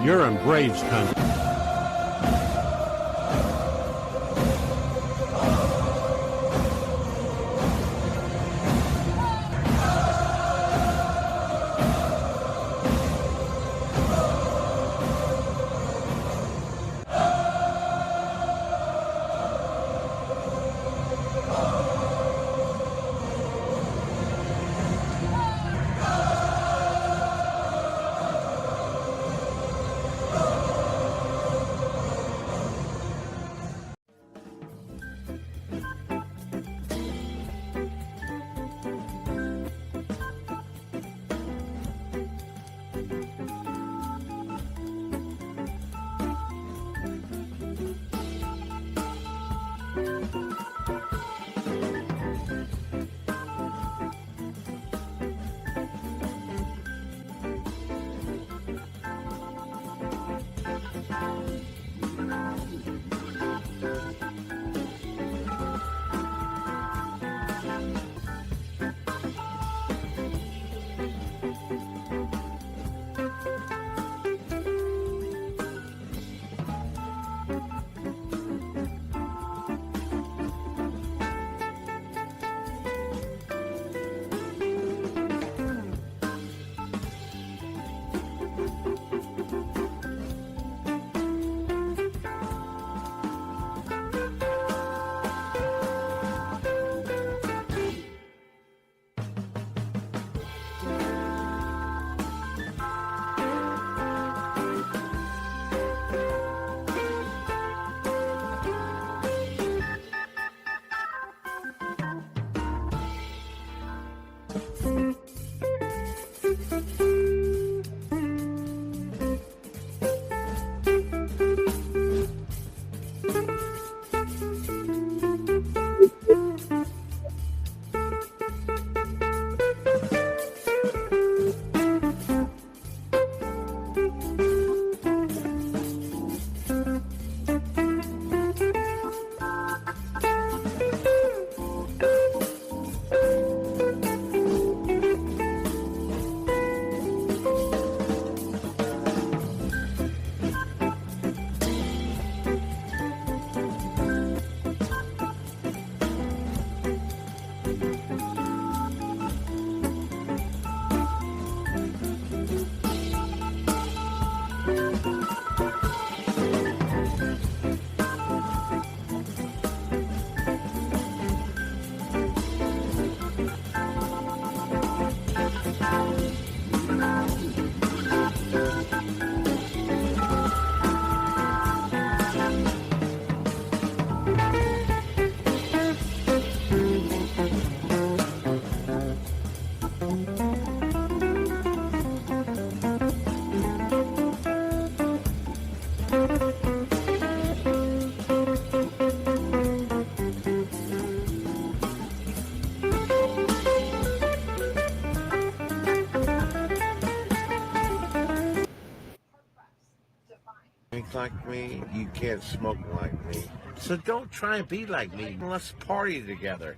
You're in Braves country. Like me, you can't smoke like me. So don't try and be like me. Let's party together.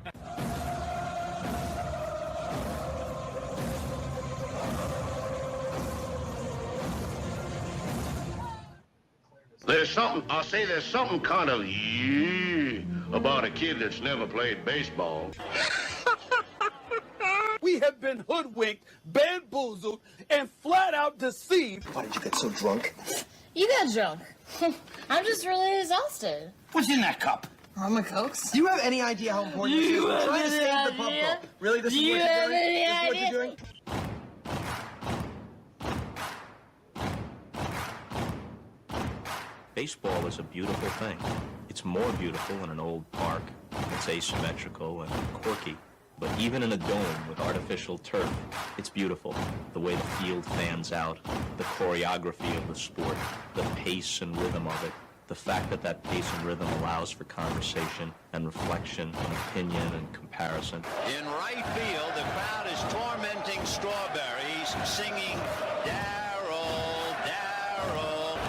There's something kind of about a kid that's never played baseball. We have been hoodwinked, bamboozled, and flat out deceived. Why did you get so drunk? You got drunk. I'm just really exhausted. What's in that cup? Rum and Cokes? Do you have any idea how important this is? We're trying to save the pub bowl. Really? This is what you're doing? This is what you're doing? Baseball is a beautiful thing. It's more beautiful in an old park. It's asymmetrical and quirky. But even in a dome with artificial turf, it's beautiful. The way the field fans out, the choreography of the sport, the pace and rhythm of it, the fact that that pace and rhythm allows for conversation and reflection and opinion and comparison. In right field, the crowd is tormenting Strawberries, singing, Darryl, Darryl.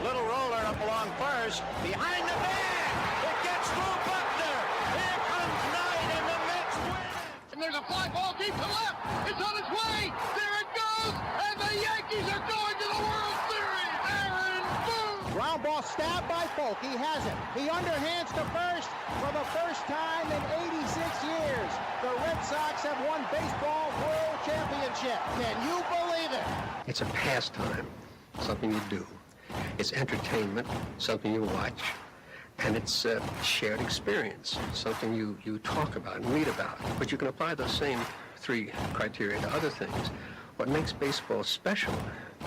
Little roller up along first, behind the man. It gets through Buckner. Here comes Knight, and the Mets win. And there's a fly ball deep to left. It's on its way. There it goes. And the Yankees are going to the World Series. Ground ball stabbed by Folk. He has it. He underhands to first for the first time in 86 years. The Red Sox have won baseball world championship. Can you believe it? It's a pastime, something you do. It's entertainment, something you watch. And it's a shared experience, something you talk about and read about. But you can apply those same 3 criteria to other things. What makes baseball special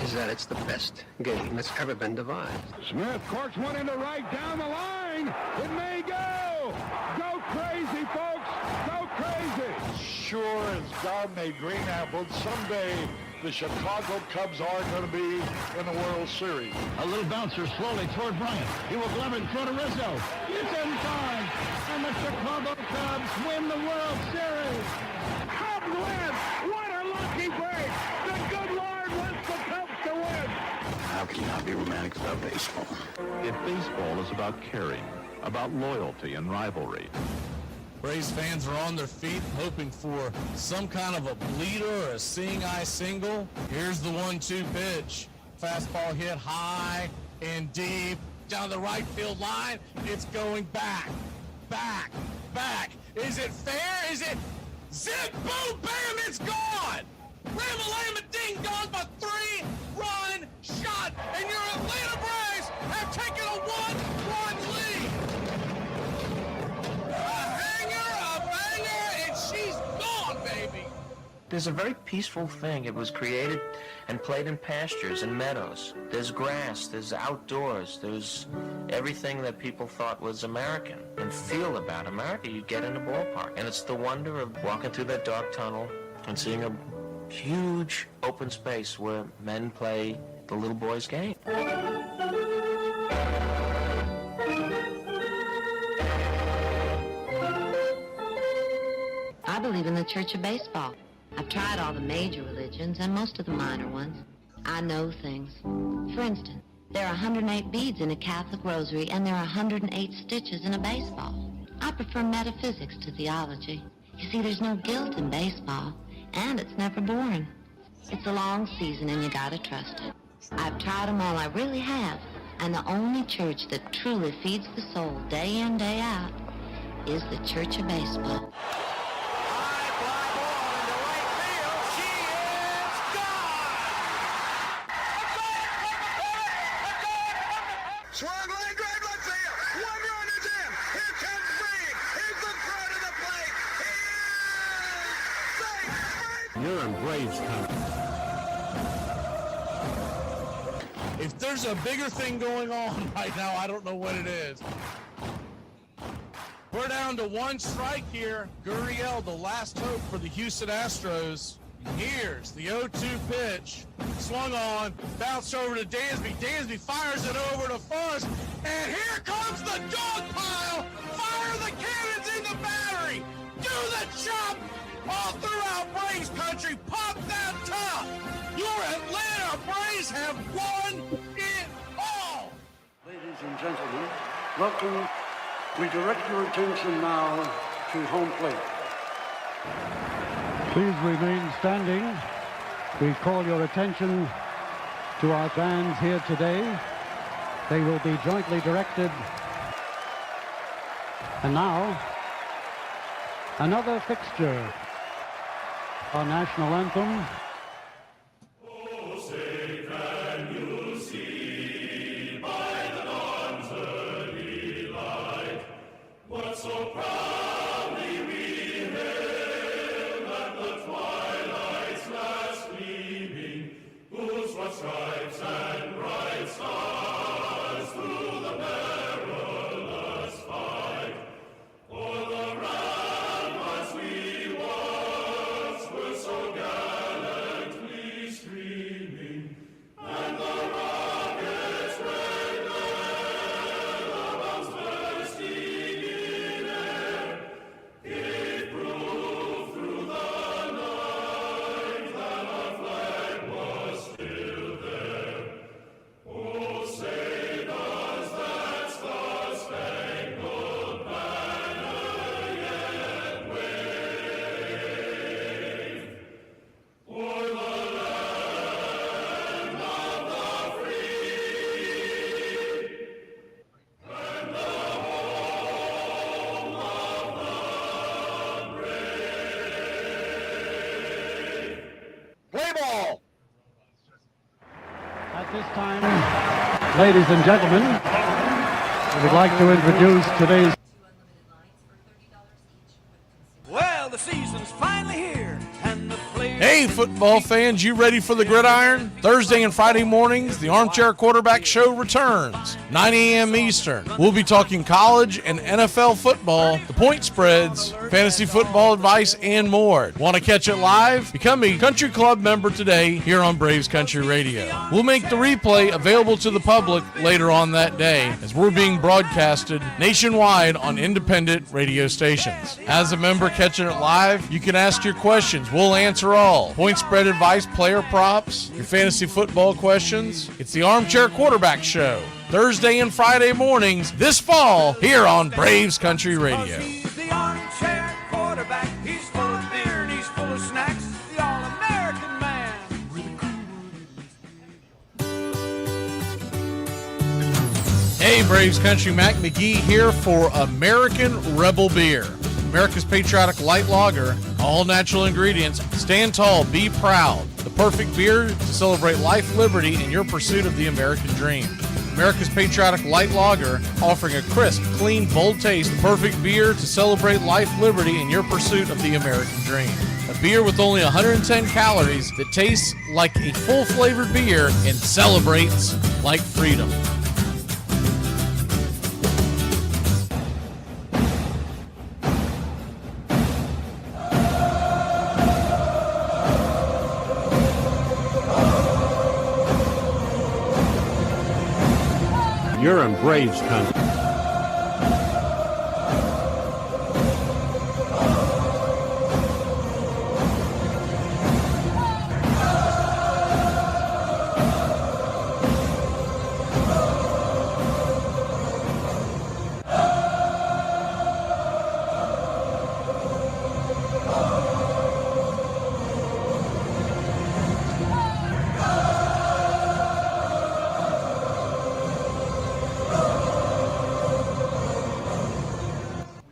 is that it's the best game that's ever been devised. Smith corks one into right down the line. It may go. Go crazy, folks. Go crazy. Sure as God made green apples, someday the Chicago Cubs are going to be in the World Series. A little bouncer slowly toward Bryant. He will glove it in front of Rizzo. It's in time. And the Chicago Cubs win the World Series. Cubs win. What a lucky break. The good Lord wants the Cubs to win. How can you not be romantic about baseball? If baseball is about caring, about loyalty and rivalry, Braves fans are on their feet hoping for some kind of a bleeder or a seeing-eye single. Here's the 1-2 pitch. Fastball hit high and deep down the right field line. It's going back, back, back. Is it fair? Is it zip, boom, bam, it's gone. Ram-a-lam, ding-dong, a 3-run shot, and your Atlanta Braves have taken a 1-run lead. She's gone, baby! There's a very peaceful thing. It was created and played in pastures and meadows. There's grass, there's outdoors, there's everything that people thought was American and feel about America you get in a ballpark. And it's the wonder of walking through that dark tunnel and seeing a huge open space where men play the little boy's game. I believe in the Church of Baseball. I've tried all the major religions and most of the minor ones. I know things. For instance, there are 108 beads in a Catholic rosary and there are 108 stitches in a baseball. I prefer metaphysics to theology. You see, there's no guilt in baseball, and it's never boring. It's a long season and you gotta trust it. I've tried them all, I really have. And the only church that truly feeds the soul day in, day out is the Church of Baseball. Swung line drive left field. 1 run is in. Here comes Breen. Here's the throw to the plate. He is safe. You're in Braves country. If there's a bigger thing going on right now, I don't know what it is. We're down to 1 strike here. Gurriel, the last hope for the Houston Astros. Here's the 0-2 pitch. Swung on, bounced over to Dansby. Dansby fires it over to first, and here comes the dog pile. Fire the cannons in the battery. Do the chop all throughout Braves country. Pop that top. Your Atlanta Braves have won it all. Ladies and gentlemen, welcome. We direct your attention now to home plate. Please remain standing. We call your attention to our bands here today. They will be jointly directed. And now, another fixture. Our national anthem. Oh, say can you see by the dawn's early light what so proudly we hailed at the twilight's last gleaming, whose what stripes and bright stars through the perilous fight for the ramparts we once were so gallant. time, ladies and gentlemen, we'd like to introduce today's... Well, the season's finally here, and the players... Hey, football fans, you ready for the gridiron? Thursday and Friday mornings, the Armchair Quarterback Show returns, 9 a.m. Eastern. We'll be talking college and NFL football, the point spreads, fantasy football advice, and more. Want to catch it live? Become a Country Club member today here on Braves Country Radio. We'll make the replay available to the public later on that day as we're being broadcasted nationwide on independent radio stations. As a member catching it live, you can ask your questions. We'll answer all. Point spread advice, player props, your fantasy football questions. It's the Armchair Quarterback Show, Thursday and Friday mornings this fall here on Braves Country Radio. The armchair quarterback, he's full of beer and he's full of snacks, the all-American man. Hey, Braves Country, Mac McGee here for American Rebel Beer. America's Patriotic Light Lager, all natural ingredients. Stand tall, be proud. The perfect beer to celebrate life, liberty, and your pursuit of the American dream. America's Patriotic Light Lager, offering a crisp, clean, bold taste. Perfect beer to celebrate life, liberty, and your pursuit of the American dream. A beer with only 110 calories that tastes like a full-flavored beer and celebrates like freedom. You're in Braves country.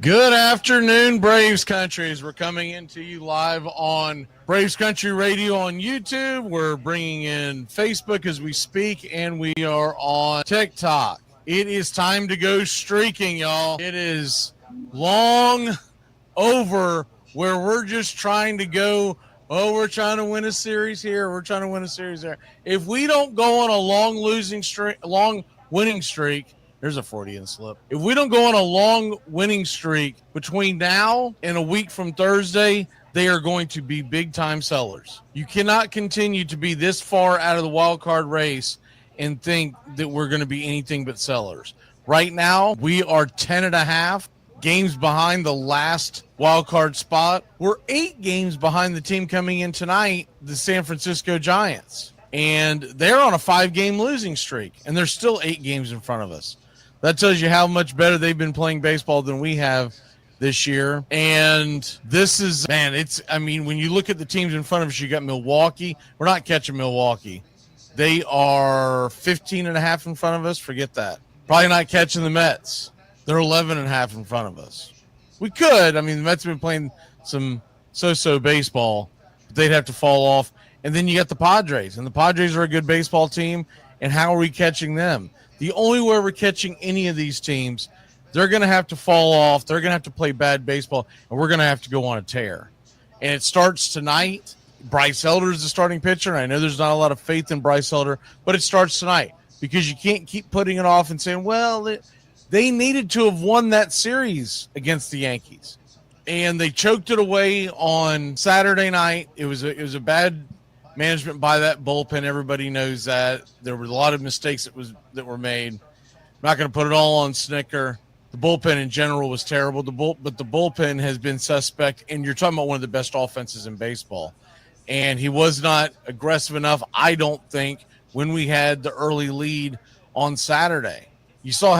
Good afternoon, Braves Country. We're coming into you live on Braves Country Radio on YouTube. We're bringing in Facebook as we speak, and we are on TikTok. It is time to go streaking, y'all. It is long over where we're just trying to go, oh, we're trying to win a series here, we're trying to win a series there. If we don't go on a long winning streak, there's a Freudian slip. If we don't go on a long winning streak between now and a week from Thursday, they are going to be big-time sellers. You cannot continue to be this far out of the wild card race and think that we're going to be anything but sellers. Right now, we are 10.5 games behind the last wild card spot. We're 8 games behind the team coming in tonight, the San Francisco Giants. And they're on a 5-game losing streak, and there's still 8 games in front of us. That tells you how much better they've been playing baseball than we have this year. And this is, man, when you look at the teams in front of us, you got Milwaukee. We're not catching Milwaukee. They are 15.5 in front of us. Forget that. Probably not catching the Mets. They're 11.5 in front of us. We could. The Mets have been playing some so-so baseball, but they'd have to fall off. And then you got the Padres, and the Padres are a good baseball team. And how are we catching them? The only way we're catching any of these teams, they're going to have to fall off. They're going to have to play bad baseball, and we're going to have to go on a tear. And it starts tonight. Bryce Elder is the starting pitcher, and I know there's not a lot of faith in Bryce Elder, but it starts tonight because you can't keep putting it off and saying, well, they needed to have won that series against the Yankees. And they choked it away on Saturday night. It was a bad management by that bullpen. Everybody knows that. There were a lot of mistakes that were made. I'm not going to put it all on Snicker. The bullpen in general was terrible. But the bullpen has been suspect, and you're talking about one of the best offenses in baseball. And he was not aggressive enough, I don't think, when we had the early lead on Saturday. You saw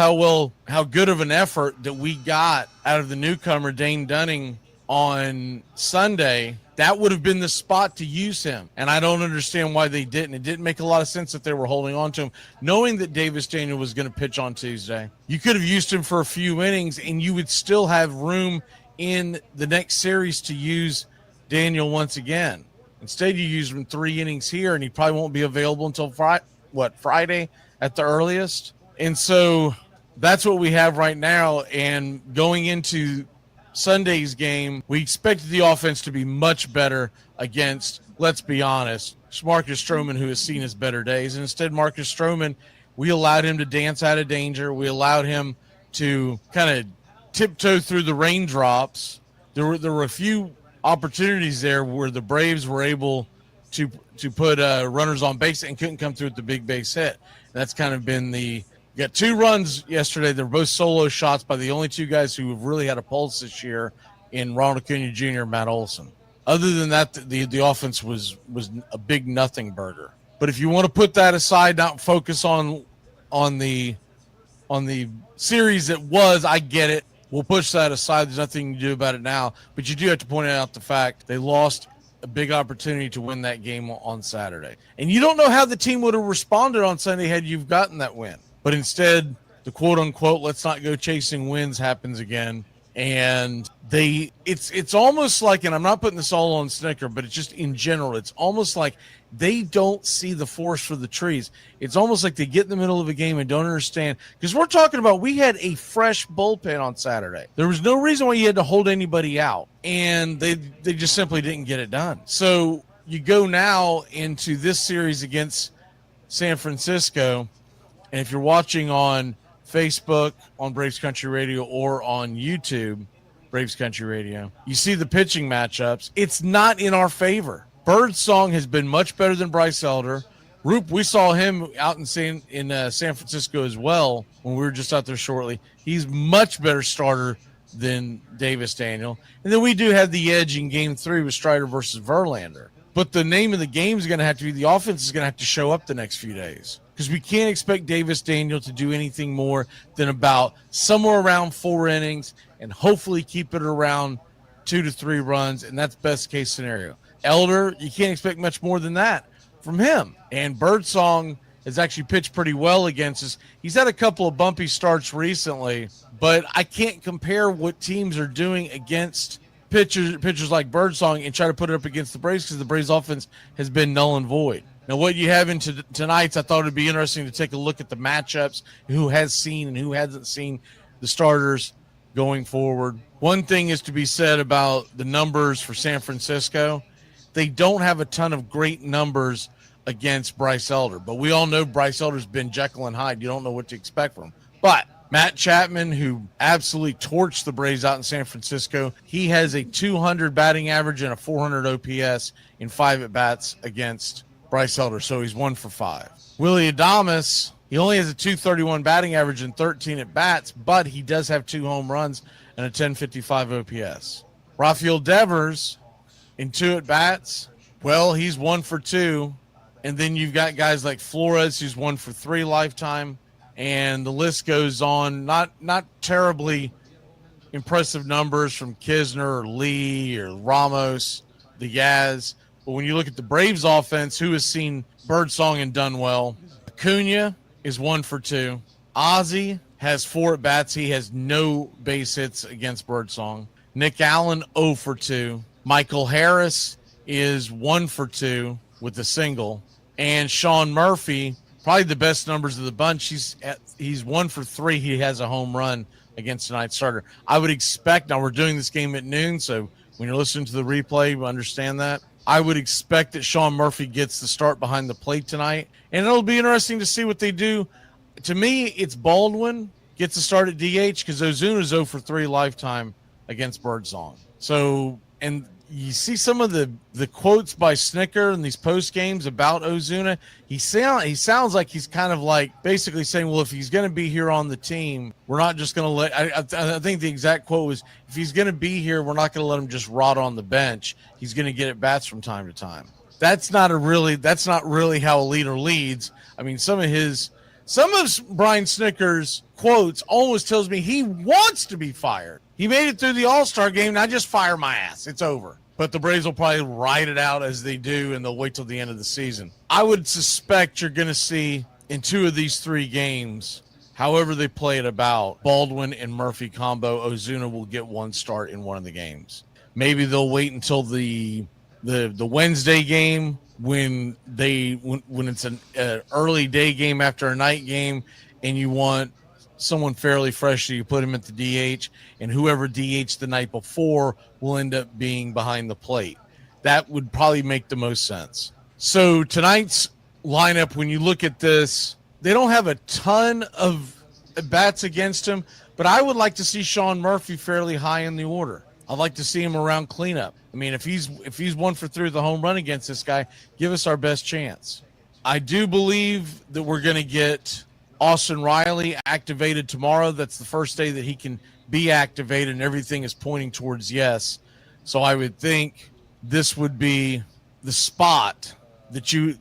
how good of an effort that we got out of the newcomer, Dane Dunning, on Sunday. That would have been the spot to use him, and I don't understand why they didn't. It didn't make a lot of sense that they were holding on to him, knowing that Davis Daniel was going to pitch on Tuesday. You could have used him for a few innings, and you would still have room in the next series to use Daniel once again. Instead, you use him 3 innings here, and he probably won't be available until Friday at the earliest. And so that's what we have right now. And going into Sunday's game, we expected the offense to be much better against, let's be honest, Marcus Stroman, who has seen his better days. And instead, Marcus Stroman, we allowed him to dance out of danger. We allowed him to kind of tiptoe through the raindrops. There were a few opportunities there where the Braves were able to put runners on base and couldn't come through with the big base hit. And that's kind of been you got 2 runs yesterday. They're both solo shots by the only 2 guys who have really had a pulse this year in Ronald Acuna Jr. and Matt Olson. Other than that, the offense was a big nothing burger. But if you want to put that aside, not focus on the series that was, I get it. We'll push that aside. There's nothing to do about it now. But you do have to point out the fact they lost a big opportunity to win that game on Saturday. And you don't know how the team would have responded on Sunday had you've gotten that win. But instead, the quote-unquote, let's not go chasing wins happens again. And it's almost like, and I'm not putting this all on Snicker, but it's just in general, it's almost like they don't see the forest for the trees. It's almost like they get in the middle of a game and don't understand. Because we're talking about, we had a fresh bullpen on Saturday. There was no reason why you had to hold anybody out. And they just simply didn't get it done. So you go now into this series against San Francisco, and if you're watching on Facebook, on Braves Country Radio, or on YouTube, Braves Country Radio, you see the pitching matchups. It's not in our favor. Birdsong has been much better than Bryce Elder. Roop, we saw him out in San Francisco as well when we were just out there shortly. He's much better starter than Davis Daniel. And then we do have the edge in Game 3 with Strider versus Verlander. But the name of the game is going to have to be, the offense is going to have to show up the next few days. Because we can't expect Davis Daniel to do anything more than about somewhere around 4 innings and hopefully keep it around 2 to 3 runs, and that's best case scenario. Elder, you can't expect much more than that from him. And Birdsong has actually pitched pretty well against us. He's had a couple of bumpy starts recently, but I can't compare what teams are doing against pitchers like Birdsong and try to put it up against the Braves, because the Braves offense has been null and void. Now, what you have into tonight's, I thought it'd be interesting to take a look at the matchups, who has seen and who hasn't seen the starters going forward. One thing is to be said about the numbers for San Francisco. They don't have a ton of great numbers against Bryce Elder, but we all know Bryce Elder's been Jekyll and Hyde. You don't know what to expect from him. But Matt Chapman, who absolutely torched the Braves out in San Francisco, he has a 200 batting average and a 400 OPS in 5 at-bats against Bryce Elder, so he's 1 for 5. Willie Adames, he only has a 231 batting average and 13 at-bats, but he does have 2 home runs and a 1055 OPS. Rafael Devers, in 2 at-bats, well, he's 1 for 2. And then you've got guys like Flores, who's 1 for 3 lifetime, and the list goes on. Not terribly impressive numbers from Kisner or Lee or Ramos, Diaz. But when you look at the Braves offense, who has seen Birdsong and done well? Acuna is 1 for 2. Ozzie has 4 at-bats. He has no base hits against Birdsong. Nick Allen, 0 for 2. Michael Harris is 1 for 2 with a single. And Sean Murphy, probably the best numbers of the bunch. He's 1 for 3. He has a home run against tonight's starter. I would expect, now we're doing this game at noon, so when you're listening to the replay, you understand that. I would expect that Sean Murphy gets the start behind the plate tonight. And it'll be interesting to see what they do. To me, it's Baldwin gets the start at DH because Ozuna's 0 for 3 lifetime against Birdsong. So, and you see some of the quotes by Snicker in these post games about Ozuna. He sounds like he's kind of like basically saying, well, if he's going to be here on the team, we're not just going to let. I think the exact quote was, if he's going to be here, we're not going to let him just rot on the bench. He's going to get at bats from time to time. That's not really how a leader leads. I mean, some of Brian Snicker's quotes almost tells me he wants to be fired. He made it through the All-Star game. Now just fire my ass. It's over. But the Braves will probably ride it out as they do, and they'll wait till the end of the season. I would suspect you're going to see in 2 of these 3 games, however they play it about, Baldwin and Murphy combo, Ozuna will get 1 start in one of the games. Maybe they'll wait until the Wednesday game when it's an early day game after a night game, and you want someone fairly fresh, so you put him at the DH, and whoever DH the night before will end up being behind the plate. That would probably make the most sense. So tonight's lineup, when you look at this, they don't have a ton of bats against him, but I would like to see Sean Murphy fairly high in the order. I'd like to see him around cleanup. I mean, if he's 1 for 3 with a home run against this guy, give us our best chance. I do believe that we're going to get Austin Riley activated tomorrow. That's the first day that he can be activated, and everything is pointing towards yes. So I would think this would be the spot that you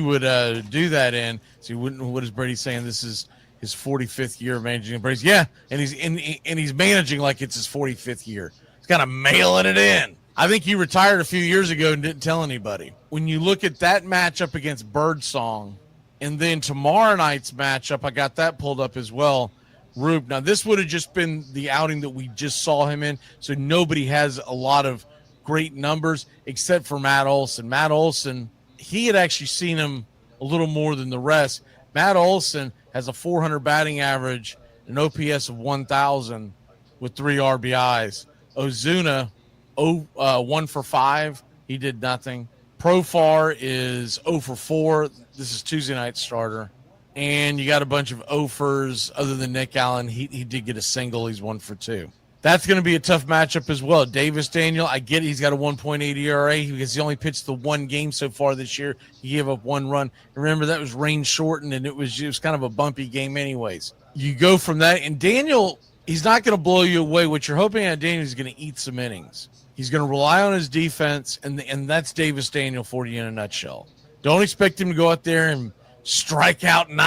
would do that in. So you wouldn't. What is Brady saying? This is his 45th year of managing the Braves. Yeah, and he's managing like it's his 45th year. He's kind of mailing it in. I think he retired a few years ago and didn't tell anybody. When you look at that matchup against Birdsong, and then tomorrow night's matchup, I got that pulled up as well. Rube. Now, this would have just been the outing that we just saw him in, so nobody has a lot of great numbers except for Matt Olson. Matt Olson, he had actually seen him a little more than the rest. Matt Olson has a 400 batting average, an OPS of 1,000 with 3 RBIs. Ozuna, 1 for 5. He did nothing. Profar is 0 for 4. This is Tuesday night starter. And you got a bunch of offers other than Nick Allen. He did get a single. He's 1 for 2. That's going to be a tough matchup as well. Davis Daniel, I get it. He's got a 1.8 ERA because he only pitched the one game so far this year. He gave up 1 run. Remember, that was rain shortened, and it was kind of a bumpy game anyways. You go from that, and Daniel, he's not going to blow you away. What you're hoping at Daniel is going to eat some innings. He's going to rely on his defense, and that's Davis Daniel for you in a nutshell. Don't expect him to go out there and strike out 9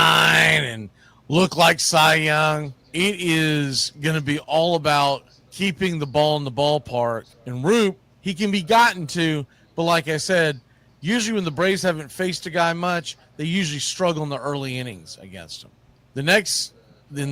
and look like Cy Young. It is going to be all about keeping the ball in the ballpark. And Roop, he can be gotten to, but like I said, usually when the Braves haven't faced a guy much, they usually struggle in the early innings against him. In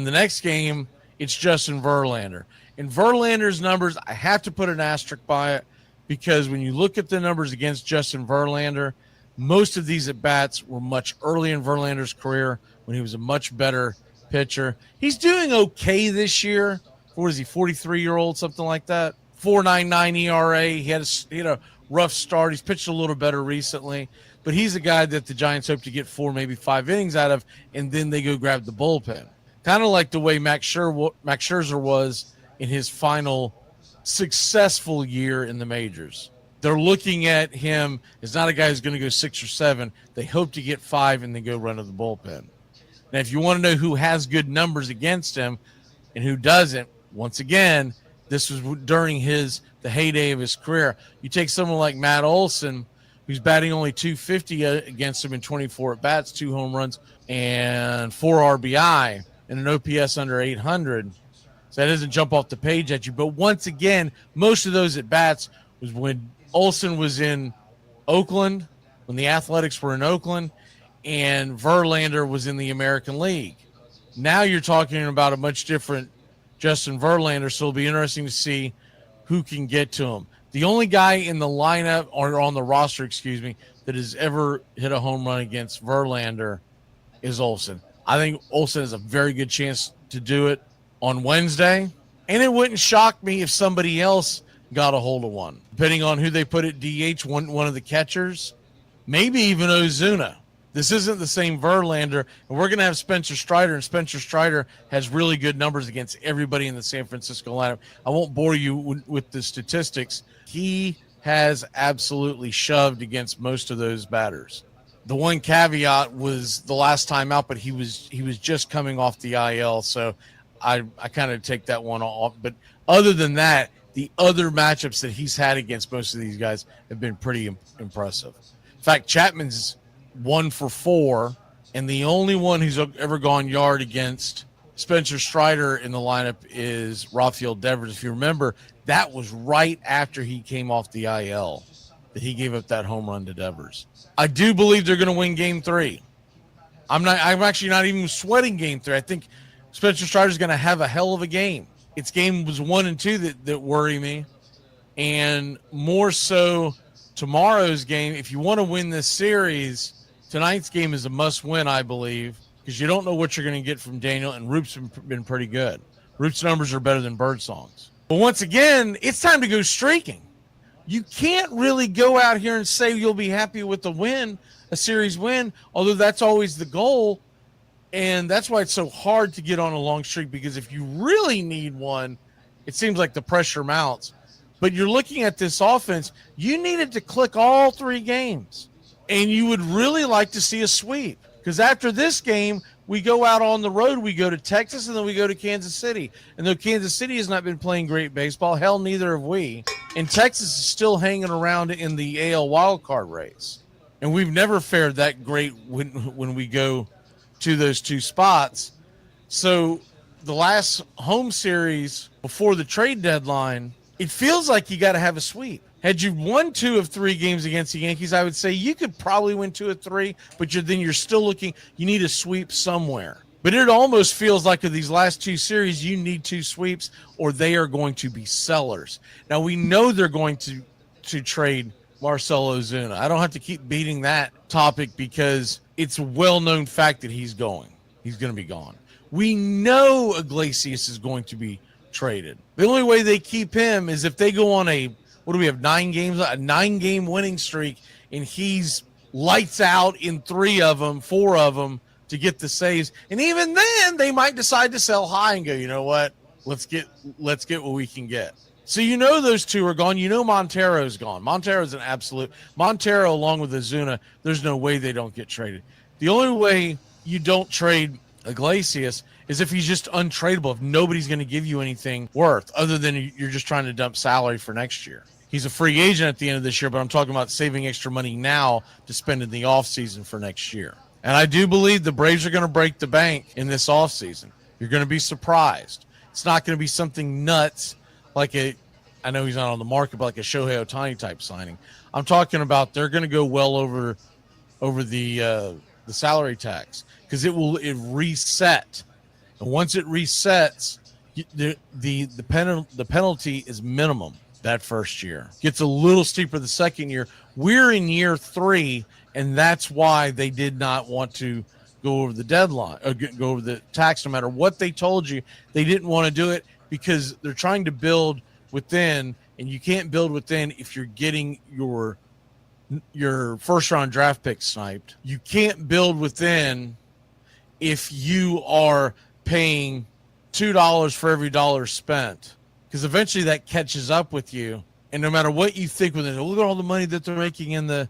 the next game, it's Justin Verlander. And Verlander's numbers, I have to put an asterisk by it because when you look at the numbers against Justin Verlander, most of these at-bats were much early in Verlander's career when he was a much better pitcher. He's doing okay this year. What is he, 43-year-old, something like that? 4.99 ERA. He had a rough start. He's pitched a little better recently. But he's a guy that the Giants hope to get 4, maybe 5 innings out of, and then they go grab the bullpen. Kind of like the way Max Scherzer was in his final successful year in the majors. They're looking at him as not a guy who's going to go 6 or 7. They hope to get 5 and then go run to the bullpen. Now, if you want to know who has good numbers against him and who doesn't, once again, this was during the heyday of his career. You take someone like Matt Olson, who's batting only .250 against him in 24 at-bats, 2 home runs, and 4 RBI, and an OPS under 800. So that doesn't jump off the page at you. But once again, most of those at-bats was when Olson was in Oakland, when the Athletics were in Oakland, and Verlander was in the American League. Now you're talking about a much different Justin Verlander, so it'll be interesting to see who can get to him. The only guy in the lineup, or on the roster, that has ever hit a home run against Verlander is Olson. I think Olson has a very good chance to do it on Wednesday, and it wouldn't shock me if somebody else got a hold of one, depending on who they put at DH, one of the catchers, maybe even Ozuna. This isn't the same Verlander, and we're going to have Spencer Strider, and Spencer Strider has really good numbers against everybody in the San Francisco lineup. I won't bore you with the statistics. He has absolutely shoved against most of those batters. The one caveat was the last time out, but he was just coming off the IL, so I kind of take that one off. But other than that, the other matchups that he's had against most of these guys have been pretty impressive. In fact, Chapman's 1 for 4, and the only one who's ever gone yard against Spencer Strider in the lineup is Rafael Devers. If you remember, that was right after he came off the IL that he gave up that home run to Devers. I do believe they're going to win Game 3. I'm actually not even sweating Game 3. I think Spencer Strider's going to have a hell of a game. It's games 1 and 2 that worry me, and more so tomorrow's game, if you want to win this series, tonight's game is a must-win, I believe, because you don't know what you're going to get from Daniel, and Roop's been pretty good. Roop's numbers are better than Birdsong's. But once again, it's time to go streaking. You can't really go out here and say you'll be happy with the win, a series win, although that's always the goal. And that's why it's so hard to get on a long streak, because if you really need one, it seems like the pressure mounts. But you're looking at this offense, you needed to click all 3 games. And you would really like to see a sweep, because after this game, we go out on the road. We go to Texas, and then we go to Kansas City. And though Kansas City has not been playing great baseball, hell, neither have we. And Texas is still hanging around in the AL wildcard race. And we've never fared that great when we go to those 2 spots. So the last home series before the trade deadline, it feels like you got to have a sweep. Had you won 2 of 3 games against the Yankees, I would say you could probably win 2 of 3, but you're still looking, you need a sweep somewhere. But it almost feels like in these last 2 series, you need 2 sweeps or they are going to be sellers. Now, we know they're going to trade Marcell Ozuna. I don't have to keep beating that topic because it's a well-known fact that he's going. He's going to be gone. We know Iglesias is going to be traded. The only way they keep him is if they go on a 9-game winning streak, and he's lights out in 3 of them, 4 of them to get the saves. And even then they might decide to sell high and go, you know what? Let's get what we can get. So those 2 are gone. Montero's gone. Montero's an absolute. Montero along with Ozuna, there's no way they don't get traded. The only way you don't trade Iglesias is if he's just untradeable, if nobody's going to give you anything worth other than you're just trying to dump salary for next year. He's a free agent at the end of this year, but I'm talking about saving extra money now to spend in the offseason for next year. And I do believe the Braves are going to break the bank in this offseason. You're going to be surprised. It's not going to be something nuts like I know he's not on the market, but like a Shohei Ohtani type signing. I'm talking about they're going to go well over the salary tax, because it reset. And once it resets, the penalty is minimum that first year. Gets a little steeper the second year. We're in year 3, and that's why they did not want to go over the deadline or go over the tax. No matter what they told you, they didn't want to do it because they're trying to build within, and you can't build within if you're getting your first round draft pick sniped. You can't build within if you are paying $2 for every dollar spent, because eventually that catches up with you. And no matter what you think with it, look at all the money that they're making in the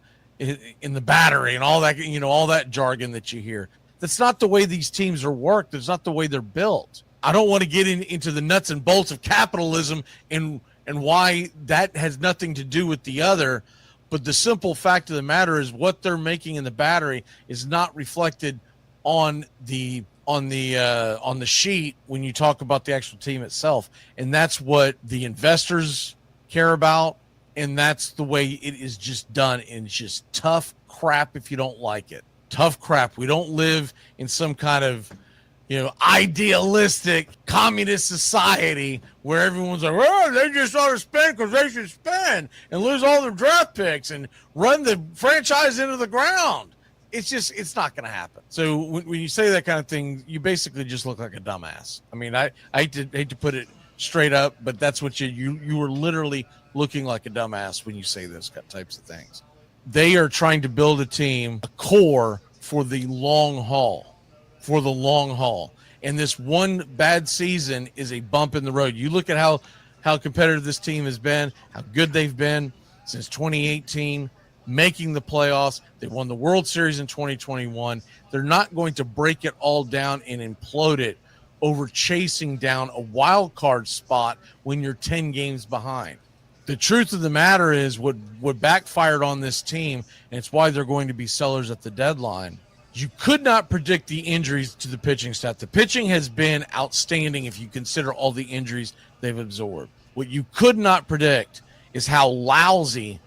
battery and all that, all that jargon that you hear. That's not the way these teams are worked. That's not the way they're built. I don't want to get into the nuts and bolts of capitalism and why that has nothing to do with the other. But the simple fact of the matter is what they're making in the battery is not reflected on the sheet when you talk about the actual team itself. And that's what the investors care about. And that's the way it is just done. And it's just tough crap if you don't like it. Tough crap. We don't live in some kind of, idealistic communist society where everyone's like, well, they just ought to spend because they should spend and lose all their draft picks and run the franchise into the ground. It's not going to happen. So when you say that kind of thing, you basically just look like a dumbass. I mean, I hate to put it straight up, but that's what you were literally looking like a dumbass when you say those types of things. They are trying to build a team, a core for the long haul. And this one bad season is a bump in the road. You look at how competitive this team has been, how good they've been since 2018, making the playoffs. They won the World Series in 2021. They're not going to break it all down and implode it over chasing down a wild card spot when you're 10 games behind. The truth of the matter is what backfired on this team, and it's why they're going to be sellers at the deadline. You could not predict the injuries to the pitching staff. The pitching has been outstanding if you consider all the injuries they've absorbed. What you could not predict is how lousy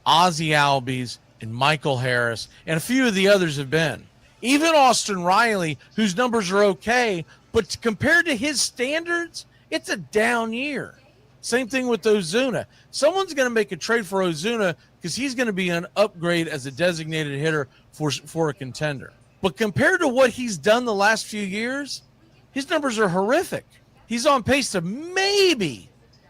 Ozzie Albies and Michael Harris and a few of the others have been. Even Austin Riley, whose numbers are okay, but compared to his standards, it's a down year. Same thing with Ozuna. Someone's going to make a trade for Ozuna because he's going to be an upgrade as a designated hitter for a contender. But compared to what he's done the last few years, his numbers are horrific. He's on pace to maybe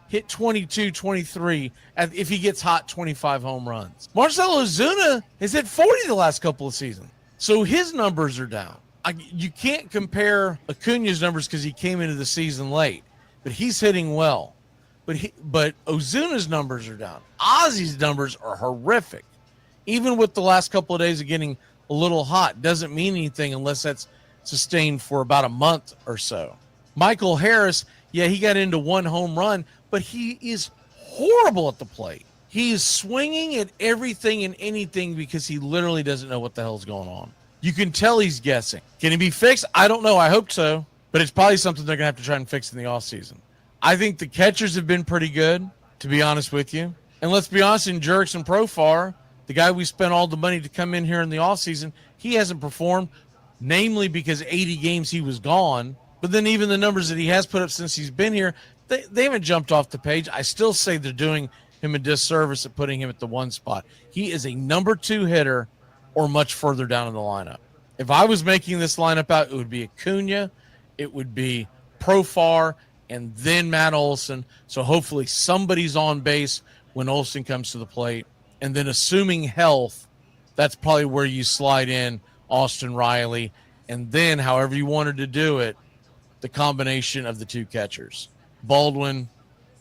hit 22, 23, if he gets hot, 25 home runs. Marcell Ozuna has hit 40 the last couple of seasons. So his numbers are down. You can't compare Acuna's numbers because he came into the season late, but he's hitting well. But Ozuna's numbers are down. Ozzy's numbers are horrific. Even with the last couple of days of getting a little hot, doesn't mean anything unless that's sustained for about a month or so. Michael Harris, yeah, he got into one home run, but he is horrible at the plate. He is swinging at everything and anything because he literally doesn't know what the hell's going on. You can tell he's guessing. Can he be fixed? I don't know. I hope so. But it's probably something they're going to have to try and fix in the offseason. I think the catchers have been pretty good, to be honest with you. And let's be honest, in Jurickson Profar, the guy we spent all the money to come in here in the offseason, he hasn't performed, namely because 80 games he was gone. But then even the numbers that he has put up since he's been here, they haven't jumped off the page. I still say they're doing him a disservice at putting him at the one spot. He is a number 2 hitter or much further down in the lineup. If I was making this lineup out, it would be Acuna, it would be Profar, and then Matt Olson. So hopefully somebody's on base when Olson comes to the plate. And then assuming health, that's probably where you slide in Austin Riley. And then however you wanted to do it, the combination of the two catchers, Baldwin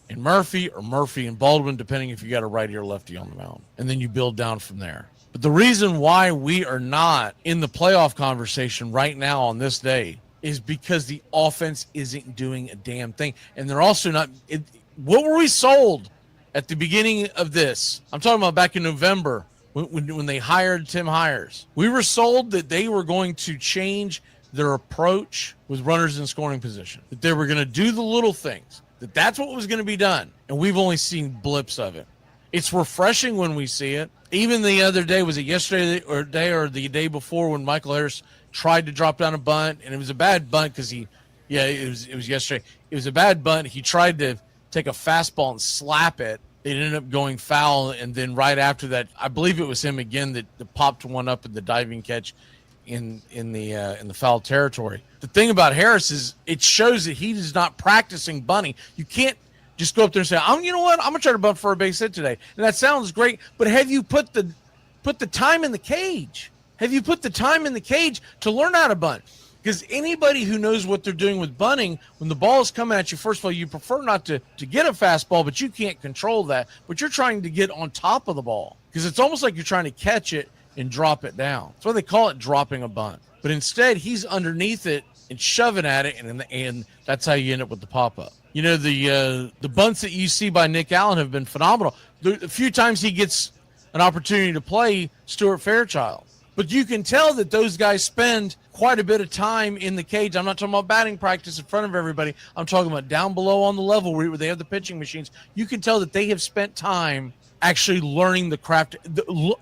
and Murphy, or Murphy and Baldwin, depending if you got a righty or lefty on the mound. And then you build down from there. But the reason why we are not in the playoff conversation right now on this day is because the offense isn't doing a damn thing. And they're also not what were we sold at the beginning of this? I'm talking about back in November when they hired Tim Hires. We were sold that they were going to change their approach with runners in scoring position, that they were going to do the little things, that's what was going to be done. And we've only seen blips of it. It's refreshing when we see it. Even the other day, was it yesterday or the day before, when Michael Harris tried to drop down a bunt, and it was a bad bunt because it was yesterday. It was a bad bunt. He tried to take a fastball and slap it. It ended up going foul, and then right after that, I believe it was him again that popped one up in the diving catch in the foul territory. The thing about Harris is it shows that he is not practicing bunting. You can't just go up there and say, you know what, I'm gonna try to bunt for a base hit today. And that sounds great, but have you put the time in the cage? Have you put the time in the cage to learn how to bunt? Because anybody who knows what they're doing with bunting, when the ball is coming at you, first of all, you prefer not to get a fastball, but you can't control that. But you're trying to get on top of the ball because it's almost like you're trying to catch it and drop it down. That's why they call it dropping a bunt. But instead, he's underneath it and shoving at it, and that's how you end up with the pop-up. You know, the bunts that you see by Nick Allen have been phenomenal. A few times he gets an opportunity to play Stuart Fairchild. But you can tell that those guys spend quite a bit of time in the cage. I'm not talking about batting practice in front of everybody. I'm talking about down below on the level where they have the pitching machines. You can tell that they have spent time actually learning the craft.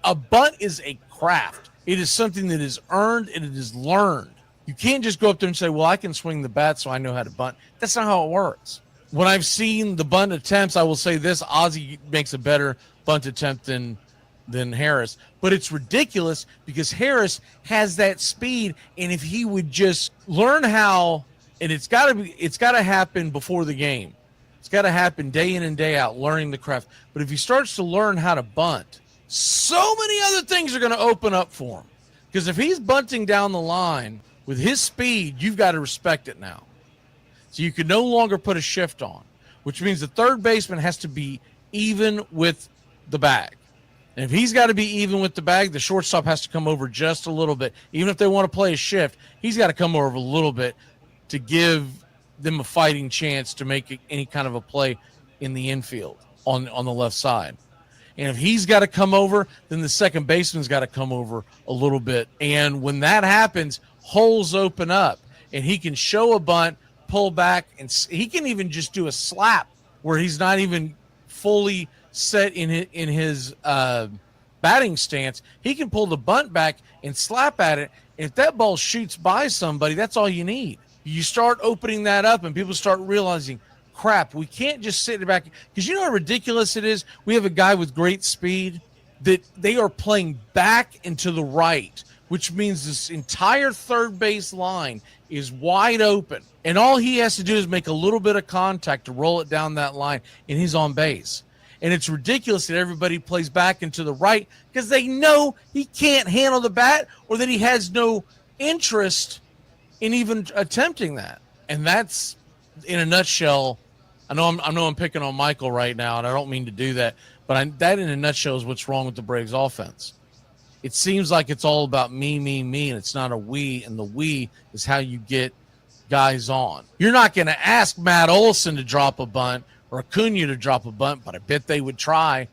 A bunt is a craft. It is something that is earned and it is learned. You can't just go up there and say, well, I can swing the bat so I know how to bunt. That's not how it works. When I've seen the bunt attempts, I will say this, Ozzy makes a better bunt attempt than Harris. But it's ridiculous because Harris has that speed, and if he would just learn how, and it's got to happen before the game. It's got to happen day in and day out, learning the craft. But if he starts to learn how to bunt, so many other things are going to open up for him. Because if he's bunting down the line with his speed, you've got to respect it now. So you can no longer put a shift on, which means the third baseman has to be even with the bag. And if he's got to be even with the bag, the shortstop has to come over just a little bit. Even if they want to play a shift, he's got to come over a little bit to give them a fighting chance to make any kind of a play in the infield on the left side. And if he's got to come over, then the second baseman's got to come over a little bit. And when that happens, holes open up, and he can show a bunt, pull back, and he can even just do a slap where he's not even fully set in his batting stance. He can pull the bunt back and slap at it. If that ball shoots by somebody, that's all you need. You start opening that up, and people start realizing, crap, we can't just sit back. Because you know how ridiculous it is? We have a guy with great speed that they are playing back and to the right, which means this entire third base line is wide open. And all he has to do is make a little bit of contact to roll it down that line, and he's on base. And it's ridiculous that everybody plays back and to the right because they know he can't handle the bat or that he has no interest in even attempting that. And that's, in a nutshell, I know I'm picking on Michael right now, and I don't mean to do that, but that in a nutshell is what's wrong with the Braves offense. It seems like it's all about me, and it's not a we, and the we is how you get guys on. You're not going to ask Matt Olson to drop a bunt or Acuna to drop a bunt, but I bet they would try.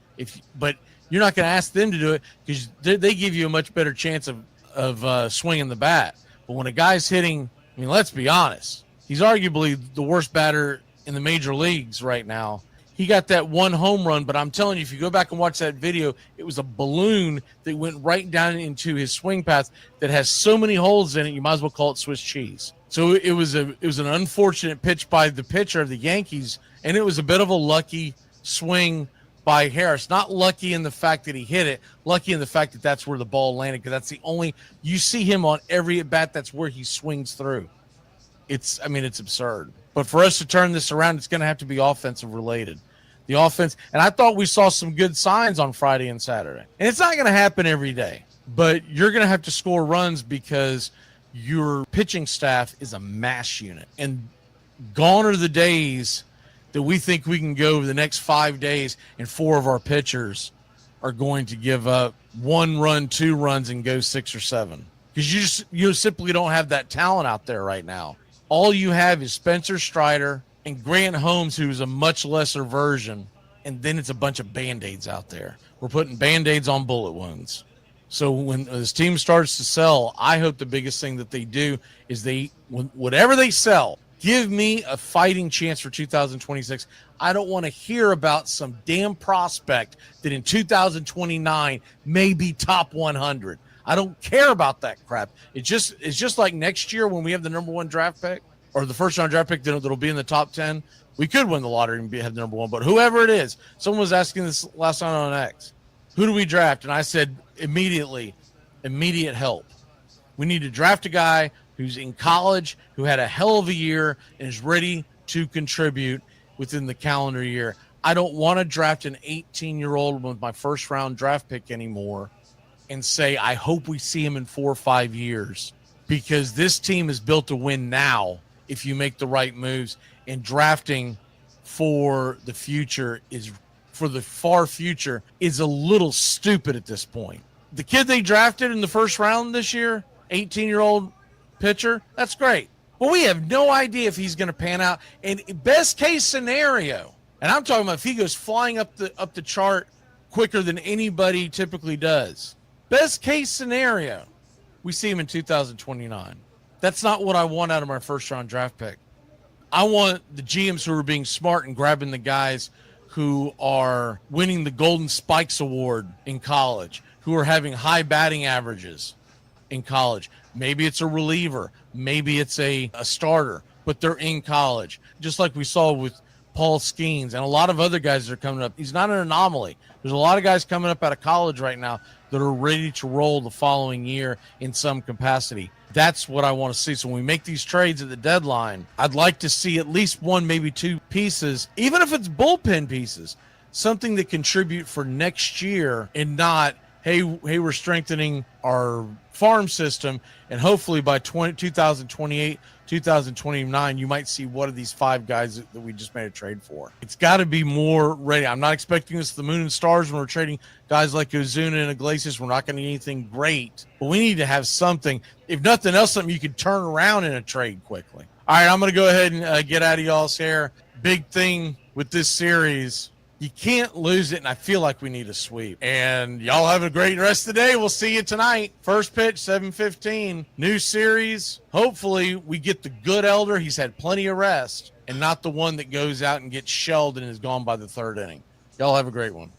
But you're not going to ask them to do it because they give you a much better chance of swinging the bat. But when a guy's hitting, I mean, let's be honest, he's arguably the worst batter in the major leagues right now. He got that one home run, but I'm telling you, if you go back and watch that video, it was a balloon that went right down into his swing path that has so many holes in it, you might as well call it Swiss cheese. So it was an unfortunate pitch by the pitcher of the Yankees, and it was a bit of a lucky swing by Harris. Not lucky in the fact that he hit it, lucky in the fact that that's where the ball landed, because that's the only – you see him on every at-bat, that's where he swings through. It's absurd. But for us to turn this around, it's going to have to be offensive related. The offense, and I thought we saw some good signs on Friday and Saturday. And it's not going to happen every day, but you're going to have to score runs because your pitching staff is a mass unit. And gone are the days that we think we can go over the next 5 days and 4 of our pitchers are going to give up 1 run, 2 runs, and go 6 or 7. Because you simply don't have that talent out there right now. All you have is Spencer Strider and Grant Holmes, who's a much lesser version, and then it's a bunch of Band-Aids out there. We're putting Band-Aids on bullet wounds. So when this team starts to sell, I hope the biggest thing that they do is whatever they sell, give me a fighting chance for 2026. I don't want to hear about some damn prospect that in 2029 may be top 100. I don't care about that crap. It's just like next year when we have the number 1 draft pick or the first round draft pick that'll be in the top 10. We could win the lottery and have the number 1, but whoever it is, someone was asking this last night on X, who do we draft? And I said immediate help. We need to draft a guy who's in college, who had a hell of a year and is ready to contribute within the calendar year. I don't want to draft an 18-year-old with my first round draft pick anymore and say, I hope we see him in 4 or 5 years, because this team is built to win now if you make the right moves, and drafting for the future for the far future is a little stupid at this point. The kid they drafted in the first round this year, 18-year-old pitcher, that's great. But we have no idea if he's going to pan out. And best case scenario, and I'm talking about if he goes flying up the chart quicker than anybody typically does, best case scenario, we see him in 2029. That's not what I want out of my first round draft pick. I want the GMs who are being smart and grabbing the guys who are winning the Golden Spikes Award in college, who are having high batting averages in college. Maybe it's a reliever. Maybe it's a starter, but they're in college. Just like we saw with Paul Skeens and a lot of other guys that are coming up. He's not an anomaly. There's a lot of guys coming up out of college right now that are ready to roll the following year in some capacity. That's what I want to see. So when we make these trades at the deadline, I'd like to see at least 1, maybe 2 pieces, even if it's bullpen pieces, something that contribute for next year and not, hey, we're strengthening our farm system, and hopefully by 2028, 2029, you might see one of these 5 guys that we just made a trade for. It's got to be more ready. I'm not expecting this to the moon and stars when we're trading guys like Ozuna and Iglesias. We're not going to get anything great, but we need to have something, if nothing else, something you can turn around in a trade quickly. All right, I'm going to go ahead and get out of y'all's hair. Big thing with this series, you can't lose it, and I feel like we need a sweep. And y'all have a great rest of the day. We'll see you tonight. First pitch, 7:15. New series. Hopefully we get the good elder. He's had plenty of rest, and not the one that goes out and gets shelled and is gone by the 3rd inning. Y'all have a great one.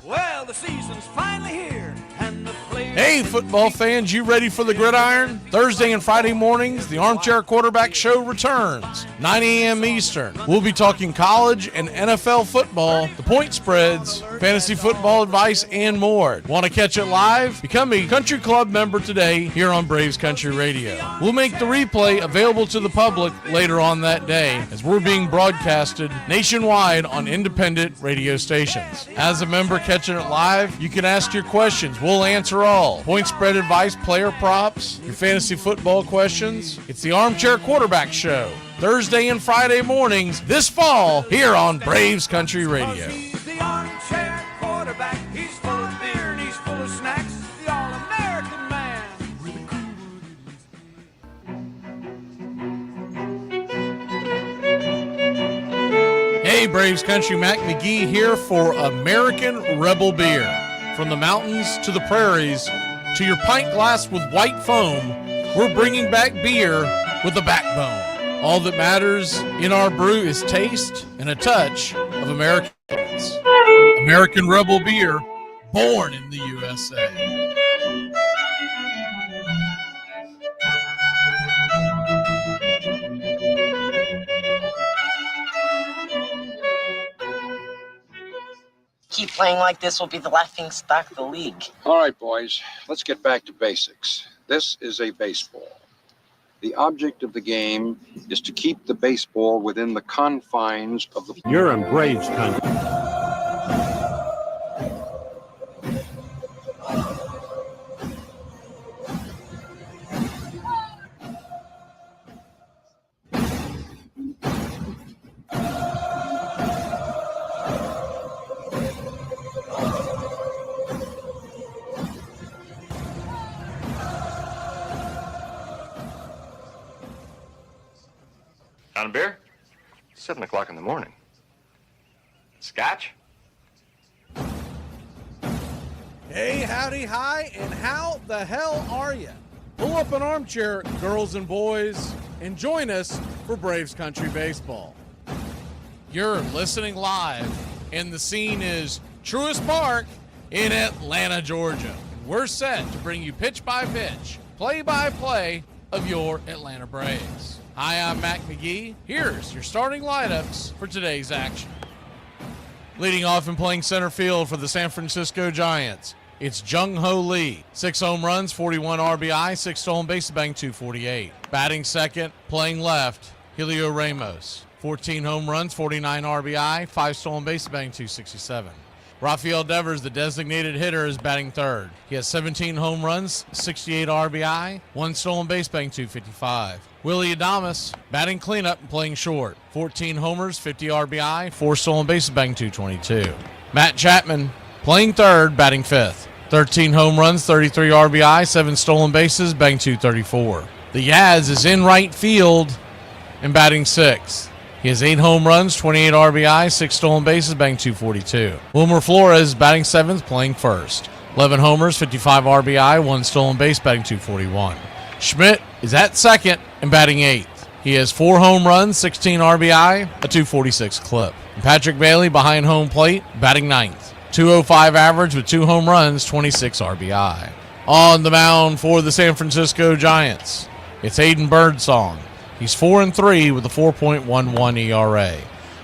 Well, the season's finally here, and the players... Hey, football fans, you ready for the gridiron? Thursday and Friday mornings, the Armchair Quarterback Show returns, 9 a.m. Eastern. We'll be talking college and NFL football, the point spreads, fantasy football advice, and more. Want to catch it live? Become a Country Club member today here on Braves Country Radio. We'll make the replay available to the public later on that day as we're being broadcasted nationwide on independent radio stations. As a member catching it live, you can ask your questions. We'll answer all. Point spread advice, player props, your fantasy football questions. It's the Armchair Quarterback Show, Thursday and Friday mornings this fall here on Braves Country Radio. The armchair quarterback, he's full of beer and he's full of snacks. The all-American man. Hey, Braves Country, Mac McGee here for American Rebel Beer. From the mountains to the prairies to your pint glass with white foam, we're bringing back beer with a backbone. All that matters in our brew is taste and a touch of American. American Rebel Beer, born in the USA. Keep playing like this, will be the laughing stock of the league. All right, boys, let's get back to basics. This is a baseball. The object of the game is to keep the baseball within the confines of the... You're in Braves country. On a beer? 7 o'clock in the morning. Scotch? Hey, howdy, hi, and how the hell are you? Pull up an armchair, girls and boys, and join us for Braves Country Baseball. You're listening live, and the scene is Truist Park in Atlanta, Georgia. We're set to bring you pitch by pitch, play by play of your Atlanta Braves. Hi, I'm Mac McGee. Here's your starting lineups for today's action. Leading off and playing center field for the San Francisco Giants, it's Jung-Ho Lee. 6 home runs, 41 RBI, 6 stolen bases, bang 248. Batting second, playing left, Julio Ramos. 14 home runs, 49 RBI, 5 stolen bases, bang 267. Rafael Devers, the designated hitter, is batting third. He has 17 home runs, 68 RBI, 1 stolen base, bang 255. Willie Adames, batting cleanup and playing short. 14 homers, 50 RBI, 4 stolen bases, bang 222. Matt Chapman, playing third, batting fifth. 13 home runs, 33 RBI, 7 stolen bases, bang 234. The Yaz is in right field and batting sixth. He has 8 home runs, 28 RBI, 6 stolen bases, bang 242. Wilmer Flores batting seventh, playing first. 11 homers, 55 RBI, 1 stolen base, batting 241. Schmidt is at second and batting eighth. He has 4 home runs, 16 RBI, a 246 clip. And Patrick Bailey behind home plate, batting ninth. 205 average with 2 home runs, 26 RBI. On the mound for the San Francisco Giants, it's Aiden Birdsong. He's 4-3 with a 4.11 ERA.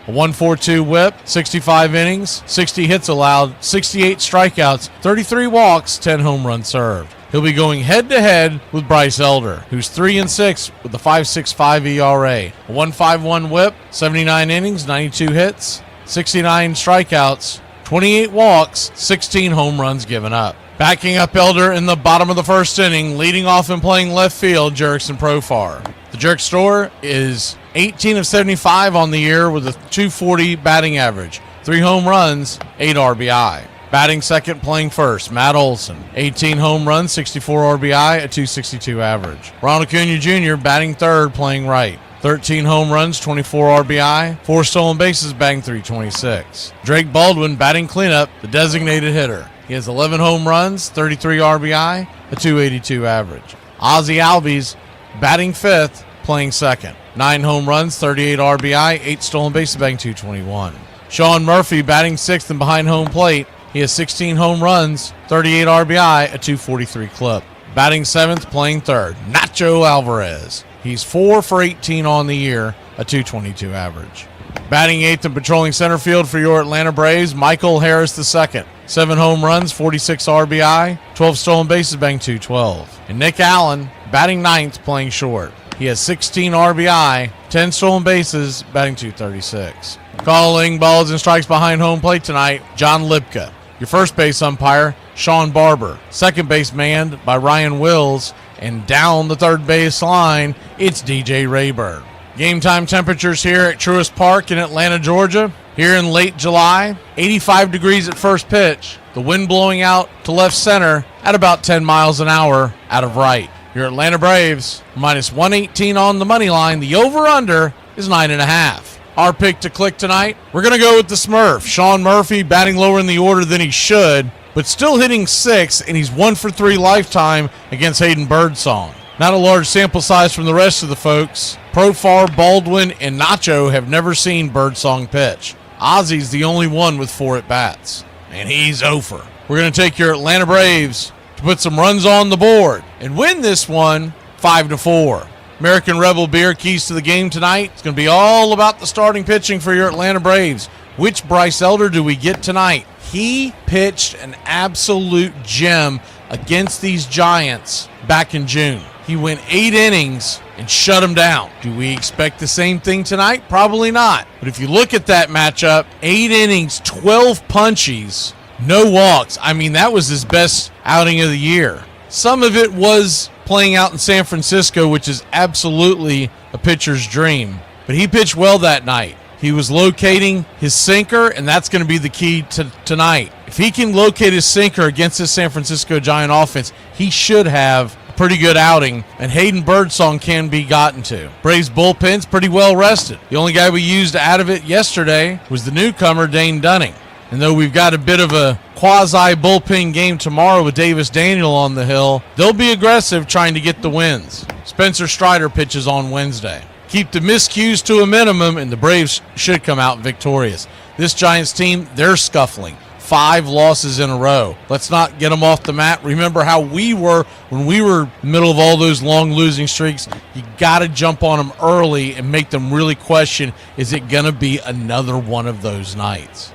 A 1.42 whip, 65 innings, 60 hits allowed, 68 strikeouts, 33 walks, 10 home runs served. He'll be going head-to-head with Bryce Elder, who's 3-6 with a 5.65 ERA, a 1.51 whip, 79 innings, 92 hits, 69 strikeouts, 28 walks, 16 home runs given up. Backing up Elder in the bottom of the first inning, leading off and playing left field, Jerickson Profar. The Jerk Store is 18 of 75 on the year with a 240 batting average, 3 home runs, 8 RBI. Batting second, playing first, Matt Olson, 18 home runs, 64 RBI, a 262 average. Ronald Acuna Jr. batting third, playing right, 13 home runs, 24 RBI, 4 stolen bases, batting .326. Drake Baldwin batting cleanup, the designated hitter. He has 11 home runs, 33 RBI, a 282 average. Ozzie Albies batting fifth, playing second. 9 home runs, 38 RBI, 8 stolen bases, batting .221. Sean Murphy batting sixth and behind home plate. He has 16 home runs, 38 RBI, a 243 clip. Batting seventh, playing third, Nacho Alvarez. He's 4 for 18 on the year, a 222 average. Batting eighth and patrolling center field for your Atlanta Braves, Michael Harris II. 7 home runs, 46 RBI, 12 stolen bases, batting .212. And Nick Allen batting ninth, playing short. He has 16 RBI, 10 stolen bases, batting .236. Calling balls and strikes behind home plate tonight, John Lipka. Your first base umpire, Sean Barber. Second base manned by Ryan Wills. And down the third base line, it's DJ Rayburn. Game time temperatures here at Truist Park in Atlanta, Georgia. Here in late July, 85 degrees at first pitch. The wind blowing out to left center at about 10 miles an hour out of right. Your Atlanta Braves, minus 118 on the money line. The over-under is 9.5. Our pick to click tonight, we're going to go with the Smurf. Sean Murphy batting lower in the order than he should, but still hitting 6, and he's 1 for 3 lifetime against Hayden Birdsong. Not a large sample size from the rest of the folks. Profar, Baldwin, and Nacho have never seen Birdsong pitch. Ozzie's the only one with 4 at-bats, and he's over. We're going to take your Atlanta Braves to put some runs on the board and win this one 5-4. American Rebel Beer, keys to the game tonight. It's going to be all about the starting pitching for your Atlanta Braves. Which Bryce Elder do we get tonight? He pitched an absolute gem against these Giants back in June. He went 8 innings and shut them down. Do we expect the same thing tonight? Probably not. But if you look at that matchup, 8 innings, 12 punchies, no walks. I mean, that was his best outing of the year. Some of it was playing out in San Francisco, which is absolutely a pitcher's dream. But he pitched well that night. He was locating his sinker, and that's going to be the key to tonight. If he can locate his sinker against this San Francisco Giant offense, he should have a pretty good outing, and Hayden Birdsong can be gotten to. Braves bullpen's pretty well rested. The only guy we used out of it yesterday was the newcomer, Dane Dunning. And though we've got a bit of a quasi-bullpen game tomorrow with Davis Daniel on the hill, they'll be aggressive trying to get the wins. Spencer Strider pitches on Wednesday. Keep the miscues to a minimum, and the Braves should come out victorious. This Giants team, they're scuffling. 5 losses in a row. Let's not get them off the mat. Remember how we were when we were middle of all those long losing streaks. You got to jump on them early and make them really question, is it going to be another one of those nights?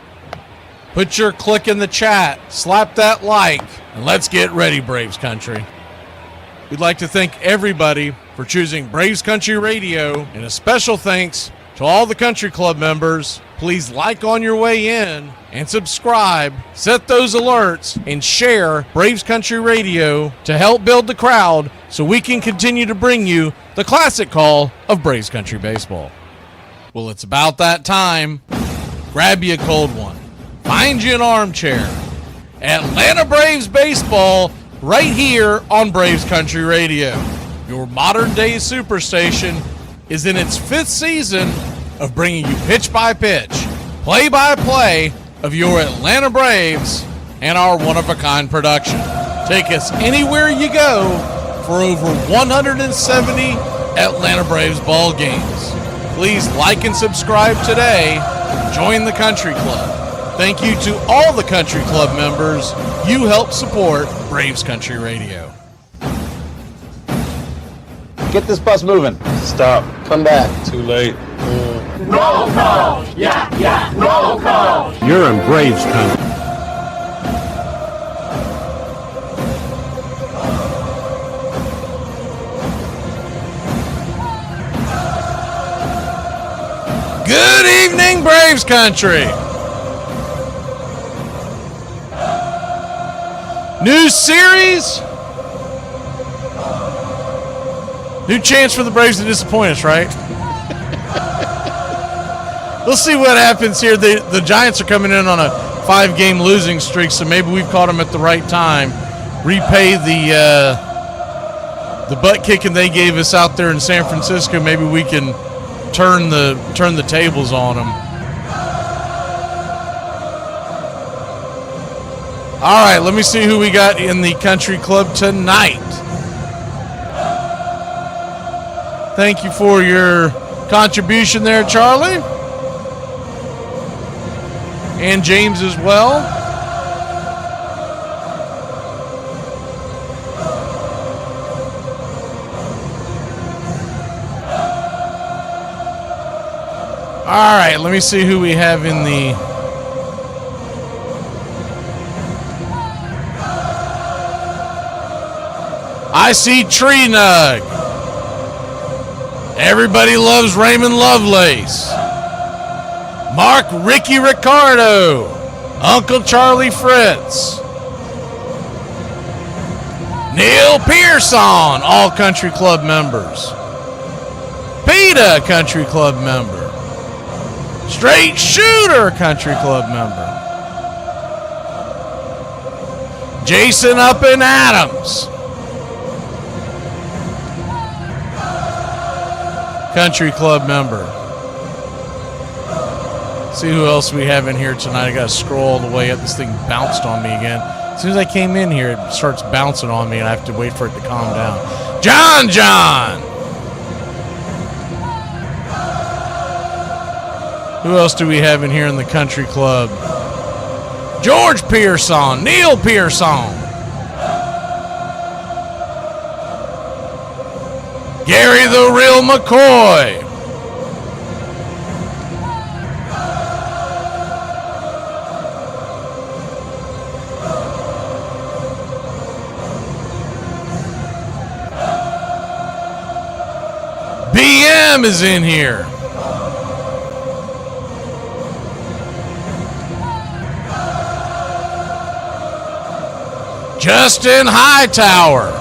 Put your click in the chat, slap that like, and let's get ready, Braves Country. We'd like to thank everybody for choosing Braves Country Radio, and a special thanks to all the country club members. Please like on your way in and subscribe, set those alerts, and share Braves Country Radio to help build the crowd so we can continue to bring you the classic call of Braves Country Baseball. Well, it's about that time. Grab you a cold one. Find you an armchair. Atlanta Braves Baseball right here on Braves Country Radio. Your modern-day superstation is in its 5th season of bringing you pitch-by-pitch, play-by-play of your Atlanta Braves and our one-of-a-kind production. Take us anywhere you go for over 170 Atlanta Braves ball games. Please like and subscribe today. Join the Country Club. Thank you to all the Country Club members. You help support Braves Country Radio. Get this bus moving. Stop. Come back. Too late. Roll call! Yeah! Roll call! You're in Braves country. Good evening, Braves country. New series. New chance for the Braves to disappoint us, right? We'll see what happens here. The Giants are coming in on a 5-game losing streak, so maybe we've caught them at the right time. Repay the butt kicking they gave us out there in San Francisco. Maybe we can turn the tables on them. All right, let me see who we got in the country club tonight. Thank you for your contribution there, Charlie. And James as well. All right, let me see who we have in the... I see Tree Nug. Everybody loves Raymond Lovelace. Mark Ricky Ricardo. Uncle Charlie Fritz. Neil Pearson, all country club members. PETA country club member. Straight Shooter country club member. Jason Up and Adams. Country club member. See who else we have in here tonight. I got to scroll all the way up. This thing bounced on me again. As soon as I came in here, it starts bouncing on me, and I have to wait for it to calm down. John! Who else do we have in here in the country club? George Pearson, Neil Pearson. Gary the Real McCoy. BM is in here. Justin Hightower.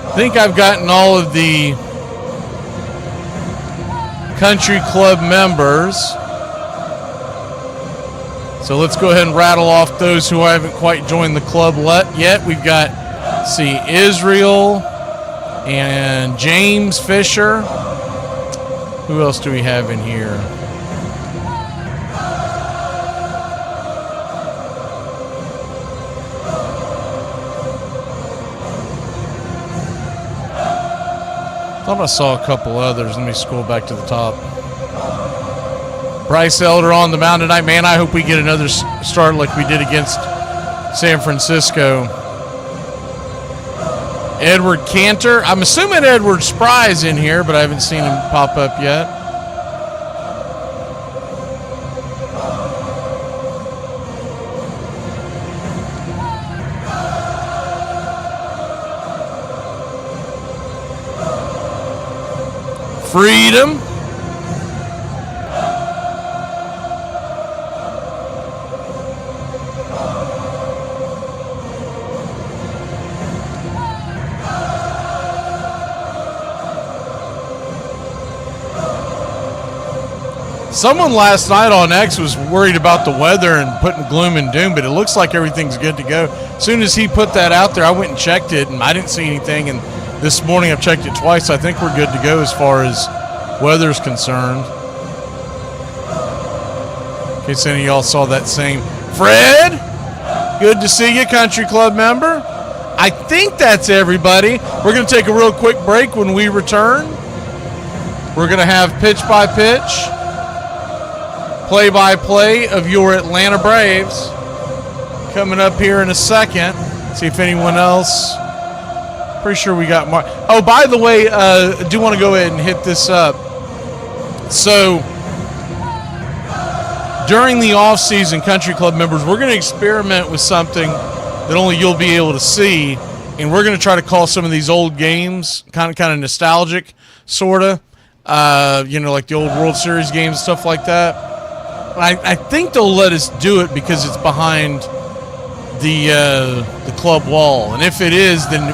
I think I've gotten all of the country club members. So let's go ahead and rattle off those who haven't quite joined the club yet. We've got, let's see, Israel and James Fisher. Who else do we have in here? Thought I saw a couple others. Let me scroll back to the top. Bryce Elder on the mound tonight. Man, I hope we get another start like we did against San Francisco. Edward Cantor. I'm assuming Edward Spry's in here, but I haven't seen him pop up yet. Freedom. Someone last night on X was worried about the weather and putting gloom and doom, but it looks like everything's good to go. As soon as he put that out there, I went and checked it, and I didn't see anything. And this morning I've checked it twice. I think we're good to go as far as weather's concerned. In case any of y'all saw that same. Fred, good to see you, country club member. I think that's everybody. We're going to take a real quick break. When we return, we're going to have pitch by pitch, play-by-play of your Atlanta Braves coming up here in a second. See if anyone else. Pretty sure we got Mark. Oh, by the way, I do want to go ahead and hit this up. So during the off-season, country club members, we're going to experiment with something that only you'll be able to see, and we're going to try to call some of these old games kind of nostalgic, sort of, like the old World Series games and stuff like that. I think they'll let us do it because it's behind the club wall, and if it is, then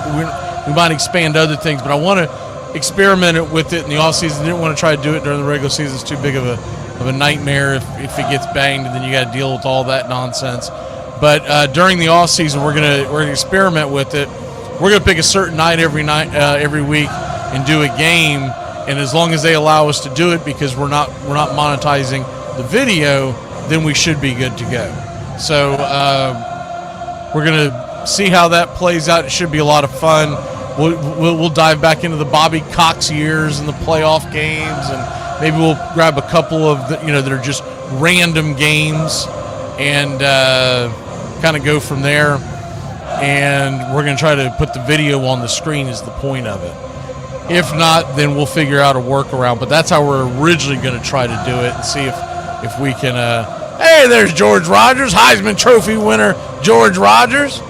we might expand other things. But I want to experiment with it in the off season. Didn't want to try to do it during the regular season. It's too big of a nightmare if it gets banged, and then you got to deal with all that nonsense. But during the off season, we're gonna experiment with it. We're gonna pick a certain night every week and do a game. And as long as they allow us to do it, because we're not monetizing the video, then we should be good to go. So we're gonna see how that plays out. It should be a lot of fun. We'll dive back into the Bobby Cox years and the playoff games, and maybe we'll grab a couple of that are just random games and kind of go from there. And we're gonna try to put the video on the screen is the point of it. If not, then we'll figure out a workaround. But that's how we're originally going to try to do it, and see if we can. Hey, there's George Rogers, Heisman Trophy winner George Rogers.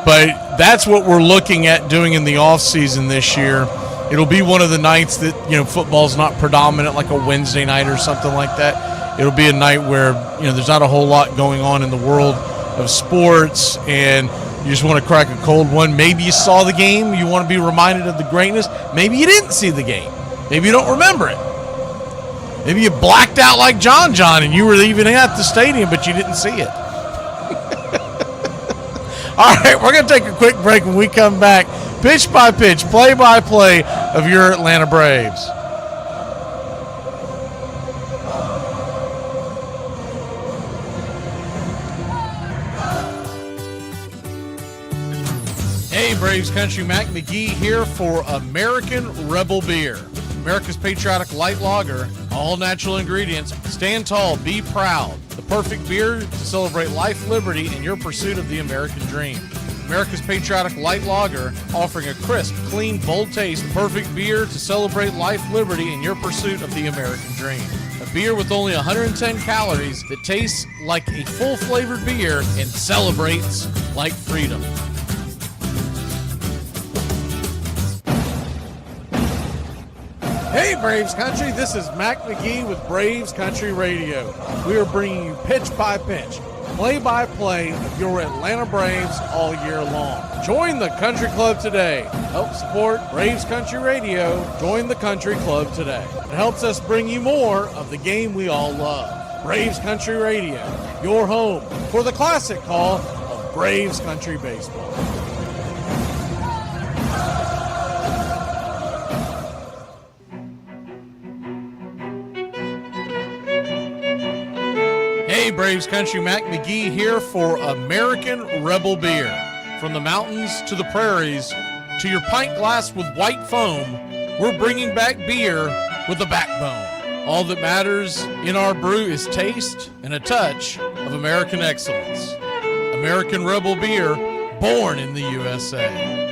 But that's what we're looking at doing in the off season this year. It'll be one of the nights that football's not predominant, like a Wednesday night or something like that. It'll be a night where there's not a whole lot going on in the world of sports, and you just want to crack a cold one. Maybe you saw the game. You want to be reminded of the greatness. Maybe you didn't see the game. Maybe you don't remember it. Maybe you blacked out like John and you were even at the stadium, but you didn't see it. All right, we're going to take a quick break. When we come back, pitch by pitch, play by play of your Atlanta Braves. Hey, Braves Country, Mac McGee here for American Rebel Beer. America's patriotic light lager, all natural ingredients. Stand tall, be proud. The perfect beer to celebrate life, liberty, and your pursuit of the American dream. America's patriotic light lager, offering a crisp, clean, bold taste. Perfect beer to celebrate life, liberty, and your pursuit of the American dream. A beer with only 110 calories that tastes like a full-flavored beer and celebrates like freedom. Hey, Braves Country, this is Mac McGee with Braves Country Radio. We are bringing you pitch by pitch, play by play of your Atlanta Braves all year long. Join the Country Club today. Help support Braves Country Radio. Join the Country Club today. It helps us bring you more of the game we all love. Braves Country Radio, your home for the classic call of Braves Country Baseball. Hey, Braves Country, Mac McGee here for American Rebel Beer. From the mountains to the prairies to your pint glass with white foam, we're bringing back beer with a backbone. All that matters in our brew is taste and a touch of American excellence. American Rebel Beer, born in the USA.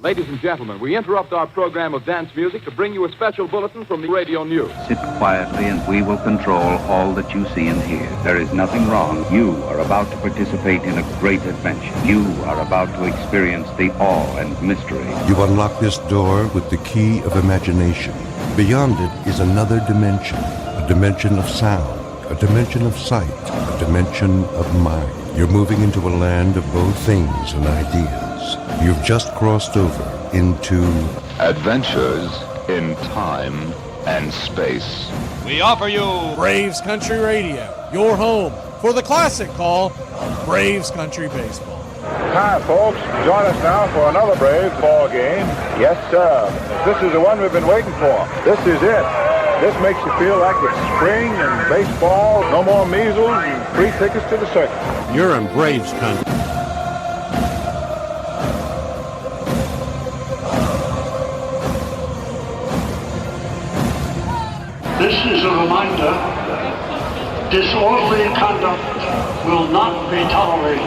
Ladies and gentlemen, we interrupt our program of dance music to bring you a special bulletin from the radio news. Sit quietly and we will control all that you see and hear. There is nothing wrong. You are about to participate in a great adventure. You are about to experience the awe and mystery. You unlock this door with the key of imagination. Beyond it is another dimension, a dimension of sound, a dimension of sight, a dimension of mind. You're moving into a land of both things and ideas. You've just crossed over into Adventures in Time and Space. We offer you Braves Country Radio, your home for the classic call of Braves Country Baseball. Hi, folks. Join us now for another Braves ball game. Yes, sir. This is the one we've been waiting for. This is it. This makes you feel like it's spring and baseball. No more measles and free tickets to the circus. You're in Braves Country. This is a reminder, disorderly conduct will not be tolerated.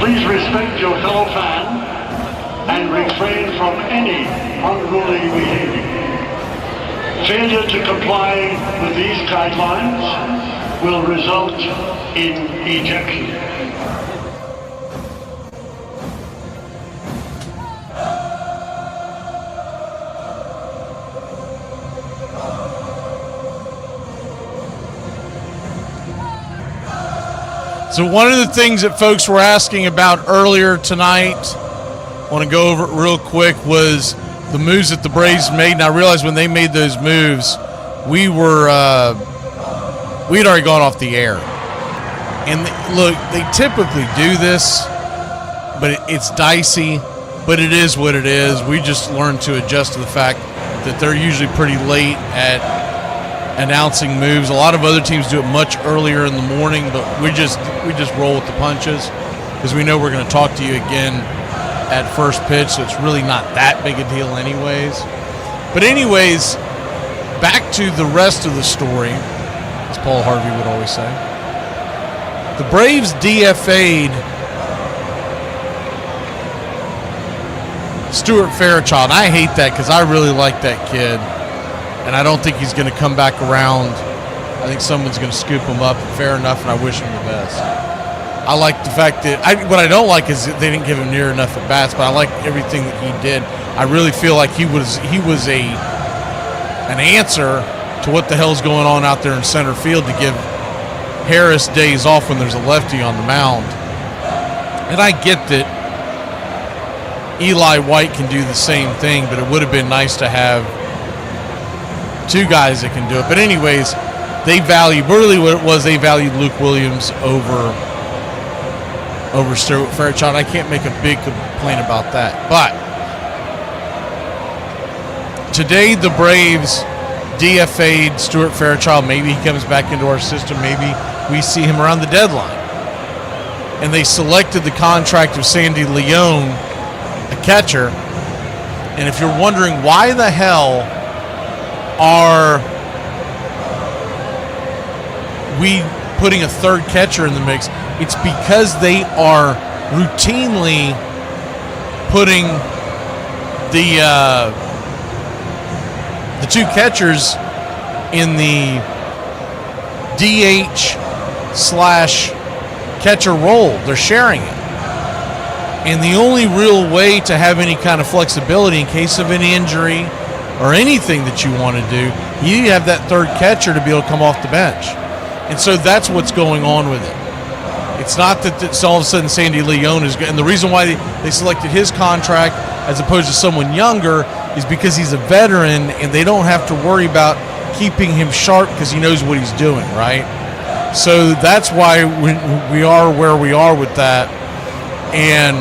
Please respect your fellow fan and refrain from any unruly behavior. Failure to comply with these guidelines will result in ejection. So one of the things that folks were asking about earlier tonight, I want to go over it real quick, was the moves that the Braves made. And I realized when they made those moves, we'd already gone off the air. And look, they typically do this, but it's dicey, but it is what it is. We just learned to adjust to the fact that they're usually pretty late at announcing moves. A lot of other teams do it much earlier in the morning, but we just roll with the punches because we know we're going to talk to you again at first pitch, so it's really not that big a deal anyways. But anyways, back to the rest of the story, as Paul Harvey would always say. The Braves DFA'd Stuart Fairchild. I hate that because I really like that kid. And I don't think he's going to come back around. I think someone's going to scoop him up. Fair enough, and I wish him the best. I like the fact that what I don't like is that they didn't give him near enough at bats, but I like everything that he did. I really feel like he was an answer to what the hell's going on out there in center field to give Harris days off when there's a lefty on the mound. And I get that Eli White can do the same thing, but it would have been nice to have two guys that can do it. But anyways, they valued Luke Williams over Stuart Fairchild. I can't make a big complaint about that. But today the Braves DFA'd Stuart Fairchild. Maybe he comes back into our system. Maybe we see him around the deadline. And they selected the contract of Sandy Leone, a catcher. And if you're wondering why the hell are we putting a third catcher in the mix, it's because they are routinely putting the two catchers in the DH/catcher role. They're sharing it. And the only real way to have any kind of flexibility in case of an injury or anything that you want to do, you have that third catcher to be able to come off the bench. And so that's what's going on with it. It's not that it's all of a sudden Sandy Leone is good. And the reason why they selected his contract as opposed to someone younger is because he's a veteran and they don't have to worry about keeping him sharp because he knows what he's doing, right? So that's why we are where we are with that. And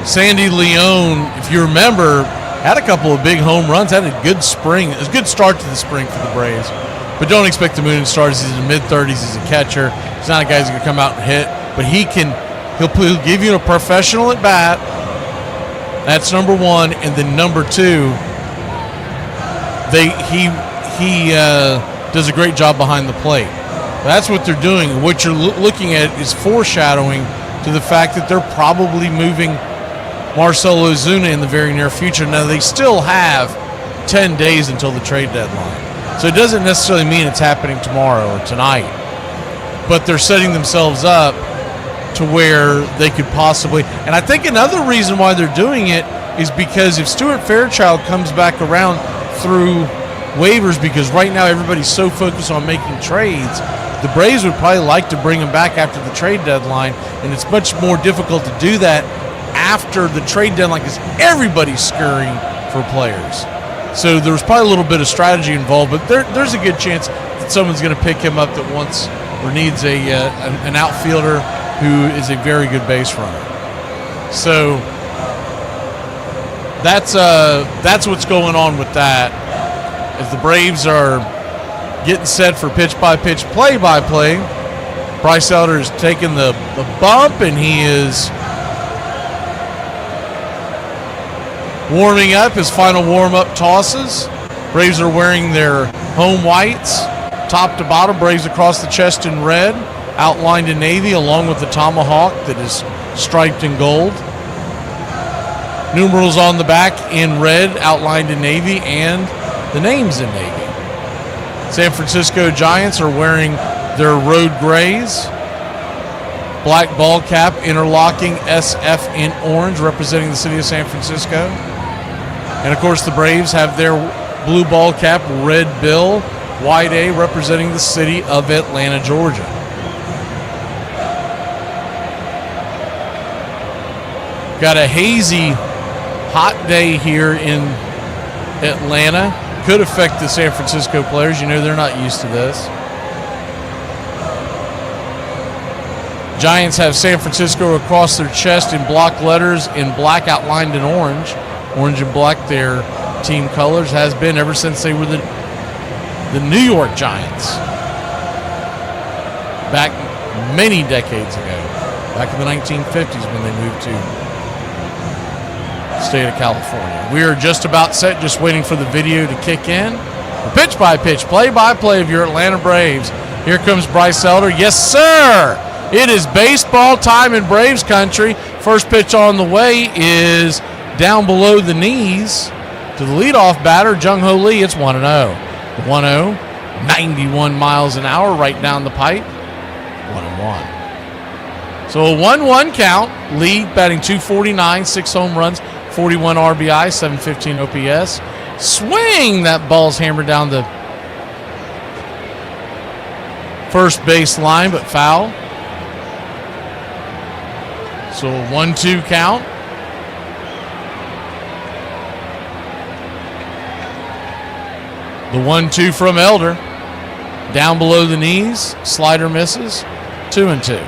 Sandy Leone, if you remember, had a couple of big home runs, had a good spring. It was a good start to the spring for the Braves. But don't expect the moon to start. He's in the mid-30s. He's a catcher. He's not a guy who's going to come out and hit. But he'll give you a professional at bat. That's number one. And then number two, he does a great job behind the plate. That's what they're doing. What you're looking at is foreshadowing to the fact that they're probably moving Marcell Ozuna in the very near future. Now, they still have 10 days until the trade deadline. So it doesn't necessarily mean it's happening tomorrow or tonight. But they're setting themselves up to where they could possibly. And I think another reason why they're doing it is because if Stuart Fairchild comes back around through waivers, because right now everybody's so focused on making trades, the Braves would probably like to bring him back after the trade deadline, and it's much more difficult to do that after the trade deadline because everybody's scurrying for players. So there's probably a little bit of strategy involved, but there's a good chance that someone's going to pick him up that wants or needs an outfielder who is a very good base runner. So that's what's going on with that. As the Braves are getting set for pitch-by-pitch, play-by-play, Bryce Elder is taking the bump, and he is warming up his final warm-up tosses. Braves are wearing their home whites, top to bottom. Braves across the chest in red. outlined in navy, along with the tomahawk that is striped in gold. Numerals on the back in red, outlined in navy, and the names in navy. San Francisco Giants are wearing their road grays. Black ball cap, interlocking SF in orange, representing the city of San Francisco. And of course the Braves have their blue ball cap, red bill, wide A, representing the city of Atlanta, Georgia. Got a hazy, hot day here in Atlanta. Could affect the San Francisco players. You know, they're not used to this. Giants have San Francisco across their chest in block letters in black outlined in orange. Orange and black, their team colors, has been ever since they were the New York Giants. Back many decades ago. Back in the 1950s when they moved to the state of California. We are just about set, just waiting for the video to kick in. The pitch-by-pitch, play-by-play of your Atlanta Braves. Here comes Bryce Elder. Yes, sir! It is baseball time in Braves country. First pitch on the way is down below the knees to the leadoff batter, Jung-Ho Lee. It's 1-0. The 1-0, 91 miles an hour right down the pipe. 1-1. So a 1-1 count. Lee batting .249, 6 home runs, 41 RBI, 715 OPS. Swing! That ball's hammered down the first base line, but foul. So a 1-2 count. The 1-2 from Elder. Down below the knees. Slider misses. 2-2.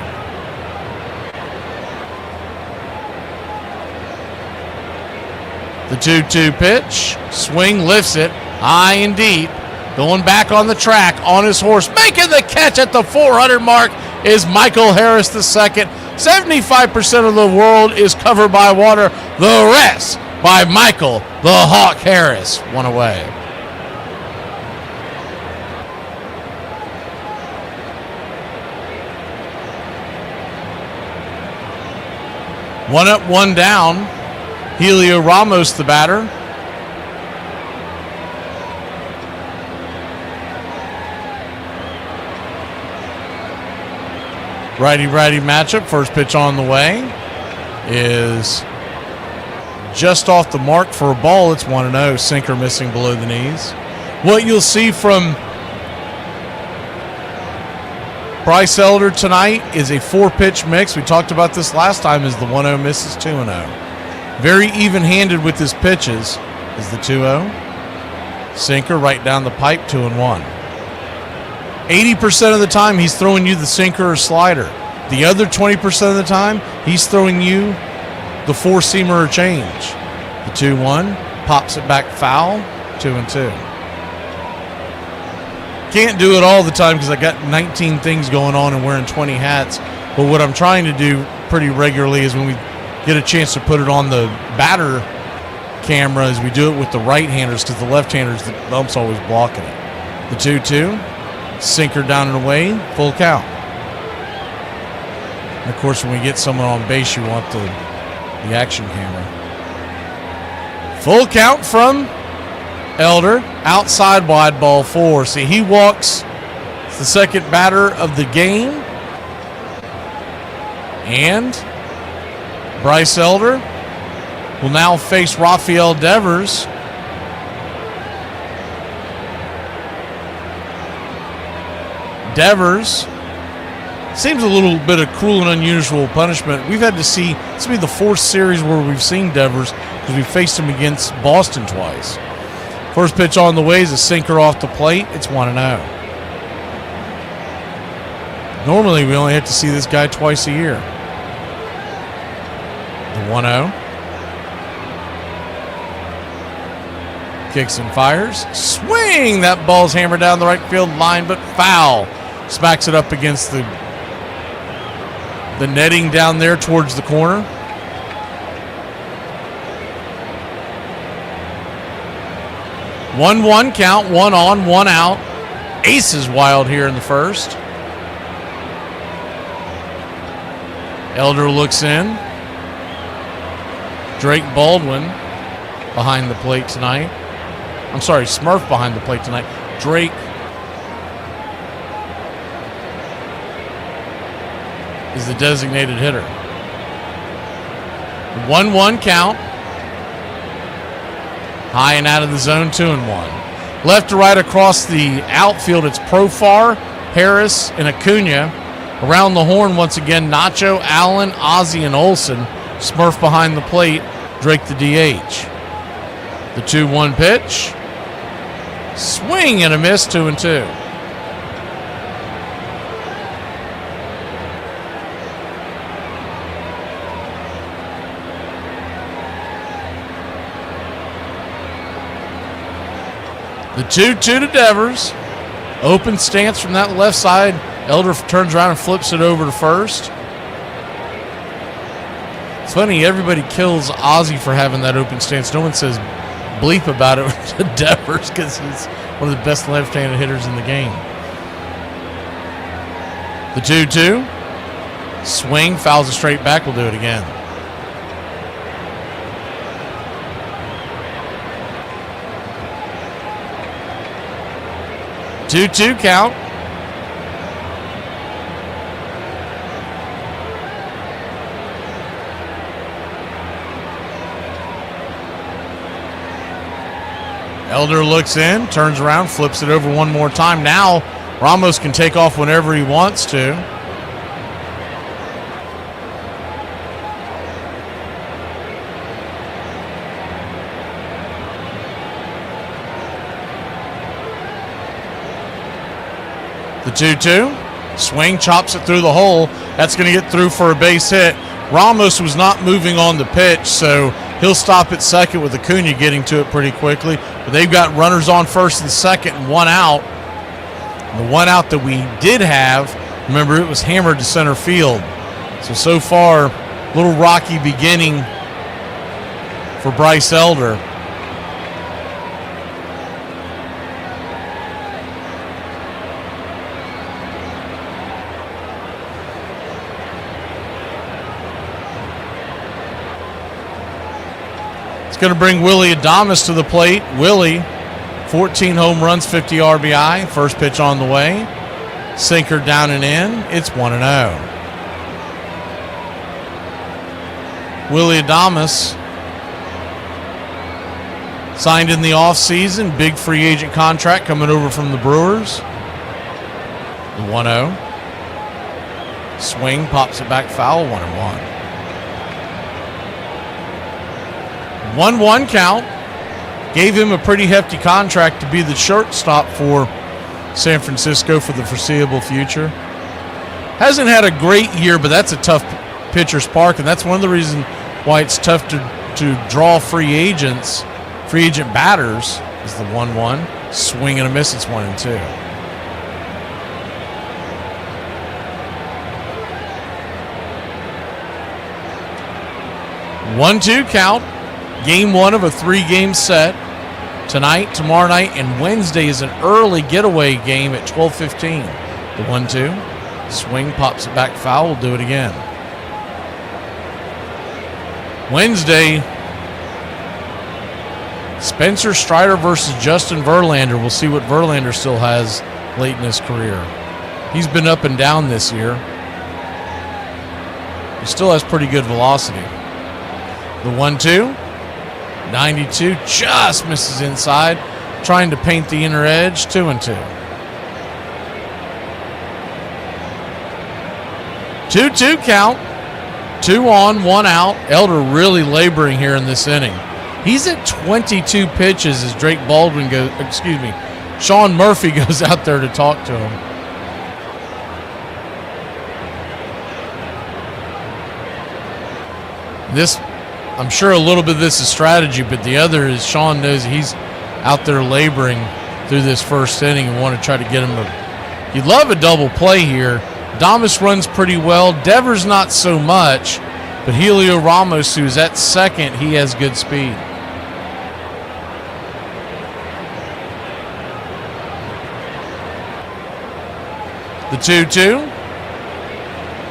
The 2-2 pitch. Swing, lifts it. High and deep. Going back on the track on his horse. Making the catch at the 400 mark is Michael Harris II. 75% of the world is covered by water. The rest by Michael the Hawk Harris. One away. One up, one down. Helio Ramos, the batter. Righty-righty matchup. First pitch on the way is just off the mark for a ball. It's 1-0. Sinker missing below the knees. What you'll see from Bryce Elder tonight is a 4-pitch mix. We talked about this last time, as the 1-0 misses 2-0. Very even-handed with his pitches is the 2-0. Sinker right down the pipe, 2-1. 80% of the time, he's throwing you the sinker or slider. The other 20% of the time, he's throwing you the four-seamer or change. The 2-1, pops it back foul, 2-2. Can't do it all the time because I got 19 things going on and wearing 20 hats. But what I'm trying to do pretty regularly is when we get a chance to put it on the batter camera, is we do it with the right-handers, because the left-handers, the bump's always blocking it. The 2-2. Sinker down and away, full count. And of course, when we get someone on base, you want the action camera. Full count from Elder, outside wide, ball 4. See, he walks the second batter of the game. And Bryce Elder will now face Rafael Devers. Devers seems a little bit of cruel and unusual punishment. We've had to see, this will be the 4th series where we've seen Devers, because we faced him against Boston twice. First pitch on the way is a sinker off the plate. It's 1-0. Normally, we only have to see this guy twice a year. The 1-0. Kicks and fires. Swing! That ball's hammered down the right field line, but foul. Smacks it up against the netting down there towards the corner. One count, 1 on, 1 out. Aces wild here in the first. Elder looks in. Drake Baldwin behind the plate tonight. I'm sorry, Smurf behind the plate tonight. Drake is the designated hitter. 1-1 count. High and out of the zone, 2-1. Left to right across the outfield, it's Profar, Harris, and Acuna. Around the horn, once again, Nacho, Allen, Ozzie, and Olsen. Smurf behind the plate, Drake the DH. The 2-1 pitch. Swing and a miss, 2-2. The 2-2 to Devers. Open stance from that left side. Elder turns around and flips it over to first. It's funny, everybody kills Ozzie for having that open stance. No one says bleep about it to Devers because he's one of the best left-handed hitters in the game. The 2-2. Swing, fouls it straight back. We'll do it again. Two count. Elder looks in, turns around, flips it over one more time. Now Ramos can take off whenever he wants to. The 2-2. Swing, chops it through the hole. That's going to get through for a base hit. Ramos was not moving on the pitch, so he'll stop at second with Acuna getting to it pretty quickly. But they've got runners on first and second and one out. And the one out that we did have, remember, it was hammered to center field. So far, a little rocky beginning for Bryce Elder. Going to bring Willie Adames to the plate. Willie, 14 home runs, 50 RBI. First pitch on the way. Sinker down and in. It's 1-0. Willie Adames signed in the offseason. Big free agent contract coming over from the Brewers. The 1-0. Swing, pops it back foul, 1-1. 1-1 count. Gave him a pretty hefty contract to be the shortstop for San Francisco for the foreseeable future. Hasn't had a great year, but that's a tough pitcher's park, and that's one of the reasons why it's tough to draw free agent batters is the 1-1. Swing and a miss, it's 1-2. One-two count. Game one of a 3-game set. Tonight, tomorrow night, and Wednesday is an early getaway game at 12:15. The 1-2. Swing, pops it back foul. We'll do it again. Wednesday, Spencer Strider versus Justin Verlander. We'll see what Verlander still has late in his career. He's been up and down this year. He still has pretty good velocity. The 1-2. 92 just misses inside, trying to paint the inner edge. 2-2. 2-2 count. 2 on, 1 out. Elder really laboring here in this inning. He's at 22 pitches as Sean Murphy goes out there to talk to him. I'm sure a little bit of this is strategy, but the other is Sean knows he's out there laboring through this first inning and want to try to get him you'd love a double play here. Adames runs pretty well. Devers not so much, but Helio Ramos, who's at second, he has good speed. The 2-2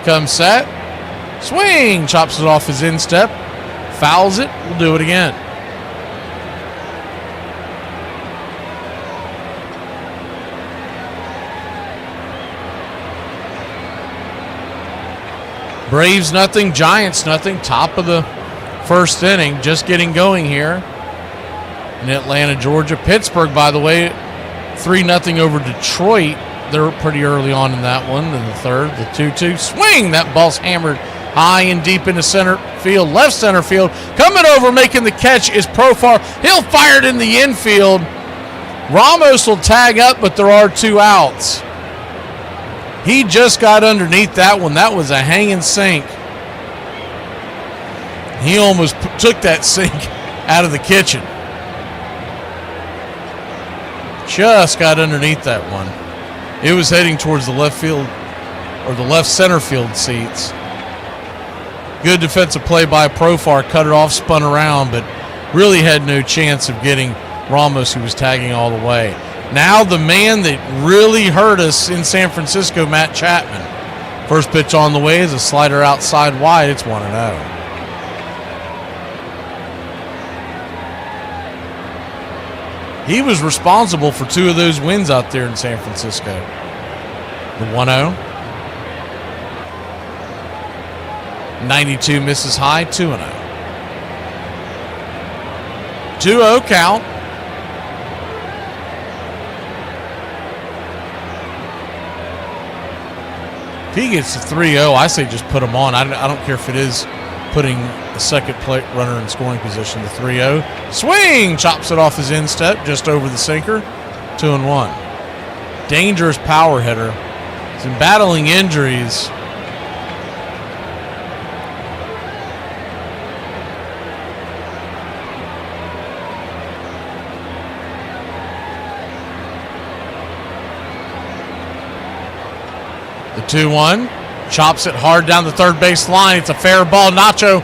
comes set. Swing! Chops it off his instep. Fouls it. We'll do it again. Braves nothing, Giants nothing. Top of the first inning. Just getting going here in Atlanta, Georgia. Pittsburgh, by the way, 3-0 over Detroit. They're pretty early on in that one. In the third, the 2-2. Swing! That ball's hammered high and deep into center field. Left center field. Coming over, making the catch is Profar. He'll fire it in the infield. Ramos will tag up, but there are 2 outs. He just got underneath that one. That was a hanging sink. He almost took that sink out of the kitchen. Just got underneath that one. It was heading towards the left field or the left center field seats. Good defensive play by Profar. Cut it off, spun around, but really had no chance of getting Ramos, who was tagging all the way. Now the man that really hurt us in San Francisco, Matt Chapman. First pitch on the way is a slider outside wide. It's 1-0. He was responsible for 2 of those wins out there in San Francisco. The 1-0. 92 misses high, 2-0. 2-0 count. If he gets to 3-0, I say just put him on. I don't care if it is putting the second plate runner in scoring position. The 3-0. Swing! Chops it off his instep, just over the sinker. 2-1. Dangerous power hitter. He's been battling injuries. The 2-1. Chops it hard down the third base line. It's a fair ball. Nacho.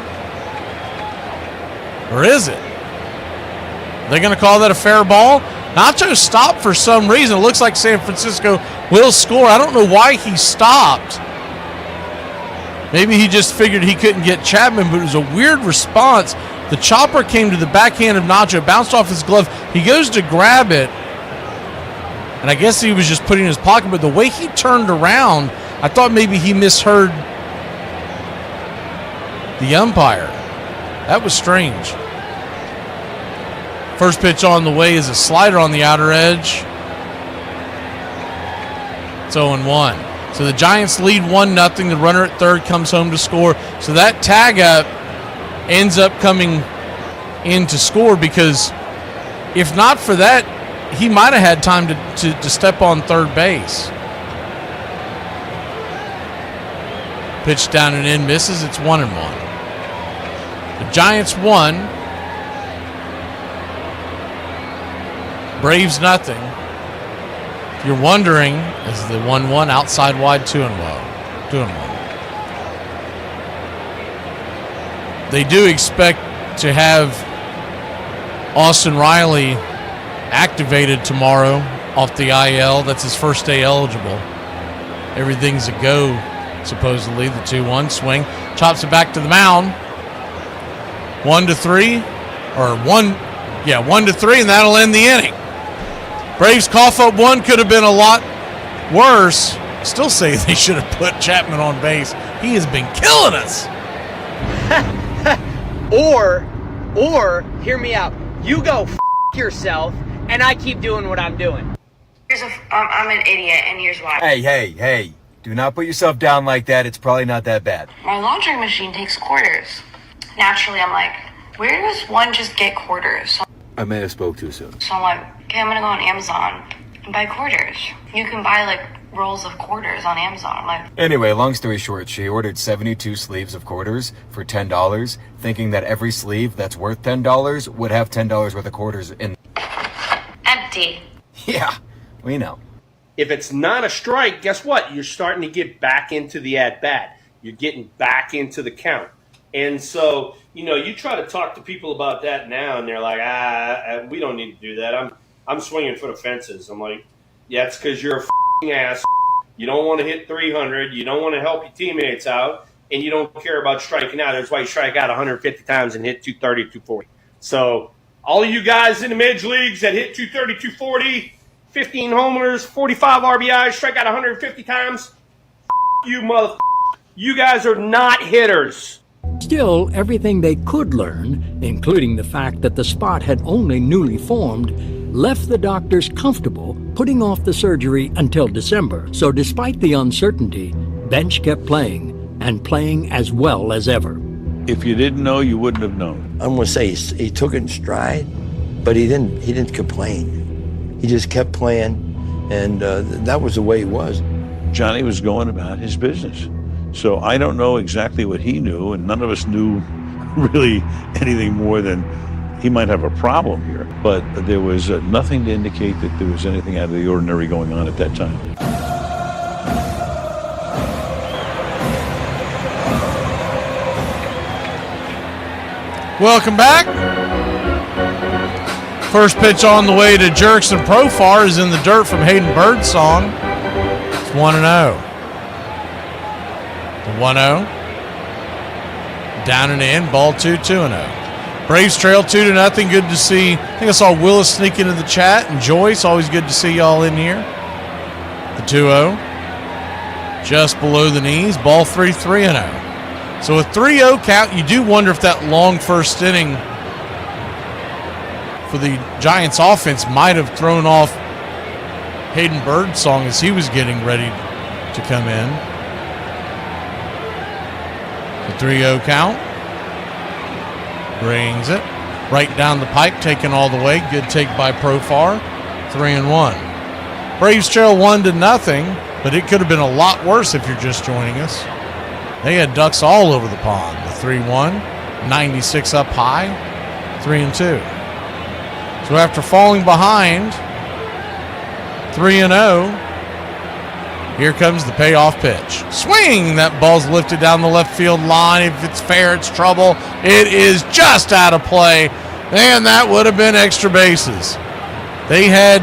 Or is it? Are they going to call that a fair ball? Nacho stopped for some reason. It looks like San Francisco will score. I don't know why he stopped. Maybe he just figured he couldn't get Chapman, but it was a weird response. The chopper came to the backhand of Nacho, bounced off his glove. He goes to grab it, and I guess he was just putting it in his pocket, but the way he turned around, I thought maybe he misheard the umpire. That was strange. First pitch on the way is a slider on the outer edge. It's 0-1. So the Giants lead 1-0. The runner at third comes home to score. So that tag up ends up coming in to score, because if not for that, he might have had time to step on third base. Pitch down and in, misses. It's 1-1. The Giants won. Braves nothing. If you're wondering, is the 1-1 outside wide, 2-1. They do expect to have Austin Riley activated tomorrow off the IL. That's his first day eligible. Everything's a go, supposedly. The 2-1 swing. Chops it back to the mound. 1-3. Or 1-3, and that'll end the inning. Braves cough up one. Could have been a lot worse. Still say they should have put Chapman on base. He has been killing us. Or, hear me out. You go f*** yourself, and I keep doing what I'm doing. I'm an idiot, and here's why. Hey. Do not put yourself down like that. It's probably not that bad. My laundry machine takes quarters. Naturally, I'm like, where does one just get quarters? So I may have spoke too soon. I'm like, okay, I'm going to go on Amazon and buy quarters. You can buy, like, rolls of quarters on Amazon. I'm like... Anyway, long story short, she ordered 72 sleeves of quarters for $10, thinking that every sleeve that's worth $10 would have $10 worth of quarters in... Empty. Yeah, we know. If it's not a strike, guess what? You're starting to get back into the at-bat. You're getting back into the count. And so, you try to talk to people about that now, and they're like, we don't need to do that. I'm swinging for the fences. I'm like, yeah, it's because you're a f***ing ass. You don't want to hit 300. You don't want to help your teammates out. and you don't care about striking out. That's why you strike out 150 times and hit 230, 240. So all of you guys in the major leagues that hit 230, 240, 15 homers, 45 RBIs, strike out 150 times, you motherfucker. You guys are not hitters. Still, everything they could learn, including the fact that the spot had only newly formed, left the doctors comfortable putting off the surgery until December. So despite the uncertainty, Bench kept playing, and playing as well as ever. If you didn't know, you wouldn't have known. I'm gonna say he took it in stride, but he didn't complain. He just kept playing, and that was the way he was. Johnny was going about his business. So I don't know exactly what he knew, and none of us knew really anything more than he might have a problem here. But there was nothing to indicate that there was anything out of the ordinary going on at that time. Welcome back. First pitch on the way to Jerks and Profar is in the dirt from Hayden Birdsong. It's 1-0. The 1-0. Down and in. Ball 2-0. Braves trail 2-0. Good to see. I think I saw Willis sneak into the chat, and Joyce. Always good to see y'all in here. The 2-0. Just below the knees. Ball 3-0. So a 3-0 count, you do wonder if that long first inning for the Giants offense might have thrown off Hayden Birdsong as he was getting ready to come in. The 3-0 count. Brings it right down the pipe, taken all the way. Good take by Profar. 3-1. Braves trail 1-0, but it could have been a lot worse if you're just joining us. They had ducks all over the pond. The 3-1, 96 up high, 3-2. So after falling behind, 3-0, here comes the payoff pitch. Swing! That ball's lifted down the left field line. If it's fair, it's trouble. It is just out of play, and that would have been extra bases. They had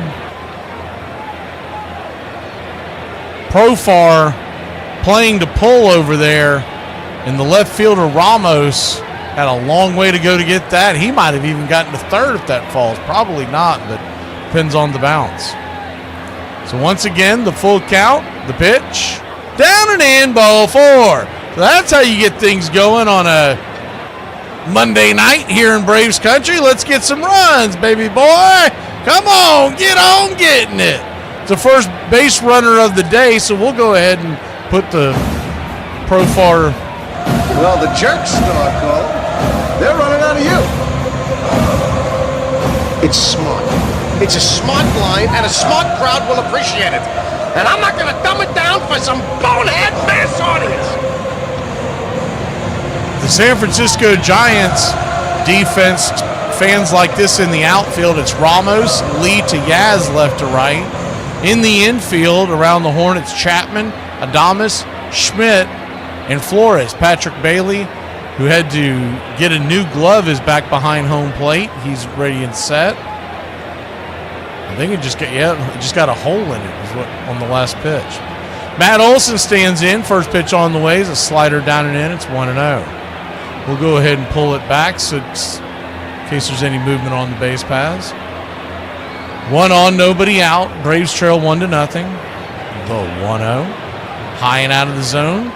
Profar playing to pull over there, and the left fielder Ramos had a long way to go to get that. He might have even gotten to third if that falls. Probably not, but depends on the bounce. So once again, the full count, the pitch, down and in, ball 4. So that's how you get things going on a Monday night here in Braves country. Let's get some runs, baby boy. Come on, get on getting it. It's the first base runner of the day, so we'll go ahead and put the Profar. Well, the Jerks star call. They're running out of you. It's smart. It's a smart line, and a smart crowd will appreciate it. And I'm not going to dumb it down for some bonehead mass audience. The San Francisco Giants defense, fans like this in the outfield, it's Ramos, Lee to Yaz left to right. In the infield, around the horn, it's Chapman, Adames, Schmidt, and Flores. Patrick Bailey, who had to get a new glove, is back behind home plate. He's ready and set. I think it just got a hole in it is what on the last pitch. Matt Olson stands in. First pitch on the way is a slider down and in. It's 1-0. We'll go ahead and pull it back so in case there's any movement on the base paths. 1 on, nobody out. Braves trail 1-0. The 1-0. High and out of the zone.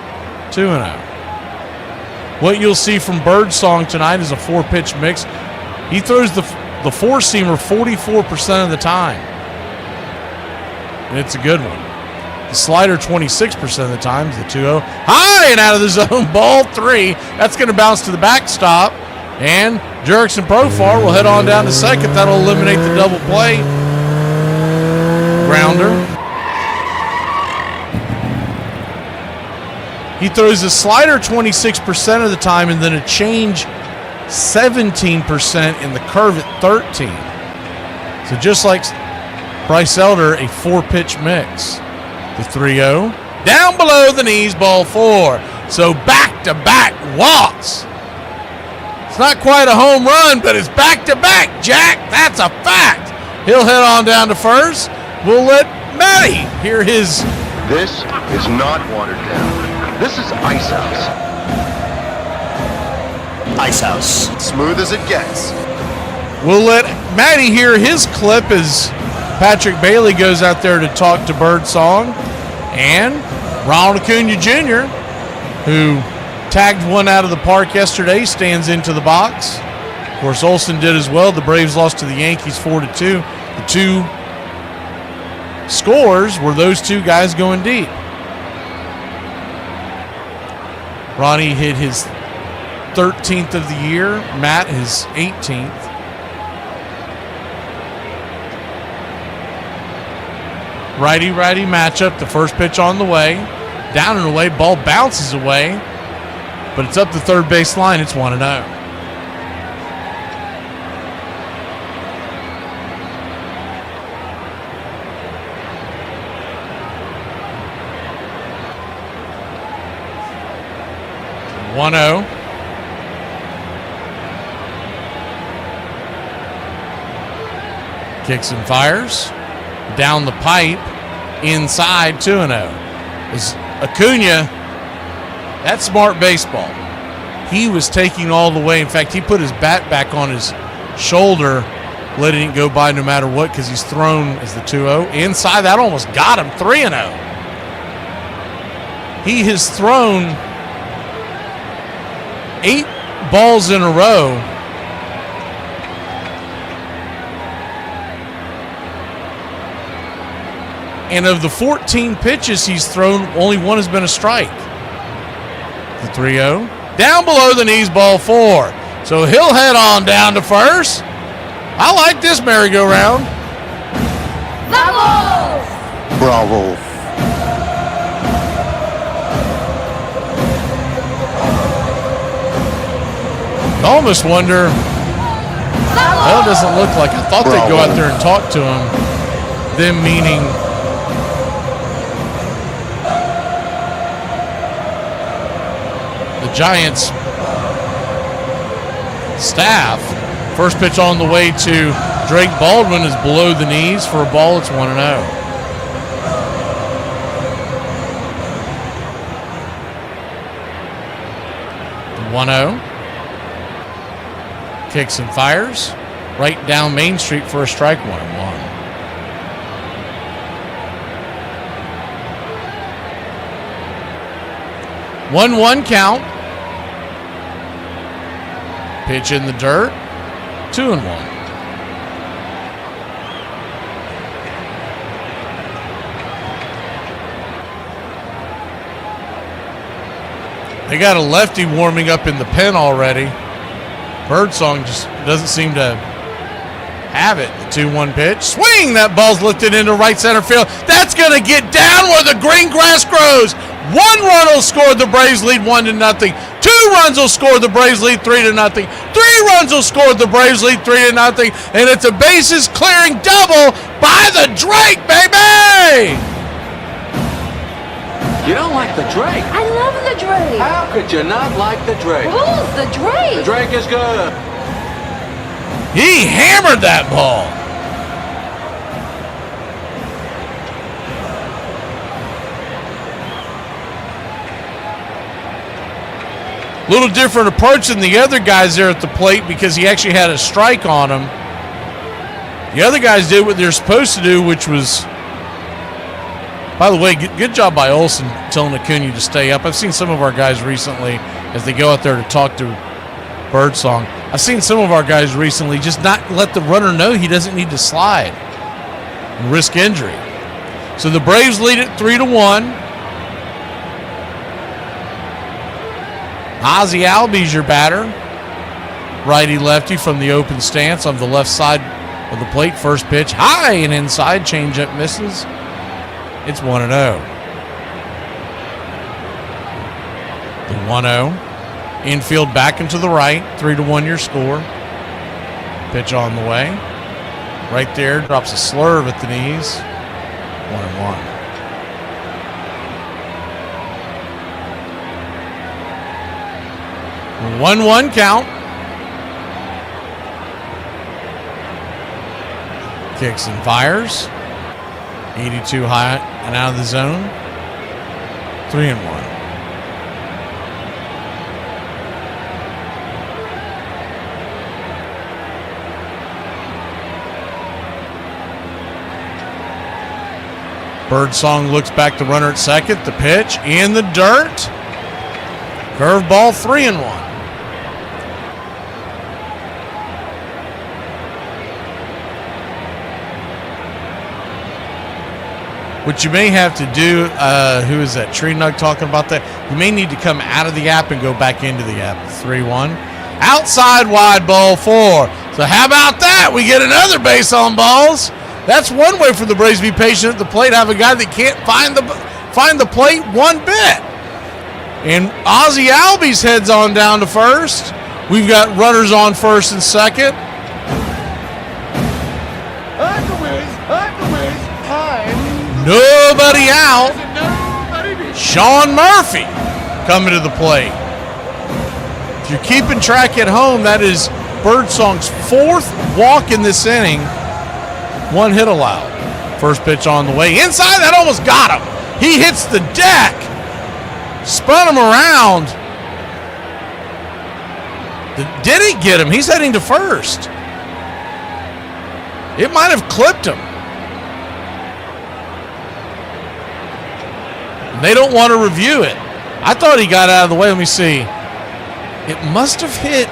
2-0. What you'll see from Birdsong tonight is a 4-pitch mix. He throws the four-seamer 44% of the time. And it's a good one. The slider 26% of the time is the 2-0. High and out of the zone. Ball 3. That's going to bounce to the backstop. And Jerks and Profar will head on down to second. That'll eliminate the double play. Grounder. He throws the slider 26% of the time and then a change 17% in the curve at 13. So just like Bryce Elder, a 4-pitch mix. The 3-0. Down below the knees, ball 4. So back-to-back walks. It's not quite a home run, but it's back-to-back, Jack. That's a fact. He'll head on down to first. We'll let Matty hear his. This is not watered down. This is Ice House. Ice House. Smooth as it gets. We'll let Matty hear his clip as Patrick Bailey goes out there to talk to Birdsong. And Ronald Acuna Jr., who tagged one out of the park yesterday, stands into the box. Of course, Olsen did as well. The Braves lost to the Yankees 4-2. The two scores were those two guys going deep. Ronnie hit his 13th of the year. Matt his 18th. Righty-righty matchup. The first pitch on the way. Down and away. Ball bounces away. But it's up the third base line. It's 1-0. Kicks and fires. Down the pipe. Inside 2-0. As Acuna, that's smart baseball. He was taking all the way. In fact, he put his bat back on his shoulder, letting it go by no matter what, because he's thrown as the 2-0. Inside, that almost got him. 3-0. He has thrown 8 balls in a row. And of the 14 pitches he's thrown, only one has been a strike. The 3-0. Down below the knees, ball 4. So he'll head on down to first. I like this merry-go-round. Bravo. You almost wonder, well, it doesn't look like. I thought they'd go out there and talk to him. Them meaning the Giants staff. First pitch on the way to Drake Baldwin is below the knees for a ball. It's 1-0. The 1-0. Kicks and fires right down Main Street for a strike. 1-1. 1-1 count. Pitch in the dirt. 2-1. They got a lefty warming up in the pen already. Birdsong just doesn't seem to have it. The 2-1 pitch. Swing! That ball's lifted into right center field. That's going to get down where the green grass grows. 1 run will score. The Braves lead 1-0. 2 runs will score. The Braves lead 3-0. 3 runs will score. The Braves lead 3-0. And it's a bases clearing double by the Drake, baby! You don't like the Drake? I love the Drake. How could you not like the Drake? Who's the Drake? The Drake is good. He hammered that ball. Little different approach than the other guys there at the plate because he actually had a strike on him. The other guys did what they're supposed to do, which was, by the way, good job by Olsen telling Acuna to stay up. I've seen some of our guys recently as they go out there to talk to Birdsong. I've seen some of our guys recently just not let the runner know he doesn't need to slide and risk injury. So the Braves lead it 3-1. Ozzie Albies your batter. Righty-lefty from the open stance on the left side of the plate. First pitch high and inside. Changeup misses. It's 1-0. The 1-0. Infield back and to the right. 3-1 your score. Pitch on the way. Right there. Drops a slurve at the knees. 1-1. 1-1 count. Kicks and fires. 82 high and out of the zone. 3-1. Birdsong looks back to runner at second. The pitch in the dirt. Curveball, 3-1. What you may have to do, who is that? Tree Nug talking about that? You may need to come out of the app and go back into the app. 3-1. Outside wide ball 4. So how about that? We get another base on balls. That's one way for the Braves to be patient at the plate. Have a guy that can't find the plate one bit. And Ozzie Albies heads on down to first. We've got runners on first and second. Nobody out. Sean Murphy coming to the plate. If you're keeping track at home, that is Birdsong's 4th walk in this inning. 1 hit allowed. First pitch on the way. Inside, that almost got him. He hits the deck. Spun him around. Did it get him? He's heading to first. It might have clipped him. They don't want to review it. I thought he got out of the way. Let me see. It must have hit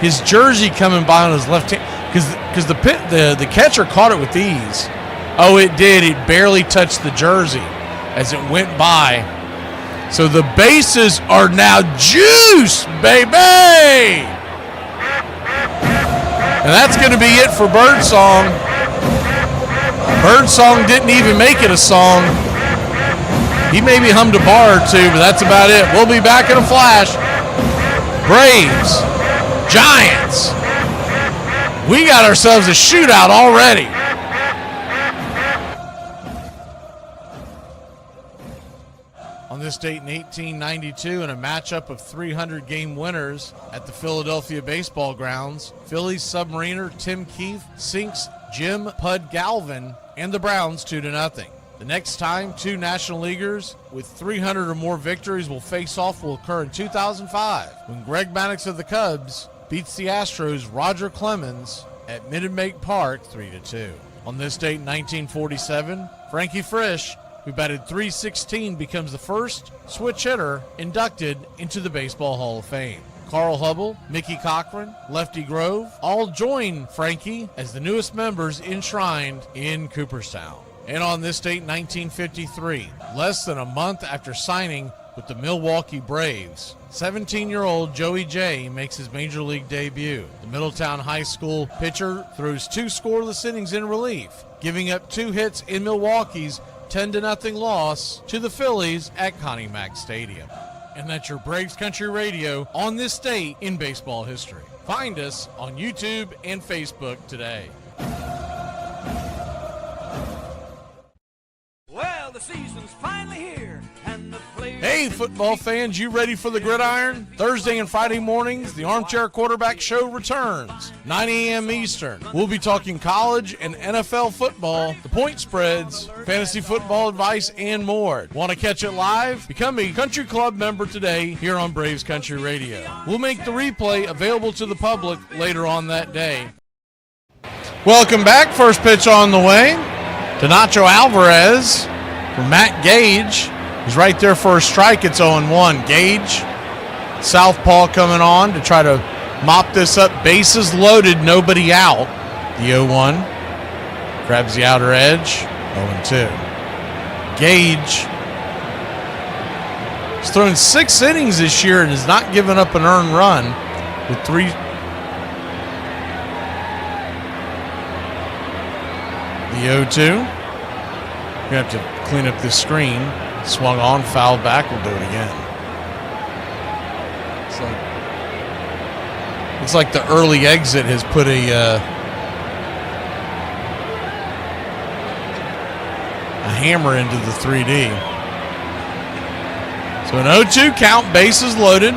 his jersey coming by on his left hand, because the catcher caught it with ease. Oh, it did. It barely touched the jersey as it went by. So the bases are now juice, baby! And that's going to be it for Birdsong. Birdsong didn't even make it a song. He maybe hummed a bar or two, but that's about it. We'll be back in a flash. Braves, Giants. We got ourselves a shootout already. On this date in 1892, in a matchup of 300-game winners at the Philadelphia baseball grounds, Phillies submariner Tim Keefe sinks Jim Pud Galvin and the Browns 2-0. The next time 2 National Leaguers with 300 or more victories will face off will occur in 2005 when Greg Maddux of the Cubs beats the Astros' Roger Clemens at Minute Maid Park 3-2. On this date in 1947, Frankie Frisch, who batted .316, becomes the first switch hitter inducted into the Baseball Hall of Fame. Carl Hubble, Mickey Cochran, Lefty Grove all join Frankie as the newest members enshrined in Cooperstown. And on this date, 1953, less than a month after signing with the Milwaukee Braves, 17-year-old Joey J makes his major league debut. The Middletown High School pitcher throws 2 scoreless innings in relief, giving up 2 hits in Milwaukee's 10-0 loss to the Phillies at Connie Mack Stadium. And that's your Braves Country Radio on this date in baseball history. Find us on YouTube and Facebook today. Well, the season's finally here, and the players... Hey, football fans, you ready for the gridiron? Thursday and Friday mornings, the Armchair Quarterback Show returns, 9 a.m. Eastern. We'll be talking college and NFL football, the point spreads, fantasy football advice, and more. Want to catch it live? Become a Country Club member today here on Braves Country Radio. We'll make the replay available to the public later on that day. Welcome back. First pitch on the way to Nacho Alvarez from Matt Gage. He's right there for a strike. It's 0-1. Gage, southpaw coming on to try to mop this up. Bases loaded, nobody out. The 0-1. Grabs the outer edge. 0-2. Gage has thrown 6 innings this year and has not given up an earned run with 3. The 0-2. We have to clean up this screen. Swung on, fouled back. We'll do it again. It's like the early exit has put a hammer into the 3D. So an 0-2 count, bases loaded.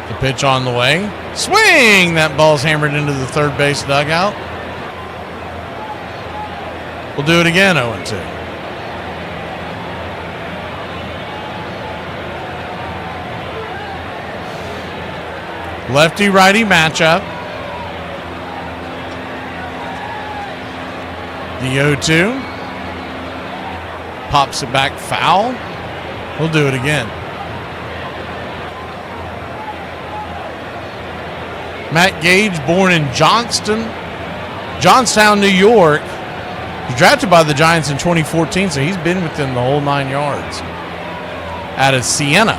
The pitch on the way. Swing! That ball's hammered into the third base dugout. We'll do it again, 0-2. Lefty-righty matchup. The 0-2. Pops it back, foul. We'll do it again. Matt Gage, born in Johnstown, New York. He was drafted by the Giants in 2014, so he's been within the whole 9 yards. Out of Siena.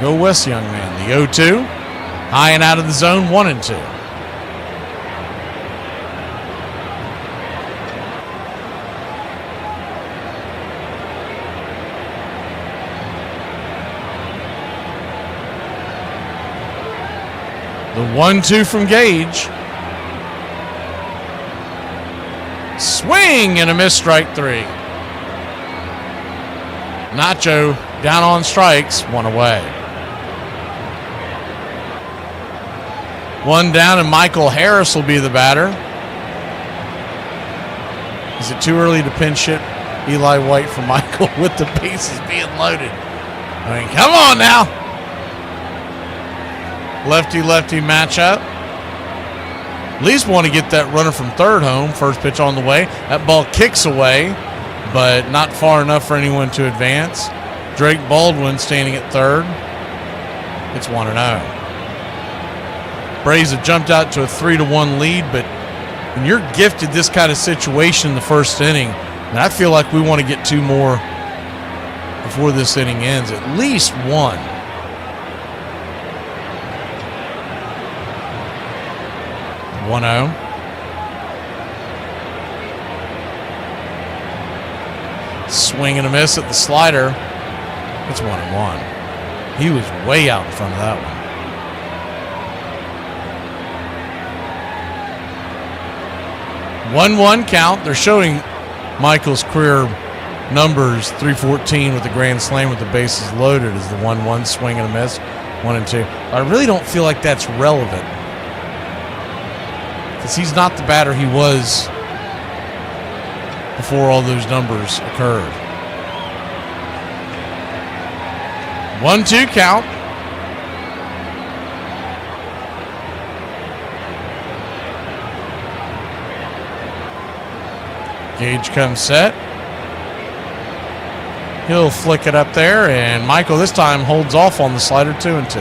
Go West, young man. The 0-2. High and out of the zone, 1-2. The 1-2 from Gage. Swing and a miss, strike 3. Nacho down on strikes, 1 away. 1 down, and Michael Harris will be the batter. Is it too early to pinch hit Eli White for Michael with the bases being loaded? I mean, come on now. Lefty-lefty matchup. At least want to get that runner from third home. First pitch on the way. That ball kicks away, but not far enough for anyone to advance. Drake Baldwin standing at third. It's 1-0. Braves have jumped out to a 3-1 lead, but when you're gifted this kind of situation in the first inning, and I feel like we want to get 2 more before this inning ends, at least 1. One-0. Swing and a miss at the slider. It's 1-1. He was way out in front of that one. 1-1 count. They're showing Michael's career numbers, 314 with the grand slam with the bases loaded, as the 1-1 swing and a miss, 1-2. I really don't feel like that's relevant, because he's not the batter he was before all those numbers occurred. 1-2 count. Gage comes set. He'll flick it up there, and Michael this time holds off on the slider, 2-2.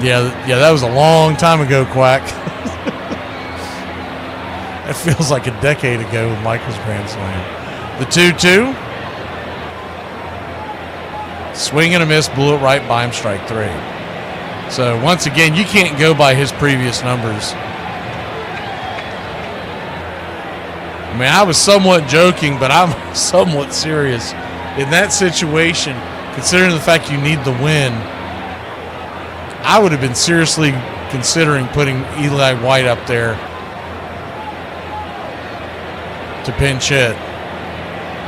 Yeah, that was a long time ago, Quack. It feels like a decade ago with Michael's grand slam. The 2-2. Swing and a miss, blew it right by him, strike 3. So once again, you can't go by his previous numbers. I mean, I was somewhat joking, but I'm somewhat serious. In that situation, considering the fact you need the win, I would have been seriously considering putting Eli White up there to pinch hit.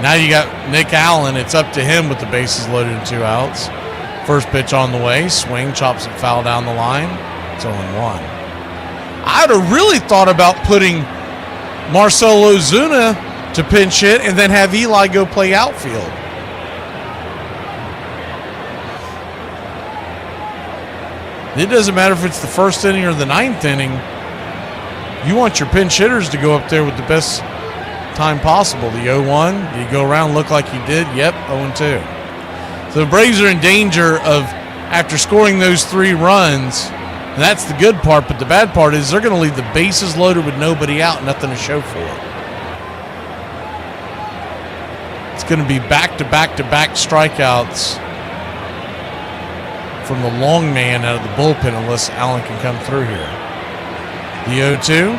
Now you got Nick Allen. It's up to him with the bases loaded and 2 outs. First pitch on the way. Swing, chops it foul down the line. It's 0-1. I would have really thought about putting Marcell Ozuna to pinch hit and then have Eli go play outfield. It doesn't matter if it's the first inning or the 9th inning. You want your pinch hitters to go up there with the best time possible. The 0-1, do you go around look like you did? Yep, 0-2. So the Braves are in danger of, after scoring those 3 runs, and that's the good part, but the bad part is they're going to leave the bases loaded with nobody out, nothing to show for it. It's going to be back-to-back-to-back strikeouts from the long man out of the bullpen unless Allen can come through here. The 0-2.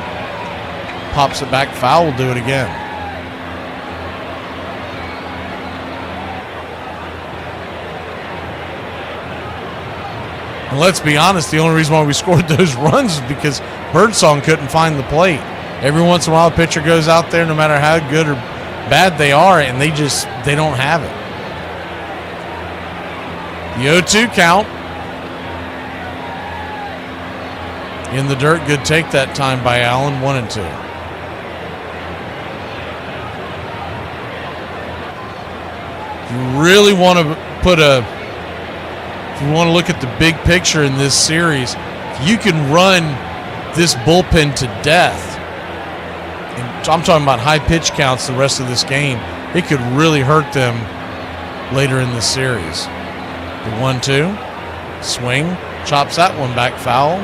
Pops it back foul. We'll do it again. And let's be honest, the only reason why we scored those runs is because Birdsong couldn't find the plate. Every once in a while, a pitcher goes out there, no matter how good or bad they are, and they don't have it. The 0-2 count. In the dirt, good take that time by Allen, 1-2. If you really want to if you want to look at the big picture in this series, if you can run this bullpen to death, and I'm talking about high pitch counts the rest of this game, it could really hurt them later in the series. The 1-2, swing, chops that one back foul.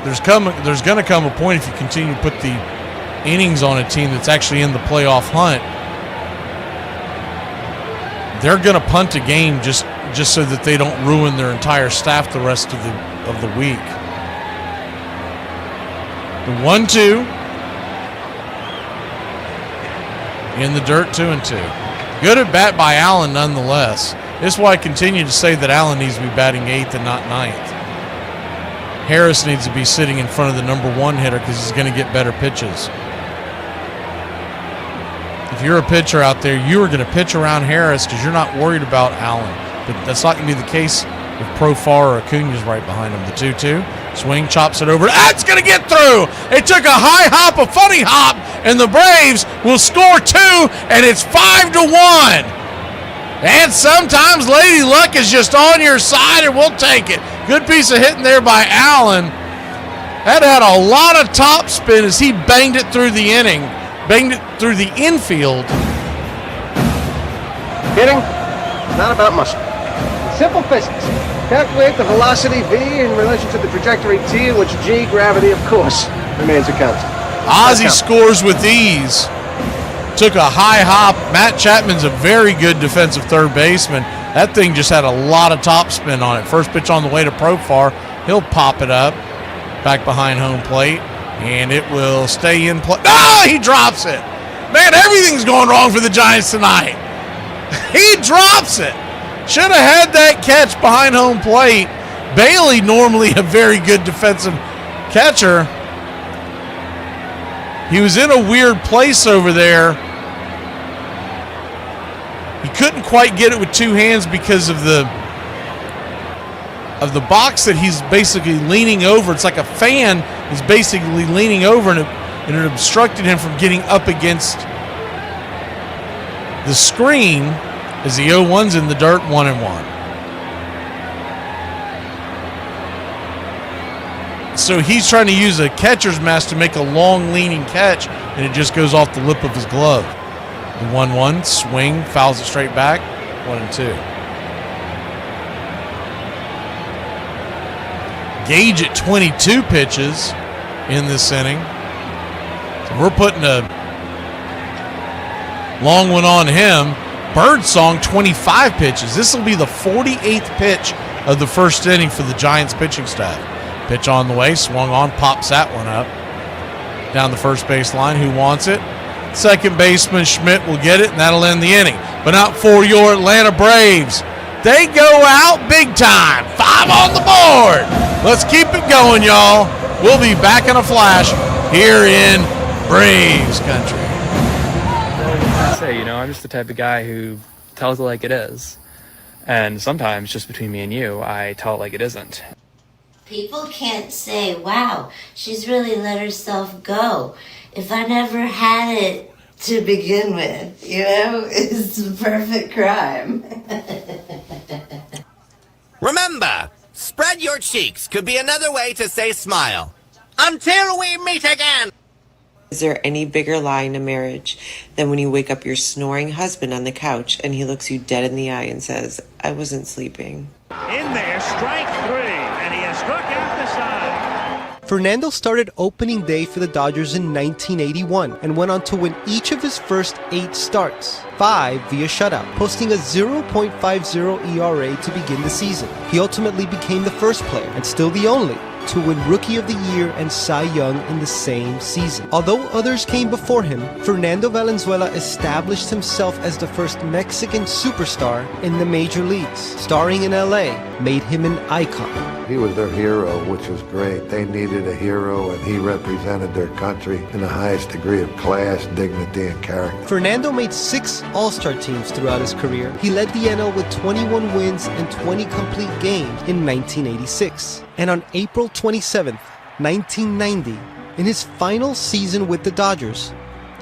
There's going to come a point if you continue to put the innings on a team that's actually in the playoff hunt, they're going to punt a game just so that they don't ruin their entire staff the rest of the week. The 1-2 in the dirt, 2-2. Good at bat by Allen nonetheless. This is why I continue to say that Allen needs to be batting 8th and not 9th. Harris needs to be sitting in front of the number 1 hitter because he's going to get better pitches. If you're a pitcher out there, you are going to pitch around Harris because you're not worried about Allen. But that's not going to be the case if Profar or Acuna's right behind him. The 2-2, swing, chops it over. That's going to get through. It took a high hop, a funny hop, and the Braves will score 2, and it's 5-1. And sometimes Lady Luck is just on your side, and we'll take it. Good piece of hitting there by Allen. That had a lot of top spin as he banged it through the inning, banged it through the infield. Hitting, not about muscle. Simple physics. Calculate the velocity V in relation to the trajectory T, in which G, gravity, of course, remains a constant. Ozzie scores with ease. Took a high hop. Matt Chapman's a very good defensive third baseman. That thing just had a lot of top spin on it. First pitch on the way to Profar. He'll pop it up back behind home plate, and it will stay in play. Oh, he drops it. Man, everything's going wrong for the Giants tonight. He drops it. Should have had that catch behind home plate. Bailey, normally a very good defensive catcher. He was in a weird place over there. He couldn't quite get it with 2 hands because of the box that he's basically leaning over. It's like a fan. He's basically leaning over, and it obstructed him from getting up against the screen as the 0-1's in the dirt, 1-1. So he's trying to use a catcher's mask to make a long leaning catch, and it just goes off the lip of his glove. The 1-1, swing, fouls it straight back, 1-2. Gage at 22 pitches in this inning. So we're putting a long one on him. Birdsong, 25 pitches. This will be the 48th pitch of the first inning for the Giants pitching staff. Pitch on the way, swung on, pops that one up. Down the first base line, who wants it? Second baseman Schmidt will get it, and that'll end the inning. But not for your Atlanta Braves. They go out big time. 5 on the board. Let's keep it going, y'all. We'll be back in a flash here in Braves country. I say, I'm just the type of guy who tells it like it is. And sometimes, just between me and you, I tell it like it isn't. People can't say, wow, she's really let herself go. If I never had it to begin with, it's a perfect crime. Remember, spread your cheeks could be another way to say smile. Until we meet again! Is there any bigger lie in a marriage than when you wake up your snoring husband on the couch and he looks you dead in the eye and says, I wasn't sleeping? In there, strike 3, and he has struck out the side. Fernando started opening day for the Dodgers in 1981 and went on to win each of his first 8 starts, 5 via shutout, posting a 0.50 ERA to begin the season. He ultimately became the first player, and still the only, to win Rookie of the Year and Cy Young in the same season. Although others came before him, Fernando Valenzuela established himself as the first Mexican superstar in the major leagues. Starring in LA made him an icon. He was their hero, which was great. They needed a hero, and he represented their country in the highest degree of class, dignity, and character. Fernando made 6 All-Star teams throughout his career. He led the NL with 21 wins and 20 complete games in 1986. And on April 27th, 1990, in his final season with the Dodgers,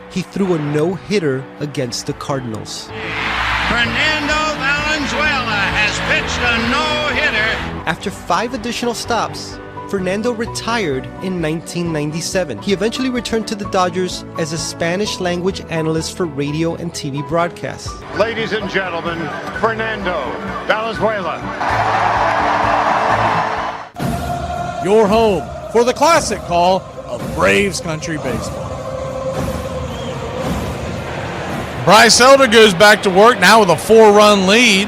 he threw a no-hitter against the Cardinals. Fernando Valenzuela has pitched a no-hitter. After 5 additional stops, Fernando retired in 1997. He eventually returned to the Dodgers as a Spanish language analyst for radio and TV broadcasts. Ladies and gentlemen, Fernando Valenzuela. Your home for the classic call of Braves Country Baseball. Bryce Elder goes back to work now with a 4-run lead.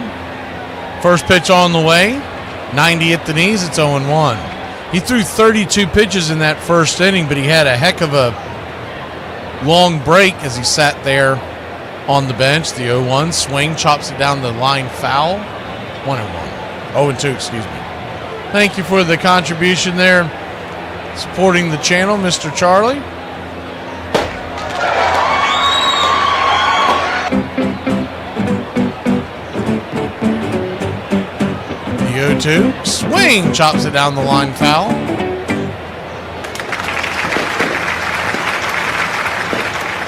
First pitch on the way. 90 at the knees. It's 0-1. He threw 32 pitches in that first inning, but he had a heck of a long break as he sat there on the bench. The 0-1 swing chops it down the line foul. 1-1. 0-2, excuse me. Thank you for the contribution there. Supporting the channel, Mr. Charlie. The 0-2 swing chops it down the line foul.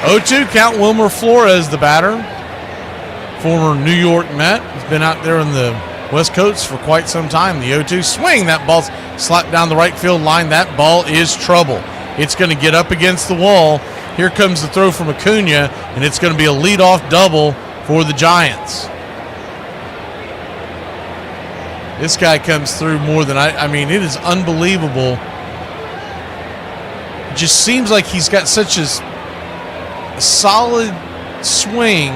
0-2 count. Wilmer Flores, the batter, former New York Met. He's been out there in the West Coast for quite some time. The 0-2 swing. That ball's slapped down the right field line. That ball is trouble. It's going to get up against the wall. Here comes the throw from Acuna, and it's going to be a leadoff double for the Giants. This guy comes through more than I mean, it is unbelievable. It just seems like he's got such a solid swing,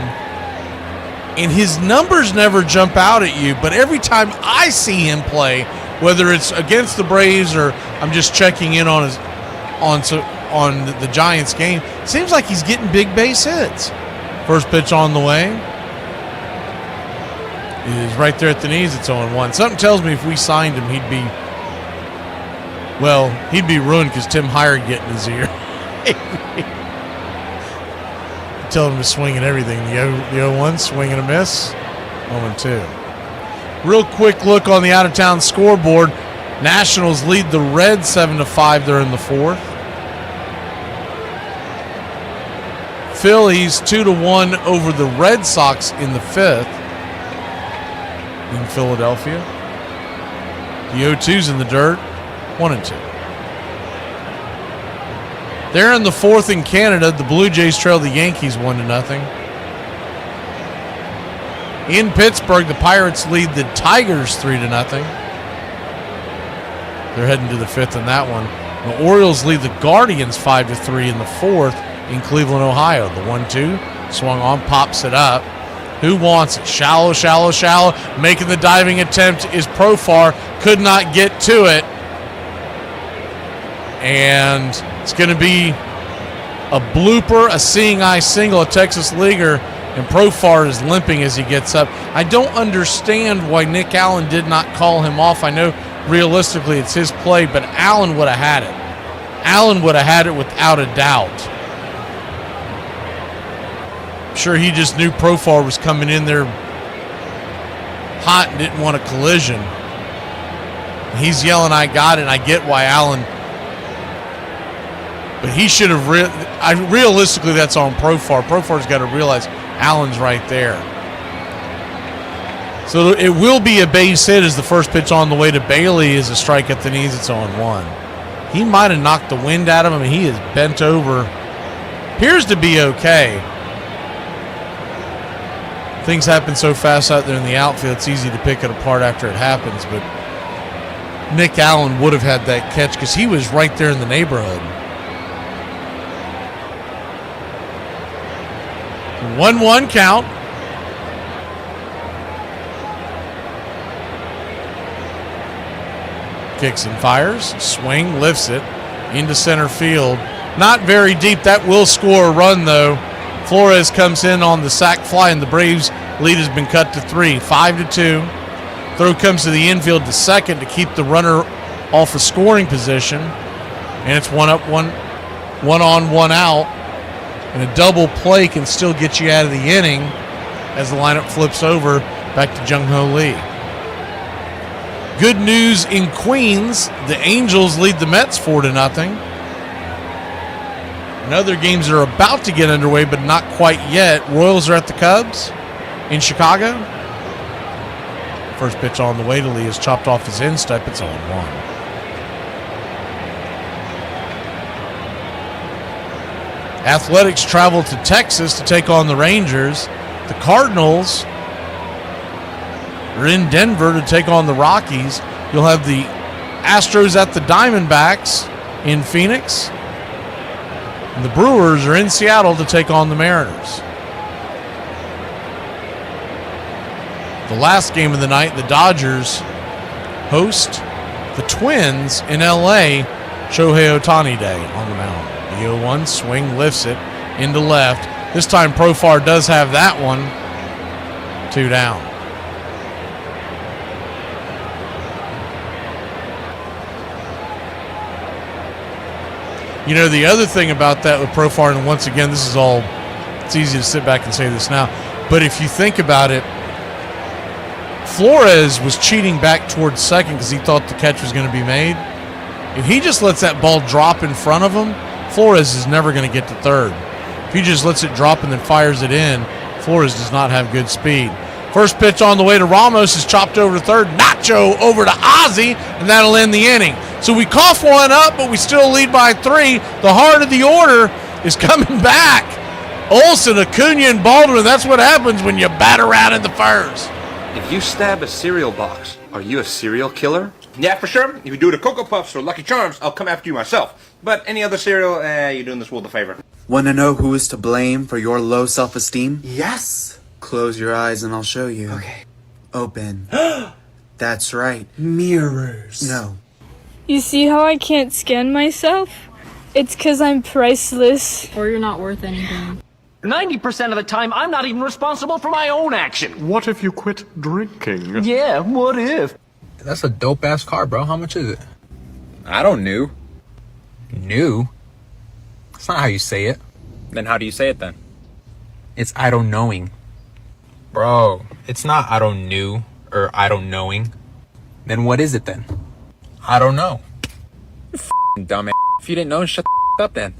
and his numbers never jump out at you, but every time I see him play, whether it's against the Braves or I'm just checking in on the Giants game, it seems like he's getting big base hits. First pitch on the way. It is right there at the knees. It's 0-1. Something tells me if we signed him, he'd be ruined because Tim Hyer get in his ear. Tell him to swing and everything. The 0-1, swing and a miss. 0-2. Real quick look on the out-of-town scoreboard. Nationals lead the Reds 7-5 there in the fourth. Phillies 2-1 over the Red Sox in the fifth in Philadelphia. The 0-2's in the dirt. 1-2. There in the fourth in Canada, the Blue Jays trail the Yankees 1-0. In Pittsburgh, the Pirates lead the Tigers 3-0. They're heading to the fifth in that one. The Orioles lead the Guardians 5-3 in the fourth in Cleveland, Ohio. The 1-2 swung on, pops it up. Who wants it? Shallow, shallow, shallow. Making the diving attempt is Profar. Could not get to it. And it's going to be a blooper, a seeing eye single, a Texas leaguer, and Profar is limping as he gets up. I don't understand why Nick Allen did not call him off. I know realistically it's his play, but Allen would have had it. Allen would have had it without a doubt. I'm sure he just knew Profar was coming in there hot and didn't want a collision. He's yelling, "I got it," and I get why Allen... But he should have... realistically, that's on Profar. Profar's got to realize Allen's right there. So it will be a base hit as the first pitch on the way to Bailey is a strike at the knees. It's 0-1. He might have knocked the wind out of him. He is bent over. Appears to be okay. Things happen so fast out there in the outfield, it's easy to pick it apart after it happens. But Nick Allen would have had that catch because he was right there in the neighborhood. 1-1 count. Kicks and fires. Swing, lifts it into center field. Not very deep. That will score a run, though. Flores comes in on the sac fly, and the Braves lead has been cut to 3. 5-2. Throw comes to the infield to second to keep the runner off a scoring position. And it's one up, one on, one out. And a double play can still get you out of the inning as the lineup flips over back to Jung-Ho Lee. Good news in Queens. The Angels lead the Mets 4-0. And other games are about to get underway, but not quite yet. Royals are at the Cubs in Chicago. First pitch on the way to Lee is chopped off his instep. It's 0-1. Athletics travel to Texas to take on the Rangers. The Cardinals are in Denver to take on the Rockies. You'll have the Astros at the Diamondbacks in Phoenix. And the Brewers are in Seattle to take on the Mariners. The last game of the night, the Dodgers host the Twins in L.A. Shohei Ohtani Day on the mound. The 0-1 swing lifts it into left. This time Profar does have that one. 2 down. You know, the other thing about that with Profar, and once again, this is all, it's easy to sit back and say this now, but if you think about it, Flores was cheating back towards second because he thought the catch was going to be made. If he just lets that ball drop in front of him, Flores is never going to get to third. If he just lets it drop and then fires it in, Flores does not have good speed. First pitch on the way to Ramos is chopped over to third. Nacho over to Ozzie, and that'll end the inning. So we cough one up, but we still lead by 3. The heart of the order is coming back. Olsen, Acuna, and Baldwin. That's what happens when you bat around in the first. If you stab a cereal box, are you a serial killer? Yeah, for sure. If you do the Cocoa Puffs or Lucky Charms, I'll come after you myself. But any other cereal, you're doing this world a favor. Want to know who is to blame for your low self-esteem? Yes. Close your eyes and I'll show you. Okay. Open. That's right. Mirrors. No. You see how I can't scan myself? It's because I'm priceless. Or you're not worth anything. 90% of the time, I'm not even responsible for my own action. What if you quit drinking? Yeah, what if? That's a dope-ass car, bro. How much is it? I don't know. New? That's not how you say it. Then how do you say it then? It's I don't knowing. Bro, it's not I don't knew or I don't knowing. Then what is it then? I don't know. Dumbass. If you didn't know, shut the up then.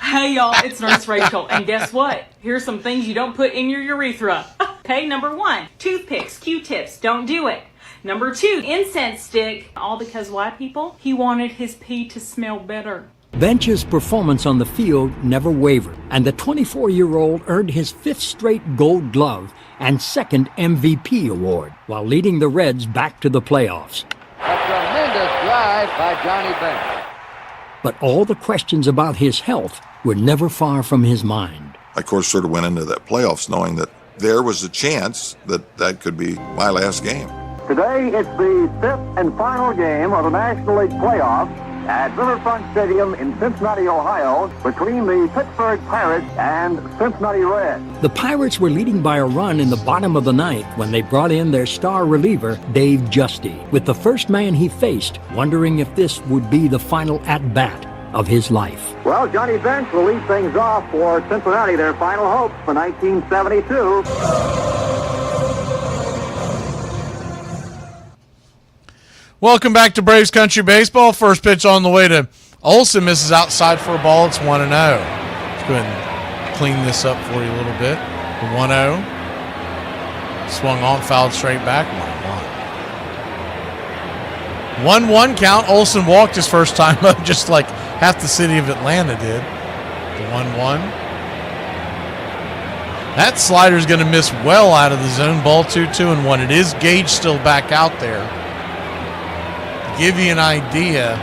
Hey y'all, it's Nurse Rachel, and guess what? Here's some things you don't put in your urethra. Okay, number 1, toothpicks, Q-tips, don't do it. Number 2, incense stick. All because why, people? He wanted his pee to smell better. Bench's performance on the field never wavered, and the 24-year-old earned his 5th straight Gold Glove and 2nd MVP award, while leading the Reds back to the playoffs. A tremendous drive by Johnny Bench. But all the questions about his health were never far from his mind. I, of course, sort of went into that playoffs knowing that there was a chance that that could be my last game. Today, it's the 5th and final game of the National League playoffs at Riverfront Stadium in Cincinnati, Ohio, between the Pittsburgh Pirates and Cincinnati Reds. The Pirates were leading by a run in the bottom of the 9th when they brought in their star reliever, Dave Justy, with the first man he faced, wondering if this would be the final at-bat of his life. Well, Johnny Bench will lead things off for Cincinnati, their final hope for 1972. Welcome back to Braves Country Baseball. First pitch on the way to Olsen, misses outside for a ball. It's 1-0. Let's go ahead and clean this up for you a little bit. The 1-0. Swung on, fouled straight back. 1-1. 1-1 count. Olsen walked his first time up, just like half the city of Atlanta did. The 1-1. That slider's going to miss well out of the zone. Ball 2-2-1. It is Gage still back out there. Give you an idea.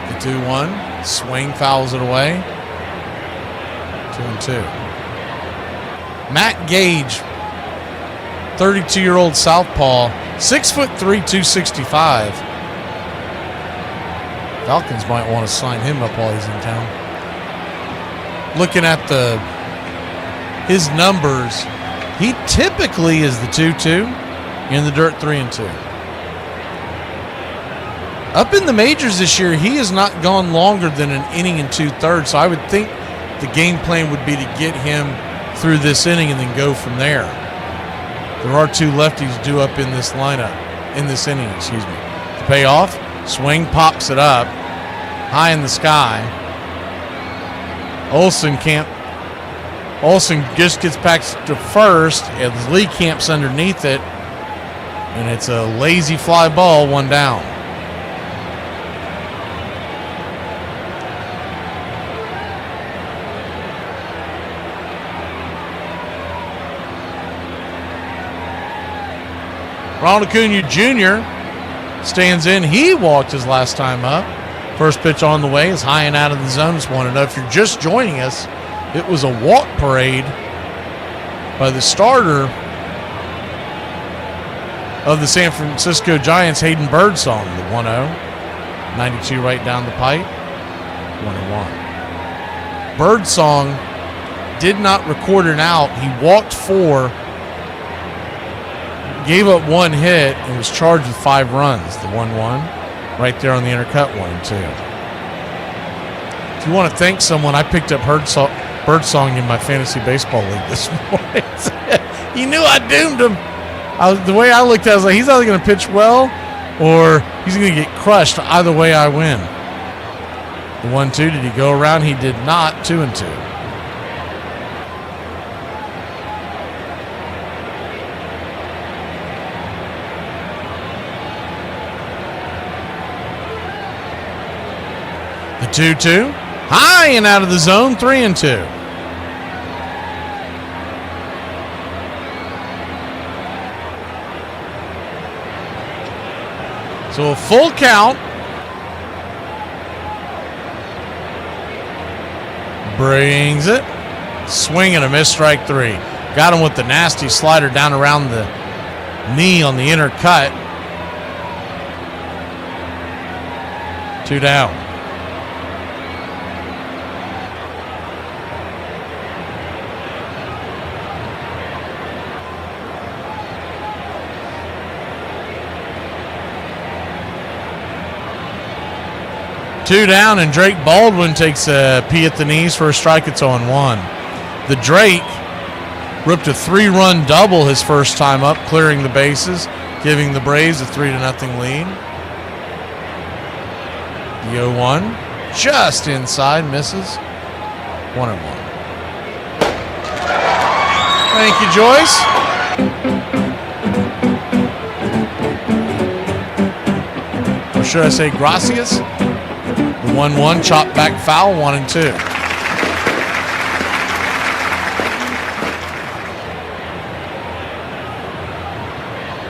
The 2-1. Swing fouls it away. 2-2. Matt Gage, 32-year-old southpaw, 6'3", 265. Falcons might want to sign him up while he's in town. Looking at his numbers, he typically is the 2-2. In the dirt, 3-2. Up in the majors this year, he has not gone longer than an inning and 2/3. So I would think the game plan would be to get him through this inning and then go from there. There are 2 lefties due up in this lineup, in this inning, excuse me. The payoff, swing, pops it up, high in the sky. Olsen just gets back to first, as Lee camps underneath it. And it's a lazy fly ball, 1 down. Ronald Acuna Jr. stands in. He walked his last time up. First pitch on the way is high and out of the zone. Just want to know if you're just joining us, it was a walk parade by the starter of the San Francisco Giants, Hayden Birdsong, the 1-0. 92 right down the pipe. 1-1. Birdsong did not record an out. He walked 4, gave up 1 hit, and was charged with 5 runs. The 1-1 right there on the intercut 1-2. If you want to thank someone, I picked up Birdsong in my fantasy baseball league this morning. He knew I doomed him. The way I looked at it, I was like, he's either going to pitch well or he's going to get crushed. Either way, I win. The 1-2, did he go around? He did not. 2-2. The 2-2, high and out of the zone, 3-2. So a full count. Brings it. Swing and a miss, strike 3. Got him with the nasty slider down around the knee on the inner cut. 2 down. Two down, and Drake Baldwin takes a pee at the knees for a strike. It's on 1. The Drake ripped a 3-run double his first time up, clearing the bases, giving the Braves a 3-0 lead. The 0-1 just inside, misses. 1-1. Thank you, Joyce. Or should I say gracias? The 1-1, chop back foul, 1-2.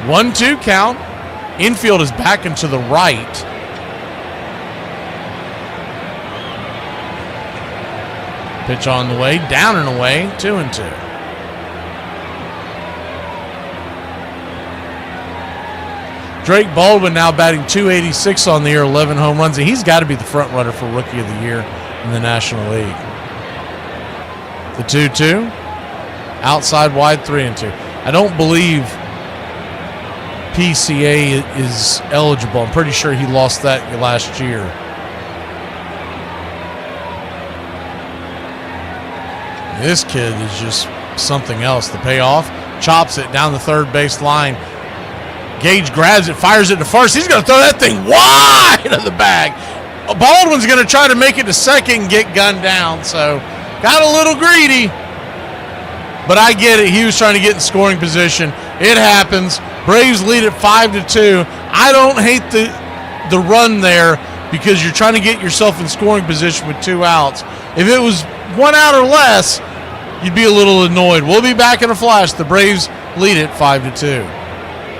One, 2 count. Infield is back and to the right. Pitch on the way, down and away, 2-2. Drake Baldwin now batting .286 on the year, 11 home runs, and he's got to be the front runner for Rookie of the Year in the National League. The 2-2, outside wide, 3-2. I don't believe PCA is eligible. I'm pretty sure he lost that last year. This kid is just something else. The payoff, chops it down the third base line. Gage grabs it, fires it to first. He's going to throw that thing wide of the bag. Baldwin's going to try to make it to second and get gunned down. So got a little greedy. But I get it. He was trying to get in scoring position. It happens. Braves lead at 5-2. I don't hate the run there because you're trying to get yourself in scoring position with 2 outs. If it was 1 out or less, you'd be a little annoyed. We'll be back in a flash. The Braves lead at 5-2.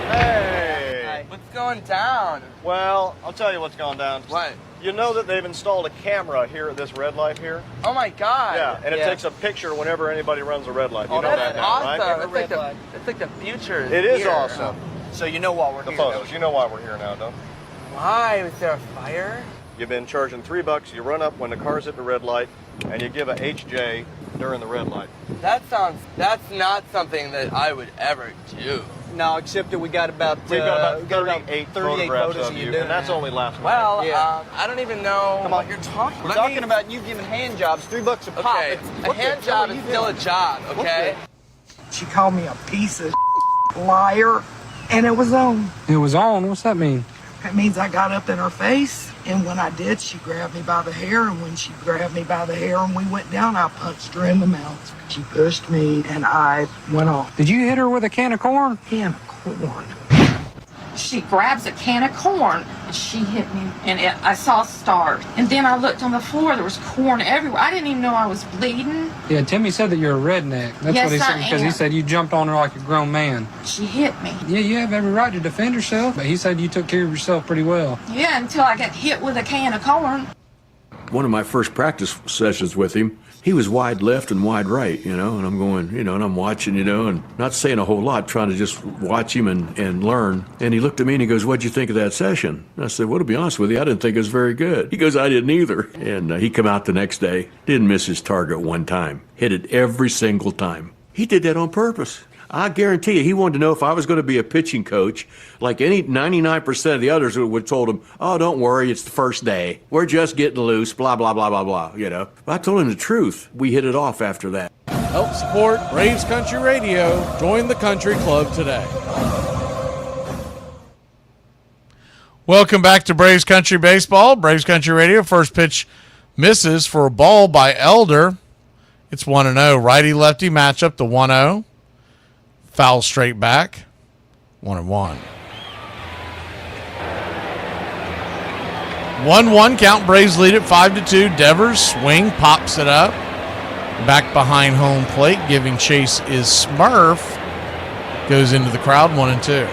Hey. What's going down? Well, I'll tell you what's going down. What? You know that they've installed a camera here at this red light here? Oh my God. Yeah, and it takes a picture whenever anybody runs a red light. You know that now, awesome. Right? It's like the future. It is here. Awesome. So you know why we're here. The photos. You know why we're here now, don't you? Why? Was there a fire? You've been charging $3. You run up when the car's at the red light, and you give a HJ during the red light. That's not something that I would ever do. No, except that we got about 38 photographs of you, and that's only last night. Well, I don't even know what you're talking about. We're talking about you giving hand jobs, $3 a pop. Okay, a hand job is still a job, okay? She called me a piece of liar, and it was on. It was on? What's that mean? That means I got up in her face, and when I did, she grabbed me by the hair, and when she grabbed me by the hair and we went down, I punched her in the mouth. She pushed me, and I went off. Did you hit her with a can of corn? Can of corn. She grabs a can of corn She hit me, and I saw stars. And then I looked on the floor. There was corn everywhere. I didn't even know I was bleeding. Yeah, Timmy said that you're a redneck. That's Yes, what he said, I because he am. said you jumped on her like a grown man. She hit me. Yeah, you have every right to defend yourself, but he said you took care of yourself pretty well. Yeah, until I got hit with a can of corn. One of my first practice sessions with him, he was wide left and wide right, and I'm going, and I'm watching, and not saying a whole lot, trying to just watch him and learn. And he looked at me and he goes, "What'd you think of that session?" And I said, "Well, to be honest with you, I didn't think it was very good." He goes, "I didn't either." And he come out the next day, didn't miss his target one time, hit it every single time. He did that on purpose. I guarantee you, he wanted to know if I was going to be a pitching coach, like any 99% of the others would have told him, "Oh, don't worry, it's the first day. We're just getting loose, blah, blah, blah, blah, blah," But I told him the truth. We hit it off after that. Help support Braves Country Radio. Join the country club today. Welcome back to Braves Country Baseball. Braves Country Radio. First pitch misses for a ball by Elder. It's 1-0. Righty-lefty matchup, the 1-0. Foul straight back. 1-1. 1-1 count. Braves lead it 5-2. Devers swing, pops it up. Back behind home plate. Giving chase is Smurf. Goes into the crowd. 1-2.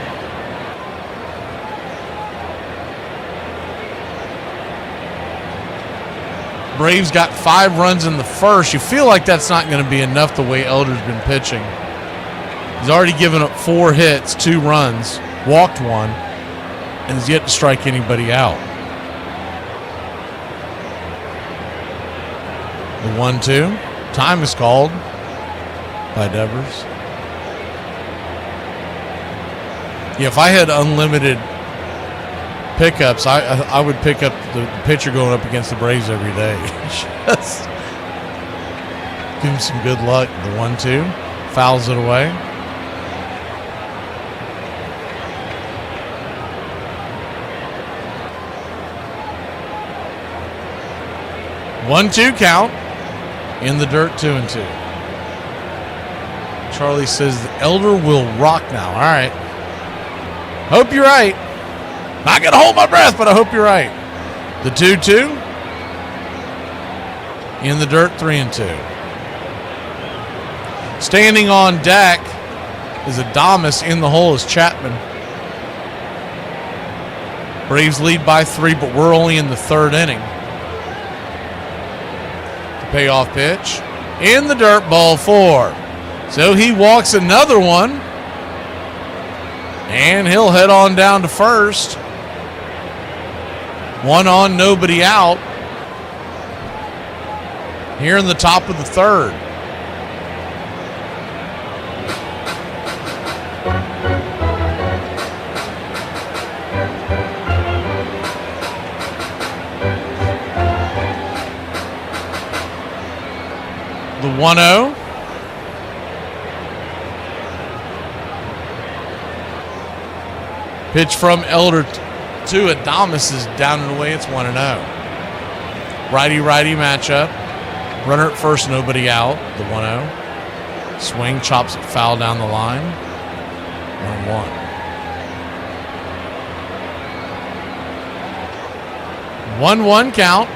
Braves got 5 runs in the first. You feel like that's not going to be enough the way Elder's been pitching. He's already given up 4 hits, 2 runs, walked 1, and has yet to strike anybody out. The 1-2. Time is called by Devers. Yeah, if I had unlimited pickups, I would pick up the pitcher going up against the Braves every day. Just give him some good luck. The 1-2. Fouls it away. One-two count. In the dirt, 2-2. Charlie says the Elder will rock now. All right. Hope you're right. Not going to hold my breath, but I hope you're right. The 2-2. In the dirt, 3-2. Standing on deck is Adamas. In the hole is Chapman. Braves lead by 3, but we're only in the 3rd inning. Payoff pitch in the dirt, ball 4. So he walks another one, and he'll head on down to first. 1 on, nobody out. Here in the top of the 3rd. The 1-0. Pitch from Elder to Adamas is down and away. It's 1-0. Righty-righty matchup. Runner at first, nobody out. The 1-0. Swing, chops it foul down the line. 1-1. 1-1 count.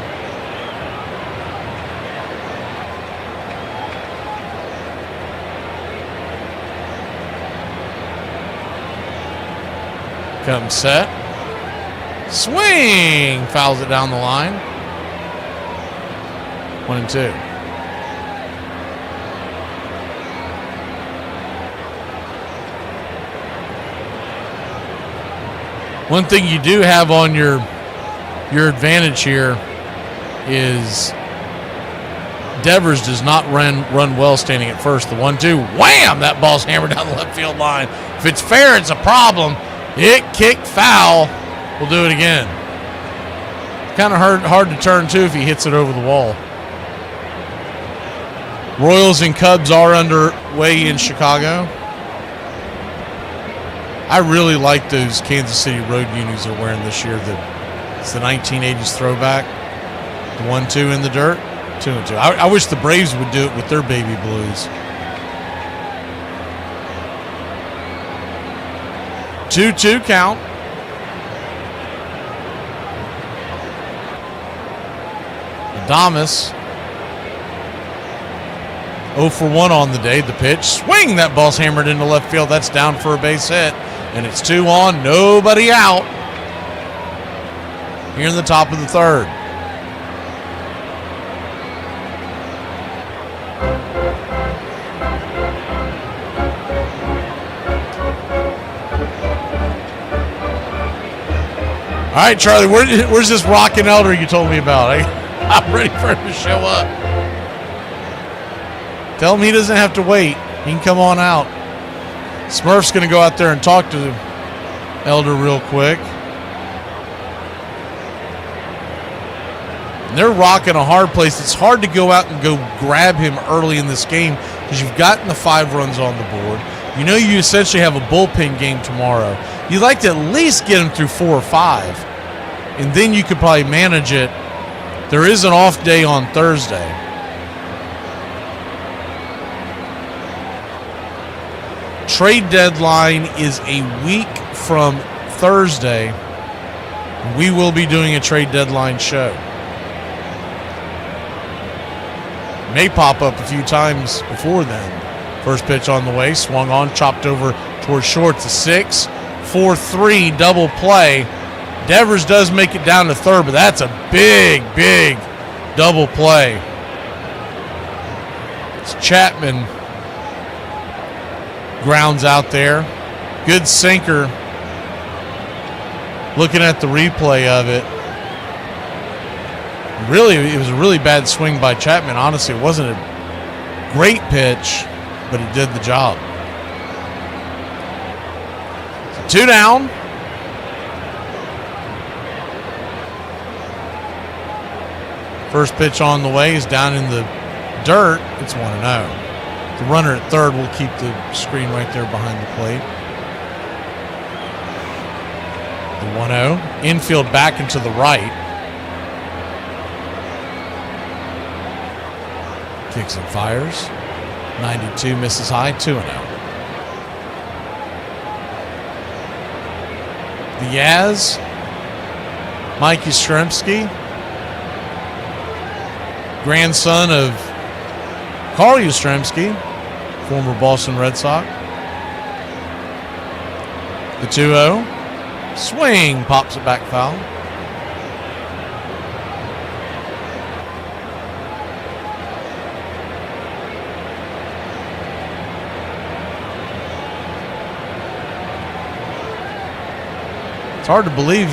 Comes set. Swing! Fouls it down the line. 1-2. One thing you do have on your advantage here is Devers does not run well standing at first. The 1-2, wham! That ball's hammered down the left field line. If it's fair, it's a problem. It kicked foul. We'll do it again. Kind of hard to turn, too, if he hits it over the wall. Royals and Cubs are underway in Chicago. I really like those Kansas City road unis they're wearing this year. It's the 1980s throwback. The 1-2 in the dirt, 2-2. I wish the Braves would do it with their baby blues. 2-2 count. Adames 0 for 1 on the day. The pitch, swing, that ball's hammered into left field. That's down for a base hit, and it's 2 on, nobody out here in the top of the third. All right, Charlie, where's this rockin' elder you told me about? I'm ready for him to show up. Tell him he doesn't have to wait. He can come on out. Smurf's going to go out there and talk to the elder real quick. And they're rocking a hard place. It's hard to go out and go grab him early in this game because you've gotten the 5 runs on the board. You know you essentially have a bullpen game tomorrow. You'd like to at least get him through 4 or 5. And then you could probably manage it. There is an off day on Thursday. Trade deadline is a week from Thursday. We will be doing a trade deadline show. May pop up a few times before then. First pitch on the way, swung on, chopped over towards short. It's a 6, 4-3 double play. Devers does make it down to third, but that's a big, big double play. It's Chapman grounds out there. Good sinker. Looking at the replay of it. Really, it was a really bad swing by Chapman. Honestly, it wasn't a great pitch, but it did the job. So 2 down. First pitch on the way is down in the dirt. It's 1-0. The runner at third will keep the screen right there behind the plate. The 1-0. Infield back and to the right. Kicks and fires. 92 misses high. 2-0. The Yaz. Mike Yastrzemski. Grandson of Carl Yastrzemski, former Boston Red Sox. The 2-0. Swing, pops it back foul. It's hard to believe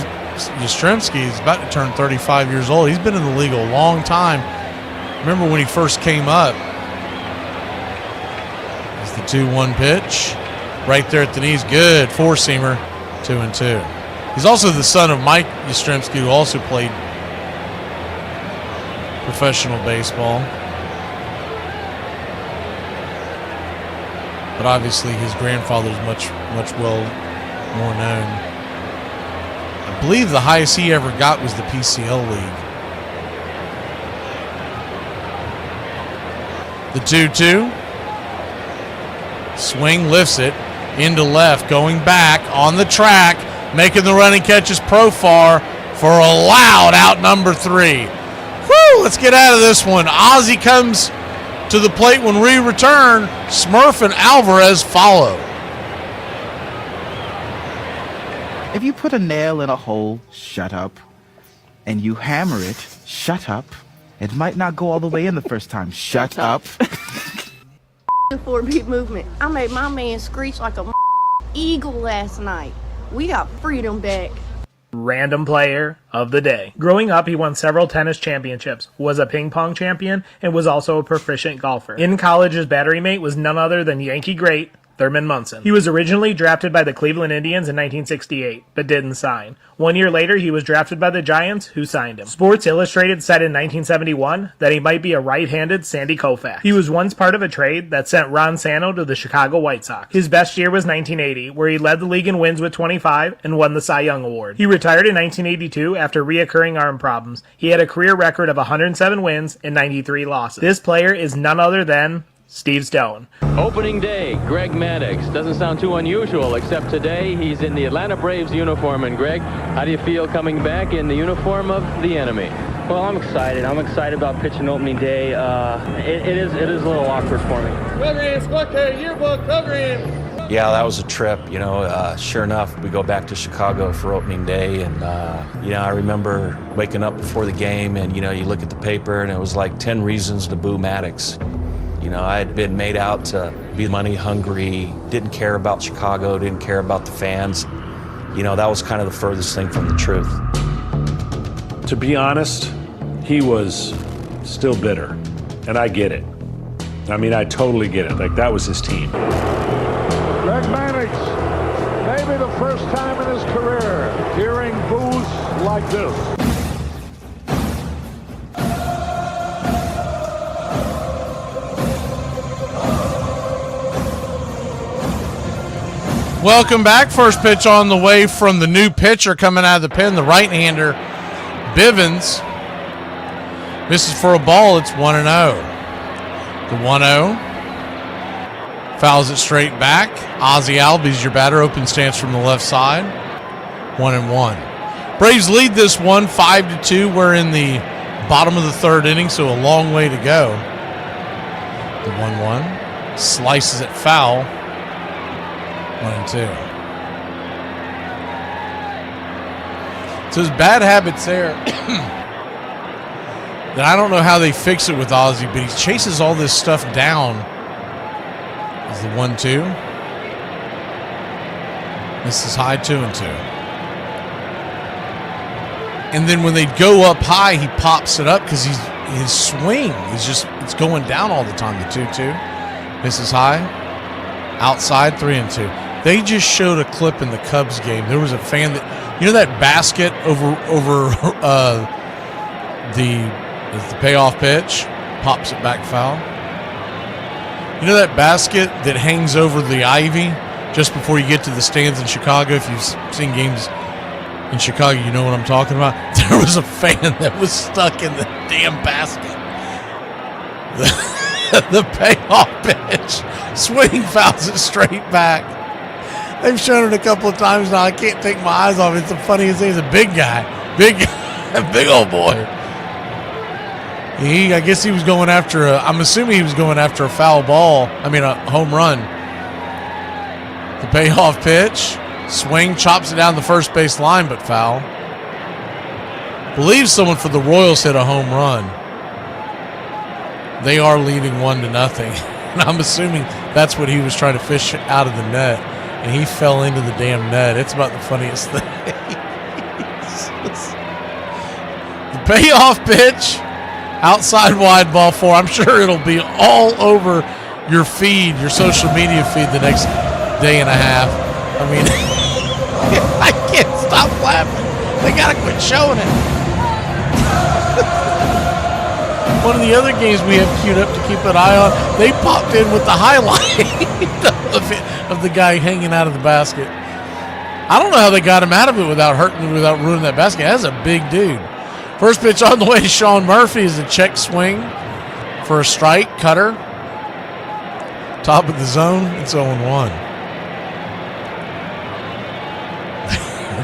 Yastrzemski is about to turn 35 years old. He's been in the league a long time. Remember when he first came up. It's the 2-1 pitch. Right there at the knees. Good. 4-seamer. 2-2. He's also the son of Mike Yastrzemski, who also played professional baseball. But obviously his grandfather is much well more known. I believe the highest he ever got was the PCL League. The 2-2. Swing, lifts it into left, going back on the track, making the running catches Profar for a loud out number 3. Whew, let's get out of this one. Ozzie comes to the plate when we return. Smurf and Alvarez follow. If you put a nail in a hole, shut up. And you hammer it, shut up. It might not go all the way in the first time. Shut up. The 4-beat movement. I made my man screech like a eagle last night. We got freedom back. Random player of the day. Growing up, he won several tennis championships, was a ping pong champion, and was also a proficient golfer. In college, his battery mate was none other than Yankee great Thurman Munson. He was originally drafted by the Cleveland Indians in 1968, but didn't sign. 1 year later, he was drafted by the Giants, who signed him. Sports Illustrated said in 1971 that he might be a right-handed Sandy Koufax. He was once part of a trade that sent Ron Santo to the Chicago White Sox. His best year was 1980, where he led the league in wins with 25 and won the Cy Young Award. He retired in 1982 after reoccurring arm problems. He had a career record of 107 wins and 93 losses. This player is none other than Steve Stone. Opening day, Greg Maddux. Doesn't sound too unusual, except today he's in the Atlanta Braves uniform. And Greg, how do you feel coming back in the uniform of the enemy? Well, I'm excited. I'm excited about pitching opening day. It is a little awkward for me. Yeah, that was a trip. Sure enough, we go back to Chicago for opening day, and I remember waking up before the game, and you look at the paper, and it was like 10 reasons to boo Maddox. I had been made out to be money hungry, didn't care about Chicago, didn't care about the fans. That was kind of the furthest thing from the truth. To be honest, he was still bitter, and I get it. I mean, I totally get it. Like, that was his team. Greg Maddux, maybe the first time in his career, hearing boos like this. Welcome back. First pitch on the way from the new pitcher coming out of the pen, the right-hander, Bivens. Misses for a ball. It's 1-0. The 1-0. Fouls it straight back. Ozzie Albies, your batter, open stance from the left side. 1-1. Braves lead this one 5-2. We're in the bottom of the third inning, so a long way to go. The 1-1. Slices it foul. 1-2. So his bad habits there. That I don't know how they fix it with Ozzie, but he chases all this stuff down. Is the 1-2. This is high 2-2. And then when they go up high, he pops it up because his swing is it's going down all the time. The 2-2. This is high. Outside 3-2. They just showed a clip in the Cubs game. There was a fan that that basket over the payoff pitch, pops it back foul. That basket that hangs over the ivy just before you get to the stands in Chicago. If you've seen games in Chicago, you know what I'm talking about. There was a fan that was stuck in the damn basket. The payoff pitch, swing fouls it straight back. They've shown it a couple of times now. I can't take my eyes off it. It's the funniest thing. He's a big guy, big old boy. I guess he was going after I'm assuming he was going after a foul ball. I mean, a home run. The payoff pitch, swing, chops it down the first base line, but foul. Believe someone for the Royals hit a home run. They are leading 1-0. And I'm assuming that's what he was trying to fish out of the net. And he fell into the damn net. It's about the funniest thing. The payoff pitch. Outside wide, ball 4. I'm sure it'll be all over your feed, your social media feed the next day and a half. I mean, I can't stop laughing. They got to quit showing it. One of the other games we have queued up to keep an eye on, they popped in with the highlight of the guy hanging out of the basket. I don't know how they got him out of it without ruining that basket. That's a big dude. First pitch on the way, Sean Murphy is a check swing for a strike, cutter. Top of the zone, it's 0-1.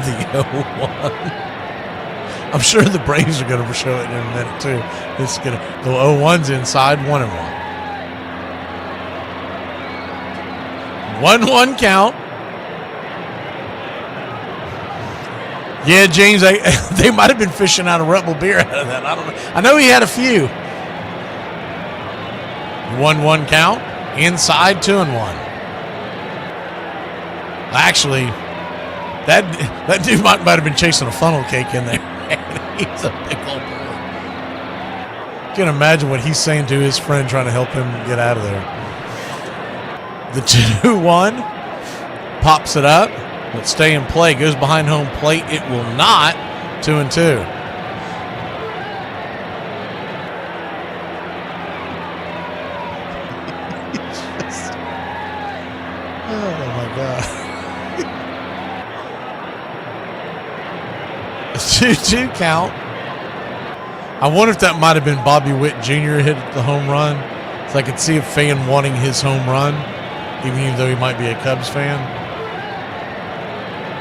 The 0-1. I'm sure the Braves are going to show it in a minute, too. It's going to, the 0-1's inside, 1-1. 1-1 count. Yeah, James, they might have been fishing out a Red Bull beer out of that. I don't know. I know he had a few. 1-1 count. Inside, 2-1. Actually, that dude might have been chasing a funnel cake in there. He's a big old boy. You can imagine what he's saying to his friend trying to help him get out of there. The 2-1 pops it up. Let's stay in play. Goes behind home plate. It will not. 2-2. Oh my God. 2-2 count. I wonder if that might have been Bobby Witt Jr. hit the home run. So I could see a fan wanting his home run, even though he might be a Cubs fan.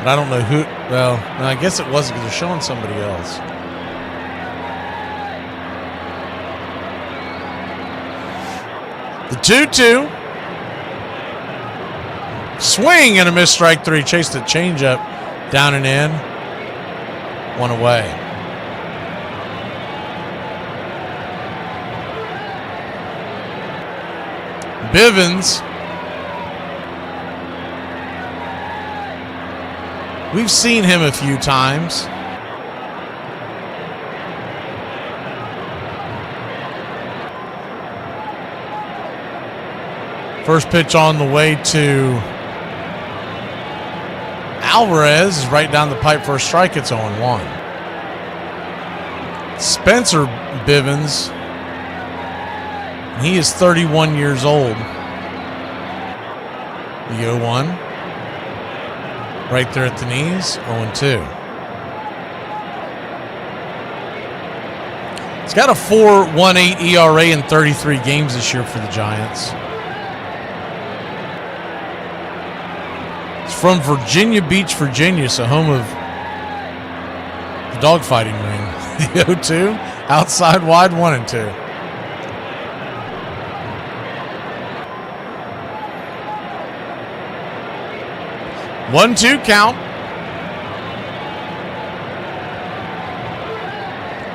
But I don't know who. Well, no, I guess it wasn't because they're showing somebody else. The 2-2. Swing and a missed strike three. Chased the changeup down and in. One away. Bivens. We've seen him a few times. First pitch on the way to Alvarez is right down the pipe for a strike. It's 0-1. Spencer Bivens. He is 31 years old. The 0-1. Right there at the knees. 0-2. He's got a 4.18 ERA in 33 games this year for the Giants. From Virginia Beach, Virginia, so home of the dogfighting ring. The 0-2, outside wide, 1-2. One-two count.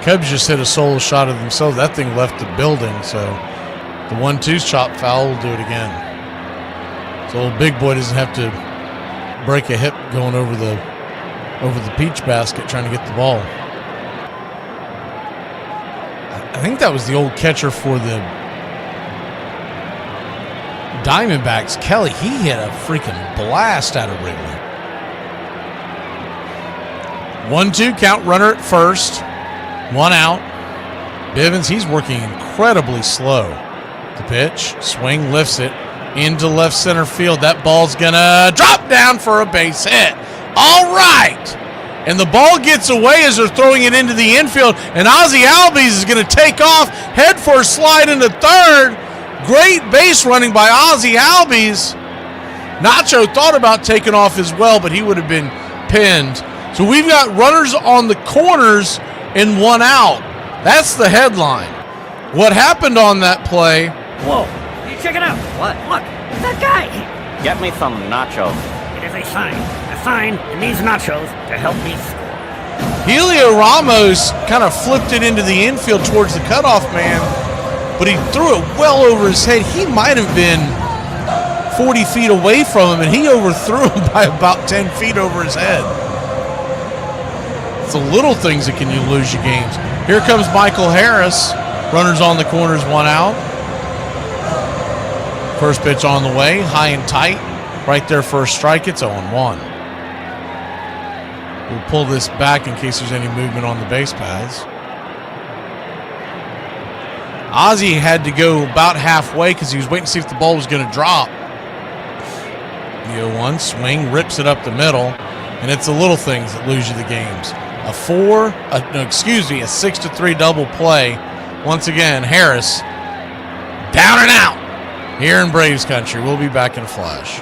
Cubs just hit a solo shot of themselves. That thing left the building, so the 1-2's chopped foul will do it again. So old big boy doesn't have to break a hip going over the peach basket trying to get the ball. I think that was the old catcher for the Diamondbacks, Kelly. He hit a freaking blast out of Wrigley. 1-2 count, runner at first. One out. Bivens, he's working incredibly slow. The pitch, swing, lifts it into left center field. That ball's gonna drop down for a base hit. All right. And the ball gets away as they're throwing it into the infield. And Ozzie Albies is gonna take off, head for a slide into third. Great base running by Ozzie Albies. Nacho thought about taking off as well, but he would have been pinned. So we've got runners on the corners and one out. That's the headline. What happened on that play? Whoa. Check it out. What? Look, that guy. Get me some nachos. It is a sign. A sign that needs nachos to help me score. Helio Ramos kind of flipped it into the infield towards the cutoff man, but he threw it well over his head. He might have been 40 feet away from him, and he overthrew him by about 10 feet over his head. It's the little things that can lose you games. Here comes Michael Harris. Runners on the corners, one out. First pitch on the way, high and tight. Right there for a strike, it's 0-1. We'll pull this back in case there's any movement on the base paths. Ozzie had to go about halfway because he was waiting to see if the ball was going to drop. The 0-1 swing, rips it up the middle, and it's the little things that lose you the games. A 6-3 double play. Once again, Harris down and out. Here in Braves country. We'll be back in a flash.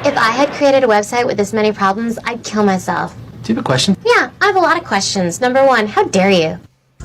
If I had created a website with this many problems, I'd kill myself. Do you have a question? Yeah, I have a lot of questions. Number one, how dare you?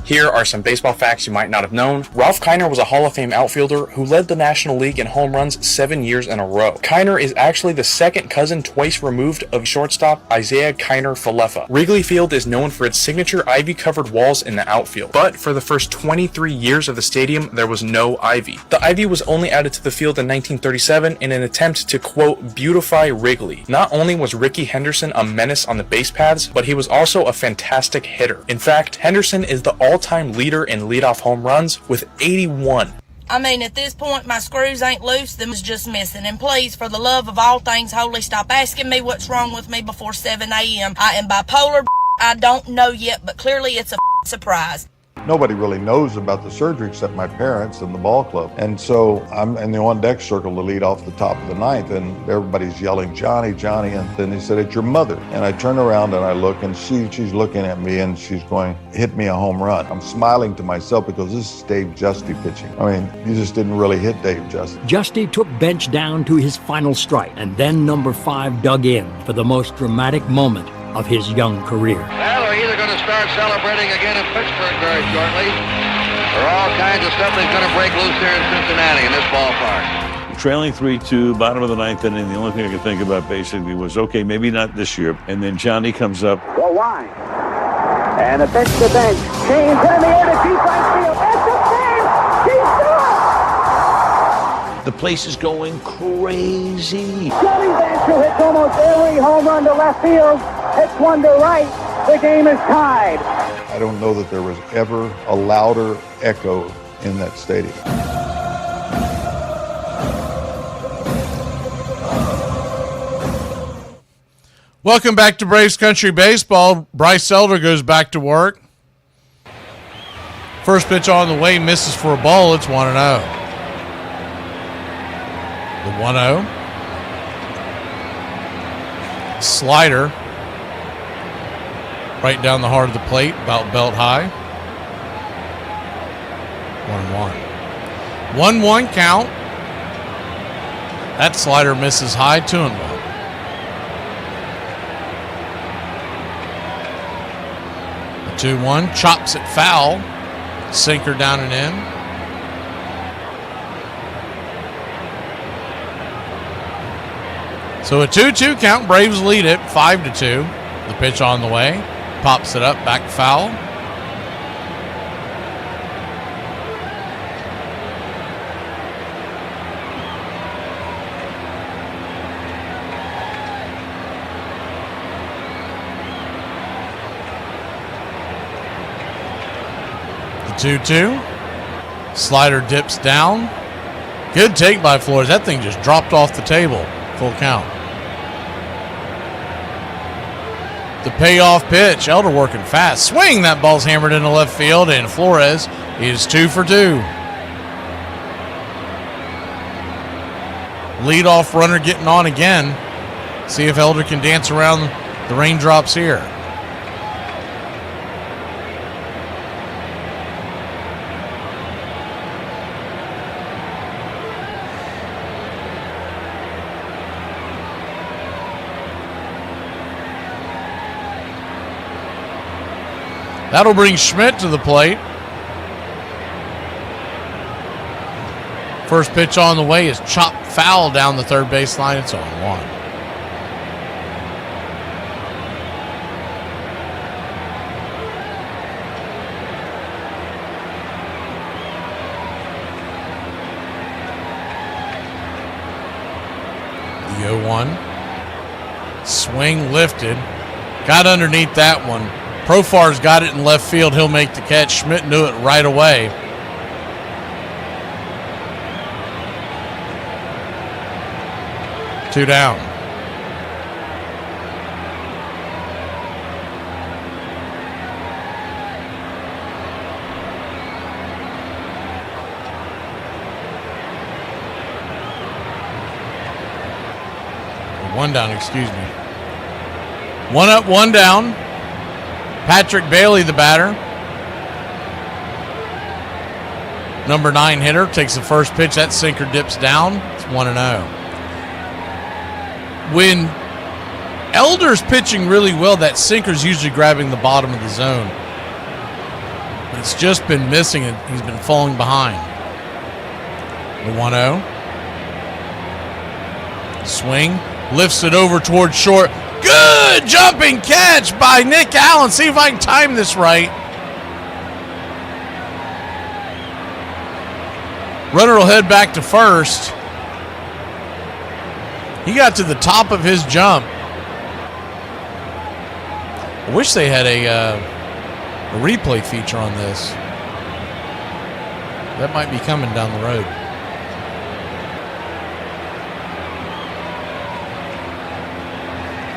Here are some baseball facts you might not have known. Ralph Kiner was a Hall of Fame outfielder who led the National League in home runs 7 years in a row. Kiner is actually the second cousin twice removed of shortstop Isaiah Kiner Falefa. Wrigley Field is known for its signature ivy-covered walls in the outfield, but for the first 23 years of the stadium, there was no ivy. The ivy was only added to the field in 1937 in an attempt to, quote, beautify Wrigley. Not only was Rickey Henderson a menace on the base paths, but he was also a fantastic hitter. In fact, Henderson is the all-time leader in leadoff home runs with 81. I mean, at this point, my screws ain't loose, them is just missing. And please, for the love of all things holy, stop asking me what's wrong with me before 7 a.m. I am bipolar. I don't know yet, but clearly it's a surprise. Nobody really knows about the surgery except my parents and the ball club. And so I'm in the on-deck circle to lead off the top of the ninth, and everybody's yelling, Johnny, Johnny. And then they said, it's your mother. And I turn around and I look, and she's looking at me, and she's going, hit me a home run. I'm smiling to myself because this is Dave Justy pitching. I mean, you just didn't really hit Dave Justy. Justy took bench down to his final strike, and then number 5 dug in for the most dramatic moment of his young career. Well, they're either going to start celebrating again in Pittsburgh very shortly, or There are all kinds of stuff that's going to break loose here in Cincinnati in this ballpark. Trailing 3-2, bottom of the ninth inning, the only thing I could think about basically was, okay, maybe not this year. And then Johnny comes up. The line. And a bench to bench. James hit in the air to deep right field. That's the thing! He's done! The place is going crazy. Johnny Venture hits almost every home run to left field. Hits one to right. The game is tied. I don't know that there was ever a louder echo in that stadium. Welcome back to Braves Country Baseball. Bryce Elder goes back to work. First pitch on the way, misses for a ball. It's 1-0. The 1-0. Slider. Right down the heart of the plate, about belt high. 1-1. 1-1 count. That slider misses high, 2-1. The 2-1, chops it foul. Sinker down and in. So a 2-2 count. Braves lead it 5-2. The pitch on the way. Pops it up, back foul. The 2-2. Slider dips down. Good take by Flores. That thing just dropped off the table. Full count. The payoff pitch. Elder working fast. Swing. That ball's hammered into left field, and Flores is 2 for 2. Leadoff runner getting on again. See if Elder can dance around the raindrops here. That'll bring Schmidt to the plate. First pitch on the way is chopped foul down the third baseline. It's 0-1. The 0-1. Swing lifted. Got underneath that one. Profar's got it in left field. He'll make the catch. Schmidt knew it right away. Two down. One down, excuse me. One up, one down. Patrick Bailey, the batter. Number 9 hitter, takes the first pitch. That sinker dips down. It's 1-0. When Elder's pitching really well, that sinker's usually grabbing the bottom of the zone. It's just been missing it. He's been falling behind. The 1-0. Swing. Lifts it over towards short. Good jumping catch by Nick Allen. See if I can time this right. Runner will head back to first. He got to the top of his jump. I wish they had a replay feature on this. That might be coming down the road.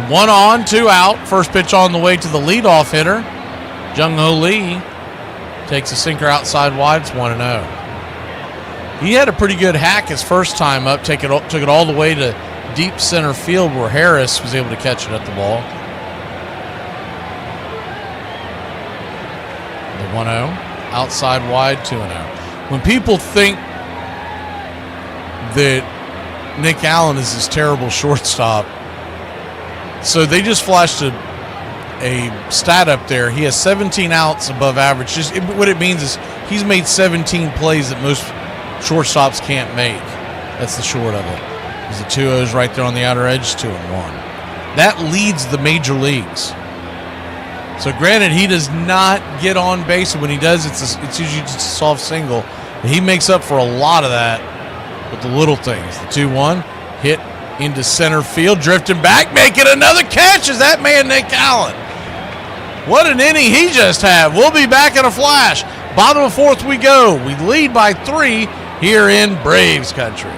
One on, two out. First pitch on the way to the leadoff hitter. Jung-Ho Lee takes a sinker outside wide. It's 1-0. He had a pretty good hack his first time up. Took it all the way to deep center field where Harris was able to catch it at the ball. The 1-0. Outside wide, 2-0. When people think that Nick Allen is this terrible shortstop, so they just flashed a a stat up there. He has 17 outs above average. What it means is he's made 17 plays that most shortstops can't make. That's the short of it. There's the 2 O's right there on the outer edge, 2-1. That leads the major leagues. So granted, he does not get on base, and when he does, it's usually just a soft single. And he makes up for a lot of that with the little things. The 2-1 hit into center field, drifting back, making another catch is that man Nick Allen. What an inning he just had. We'll be back in a flash. Bottom of 4th we go. We lead by 3 here in Braves country.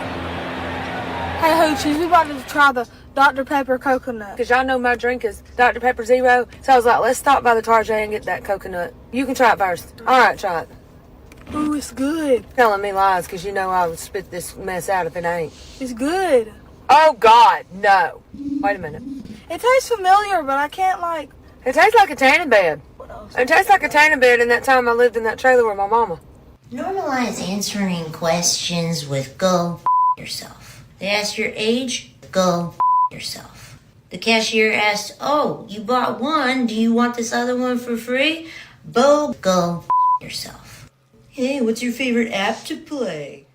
Hey, Hoochies, we about to try the Dr. Pepper coconut. Because y'all know my drink is Dr. Pepper Zero. So I was like, let's stop by the Tarjay and get that coconut. You can try it first. All right, try it. Ooh, it's good. Telling me lies because you know I would spit this mess out if it ain't. It's good. Oh, God, no. Wait a minute. It tastes familiar, but I can't, like... It tastes like a tanning bed. It tastes like a tanning bed in that time I lived in that trailer with my mama. Normalize answering questions with go yourself. They ask your age, go yourself. The cashier asks, oh, you bought one, do you want this other one for free? Go yourself. Hey, what's your favorite app to play?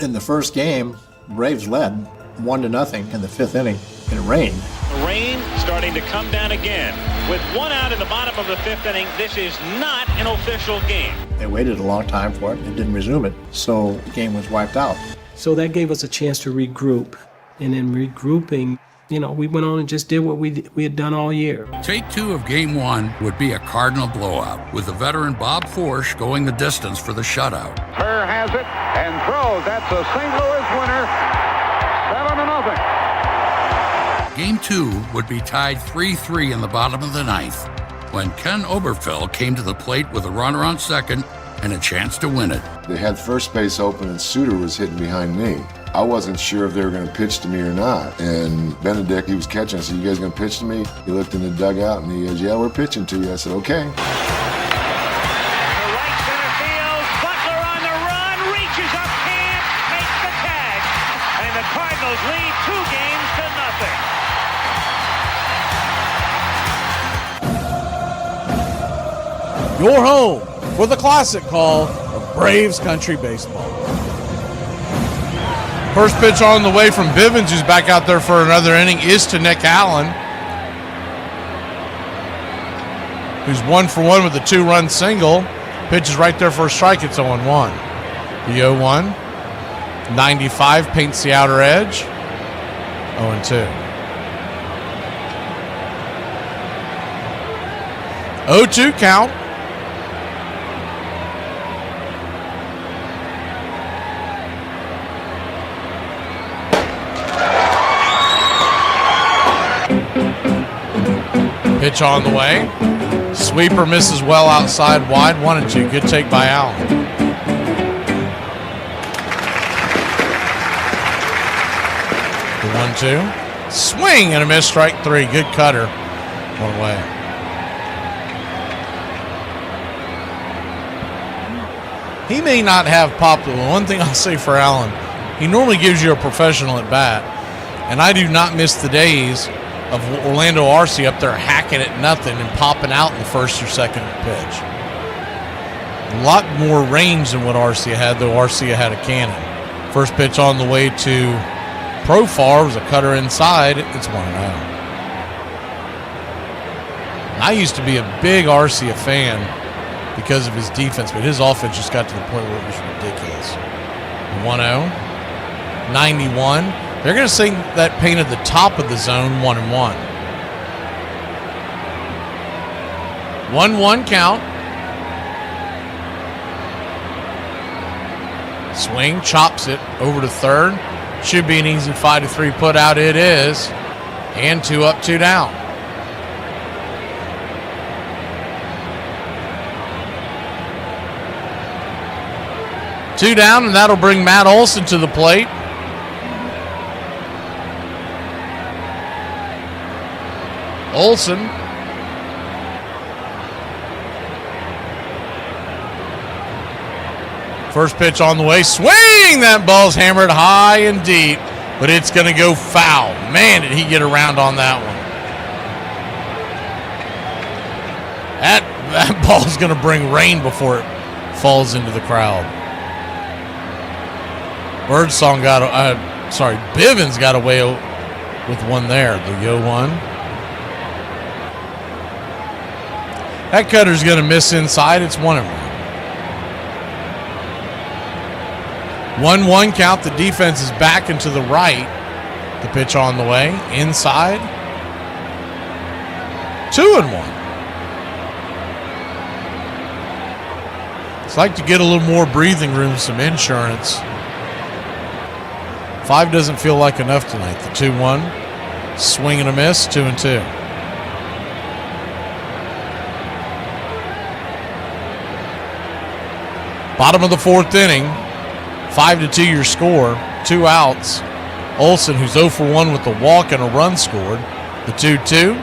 In the first game, Braves led 1-0 in the 5th inning. It rained. The rain starting to come down again. With 1 out in the bottom of the 5th inning, this is not an official game. They waited a long time for it and didn't resume it, so the game was wiped out. So that gave us a chance to regroup. And in regrouping, we went on and just did what we had done all year. Take 2 of Game 1 would be a Cardinal blowout, with the veteran Bob Forsch going the distance for the shutout. Kerr has it and throws. That's a St. Louis winner, 7-0. Game 2 would be tied 3-3 in the bottom of the 9th, when Ken Oberfeld came to the plate with a runner on second and a chance to win it. They had first base open and Suter was hitting behind me. I wasn't sure if they were going to pitch to me or not. And Benedict, he was catching. I said, you guys going to pitch to me? He looked in the dugout and he goes, yeah, we're pitching to you. I said, okay. To right center field, Butler on the run, reaches up, can't make the catch. And the Cardinals lead 2 games to nothing. Your home for the classic call of Braves country baseball. First pitch on the way from Bivens, who's back out there for another inning, is to Nick Allen, who's 1 for 1 with a 2-run single. Pitch is right there for a strike. It's 0-1. The 0-1, 95, paints the outer edge. 0-2. 0-2 count. Pitch on the way. Sweeper misses well outside wide. 1-2. Good take by Allen. The 1-2. Swing and a miss. Strike 3. Good cutter. 1 away. He may not have pop. One thing I'll say for Allen, he normally gives you a professional at bat. And I do not miss the days of Orlando Arcia up there hacking at nothing and popping out in the first or second pitch. A lot more range than what Arcia had, though Arcia had a cannon. First pitch on the way to Profar was a cutter inside. It's 1-0. I used to be a big Arcia fan because of his defense, but his offense just got to the point where it was ridiculous. 1-0. 91. They're going to say that painted the top of the zone 1-1. 1-1 count. Swing, chops it over to third. Should be an easy 5-3 put out. It is. And 2 up, 2 down. Two down, and that'll bring Matt Olson to the plate. Olson. First pitch on the way. Swing! That ball's hammered high and deep, but it's going to go foul. Man, did he get around on that one. That ball's going to bring rain before it falls into the crowd. Bivens got away with one there. The 0-1. That cutter's going to miss inside. It's 1-1. 1-1 count. The defense is back and to the right. The pitch on the way. Inside. 2-1. It's like to get a little more breathing room, some insurance. 5 doesn't feel like enough tonight. The 2-1. Swing and a miss. 2-2. Bottom of the 4th inning. 5-2 your score. 2 outs. Olson, who's 0 for 1 with the walk and a run scored. The 2-2.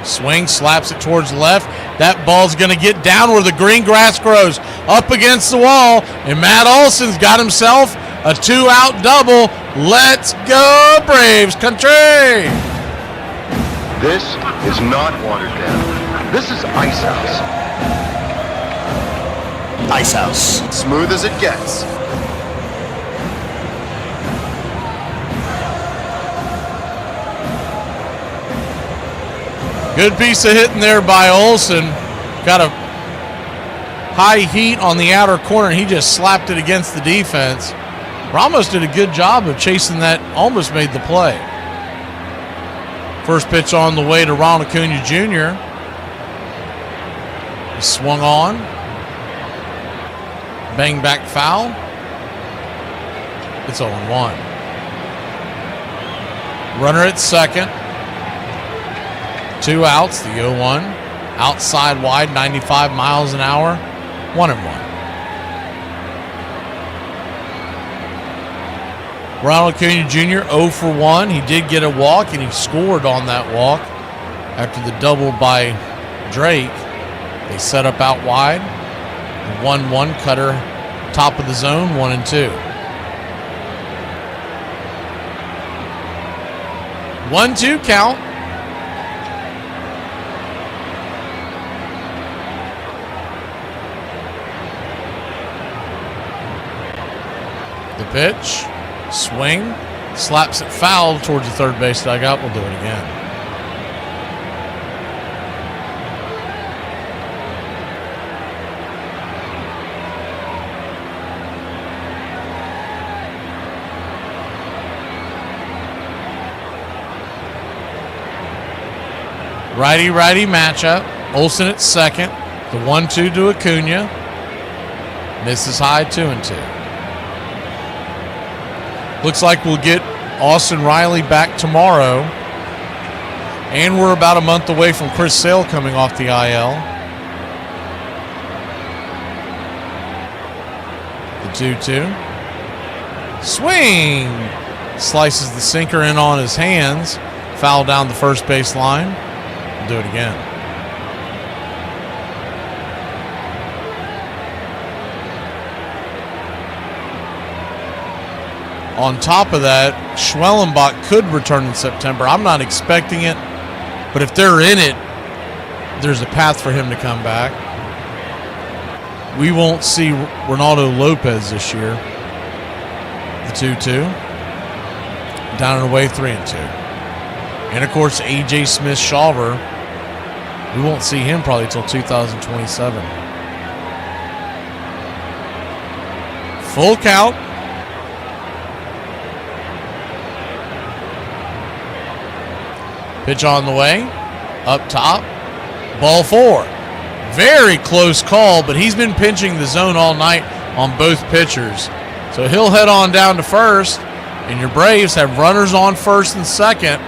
Swing, slaps it towards the left. That ball's going to get down where the green grass grows. Up against the wall. And Matt Olson's got himself a 2-out double. Let's go, Braves country! This is not watered down. This is Ice House. Ice House. Smooth as it gets. Good piece of hitting there by Olson. Got a high heat on the outer corner. He just slapped it against the defense. Ramos did a good job of chasing that. Almost made the play. First pitch on the way to Ronald Acuna Jr. He swung on. Bang back foul. It's 0-1. Runner at second. 2 outs. The 0-1. Outside wide, 95 miles an hour. 1-1. Ronald Acuna Jr. 0 for 1. He did get a walk, and he scored on that walk after the double by Drake. They set up out wide. The 1-1 cutter, top of the zone, 1-2. 1-2 count. The pitch. Swing, slaps it foul towards the third base dugout. We'll do it again. Righty-righty matchup. Olson at second. The 1-2 to Acuna. Misses high, 2-2. Looks like we'll get Austin Riley back tomorrow. And we're about a month away from Chris Sale coming off the IL. The 2-2. Swing! Slices the sinker in on his hands. Foul down the first base line. We'll do it again. On top of that, Schwellenbach could return in September. I'm not expecting it, but if they're in it, there's a path for him to come back. We won't see Ronaldo Lopez this year. The 2-2. Down and away, 3-2. And, of course, A.J. Smith-Shawver. We won't see him probably until 2027. Full count. Pitch on the way, up top, ball 4. Very close call, but he's been pinching the zone all night on both pitchers. So he'll head on down to first, and your Braves have runners on first and second.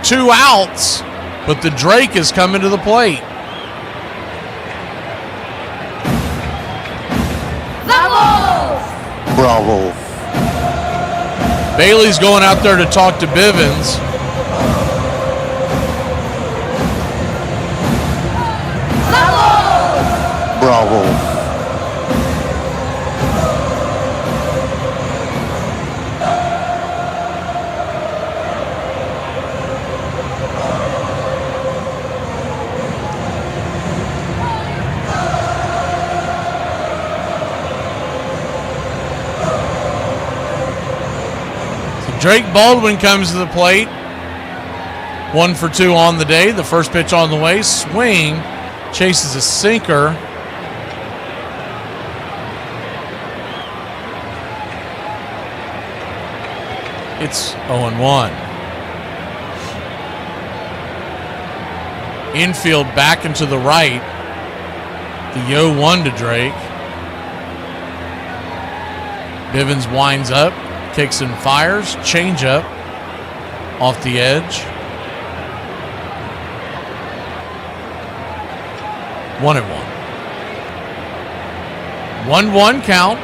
2 outs, but the Drake is coming to the plate. Bravo. Bailey's going out there to talk to Bivens. Bravo. Drake Baldwin comes to the plate. 1 for 2 on the day. The first pitch on the way. Swing. Chases a sinker. It's 0-1. Infield back and to the right. The 0-1 to Drake. Bivens winds up. Kicks and fires. Changeup. Off the edge. 1-1. 1-1 count.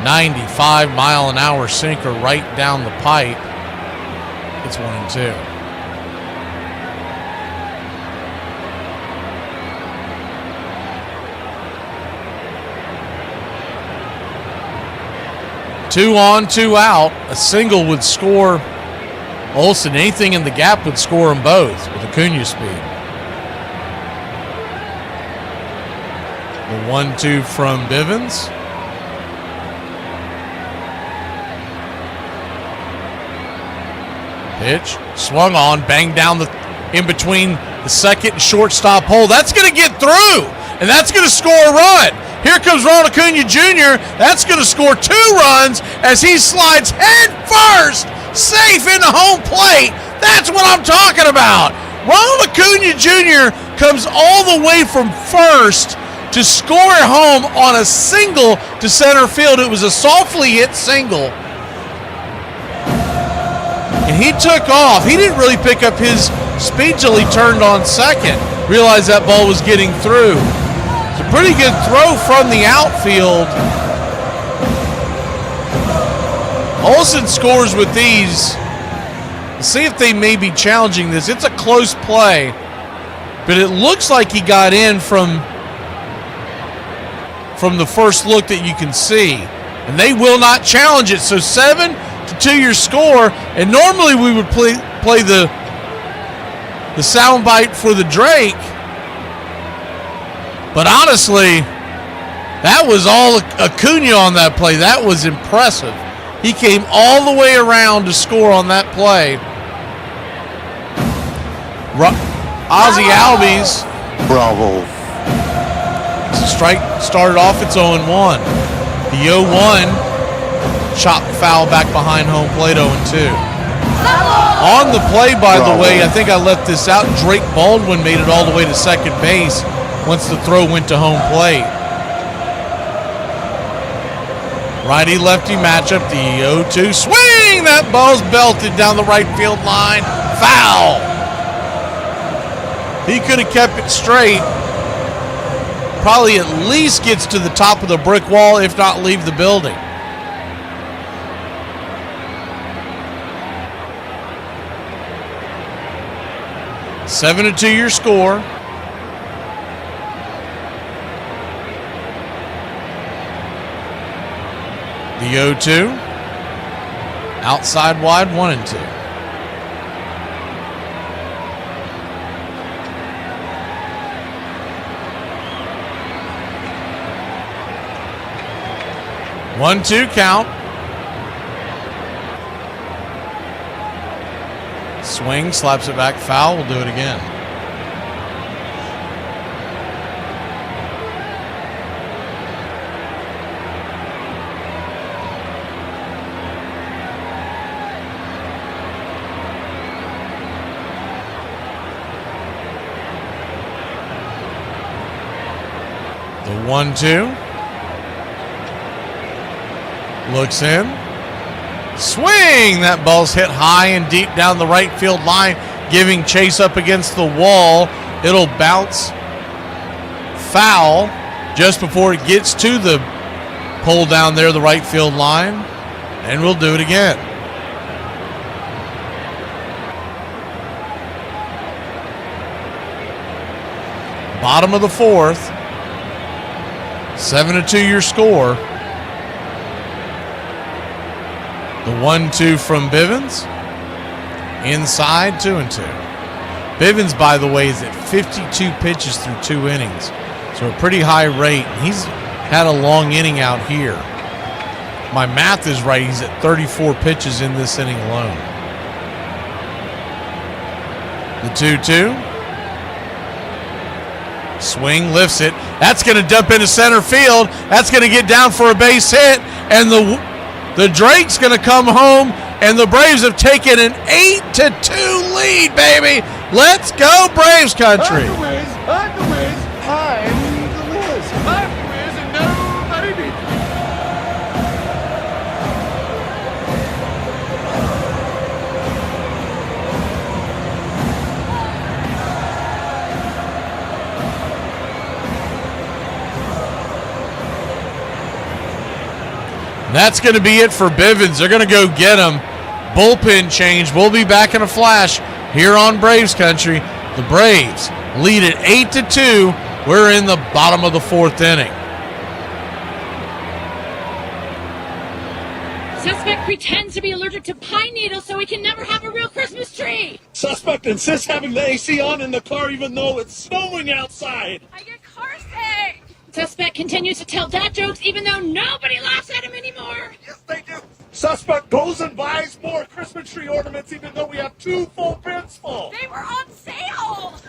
95-mile-an-hour sinker right down the pipe. It's 1-2. Two on, two out. A single would score Olsen. Anything in the gap would score them both with Acuna speed. The 1-2 from Bivens. Pitch swung on, banged down in between the second and shortstop hole. That's going to get through, and that's going to score a run. Here comes Ronald Acuna Jr. That's going to score 2 runs as he slides head first, safe into home plate. That's what I'm talking about. Ronald Acuna Jr. comes all the way from first to score at home on a single to center field. It was a softly hit single. And he took off. He didn't really pick up his speed till he turned on second. Realized that ball was getting through. It's a pretty good throw from the outfield. Olsen scores with these. Let's see if they may be challenging this. It's a close play, but it looks like he got in from the first look that you can see. And they will not challenge it. So 7-2 your score. And normally we would play the soundbite for the Drake. But honestly, that was all Acuna on that play. That was impressive. He came all the way around to score on that play. Ozzie Albies. Bravo. Strike started off, it's 0-1. The 0-1, chop foul back behind home plate, 0-2. On the play, by the way, I think I left this out. Drake Baldwin made it all the way to second base once the throw went to home plate. Righty-lefty matchup, the 0-2 swing. That ball's belted down the right field line. Foul. He could have kept it straight. Probably at least gets to the top of the brick wall, if not leave the building. Seven to 2 your score. The 0-2. Outside wide, 1-2. One-two count. Swing, slaps it back, foul. We'll do it again. The 1-2. Looks in. Swing! That ball's hit high and deep down the right field line, giving chase up against the wall. It'll bounce foul just before it gets to the pole down there, the right field line. And we'll do it again. Bottom of the fourth. 7-2 your score. The 1-2 from Bivens. Inside, 2-2. Bivens, by the way, is at 52 pitches through 2 innings. So a pretty high rate. He's had a long inning out here. my math is right, he's at 34 pitches in this inning alone. The 2-2. Swing, lifts it. That's going to dump into center field. That's going to get down for a base hit. And the Drake's going to come home. And the Braves have taken an 8-2 lead, baby. Let's go, Braves country. I'm the Wiz. I'm the Wiz. I'm the Wiz, and nobody beats me. That's going to be it for Bivens. They're going to go get him. Bullpen change. We'll be back in a flash here on Braves country. The Braves lead at 8-2. We're in the bottom of the fourth inning. Suspect pretends to be allergic to pine needles so he can never have a real Christmas tree. Suspect insists having the AC on in the car even though it's snowing outside. I get car sick. Suspect continues to tell dad jokes even though nobody laughs at him anymore. Yes, they do. Suspect goes and buys more Christmas tree ornaments even though we have 2 full bins full. They were on sale.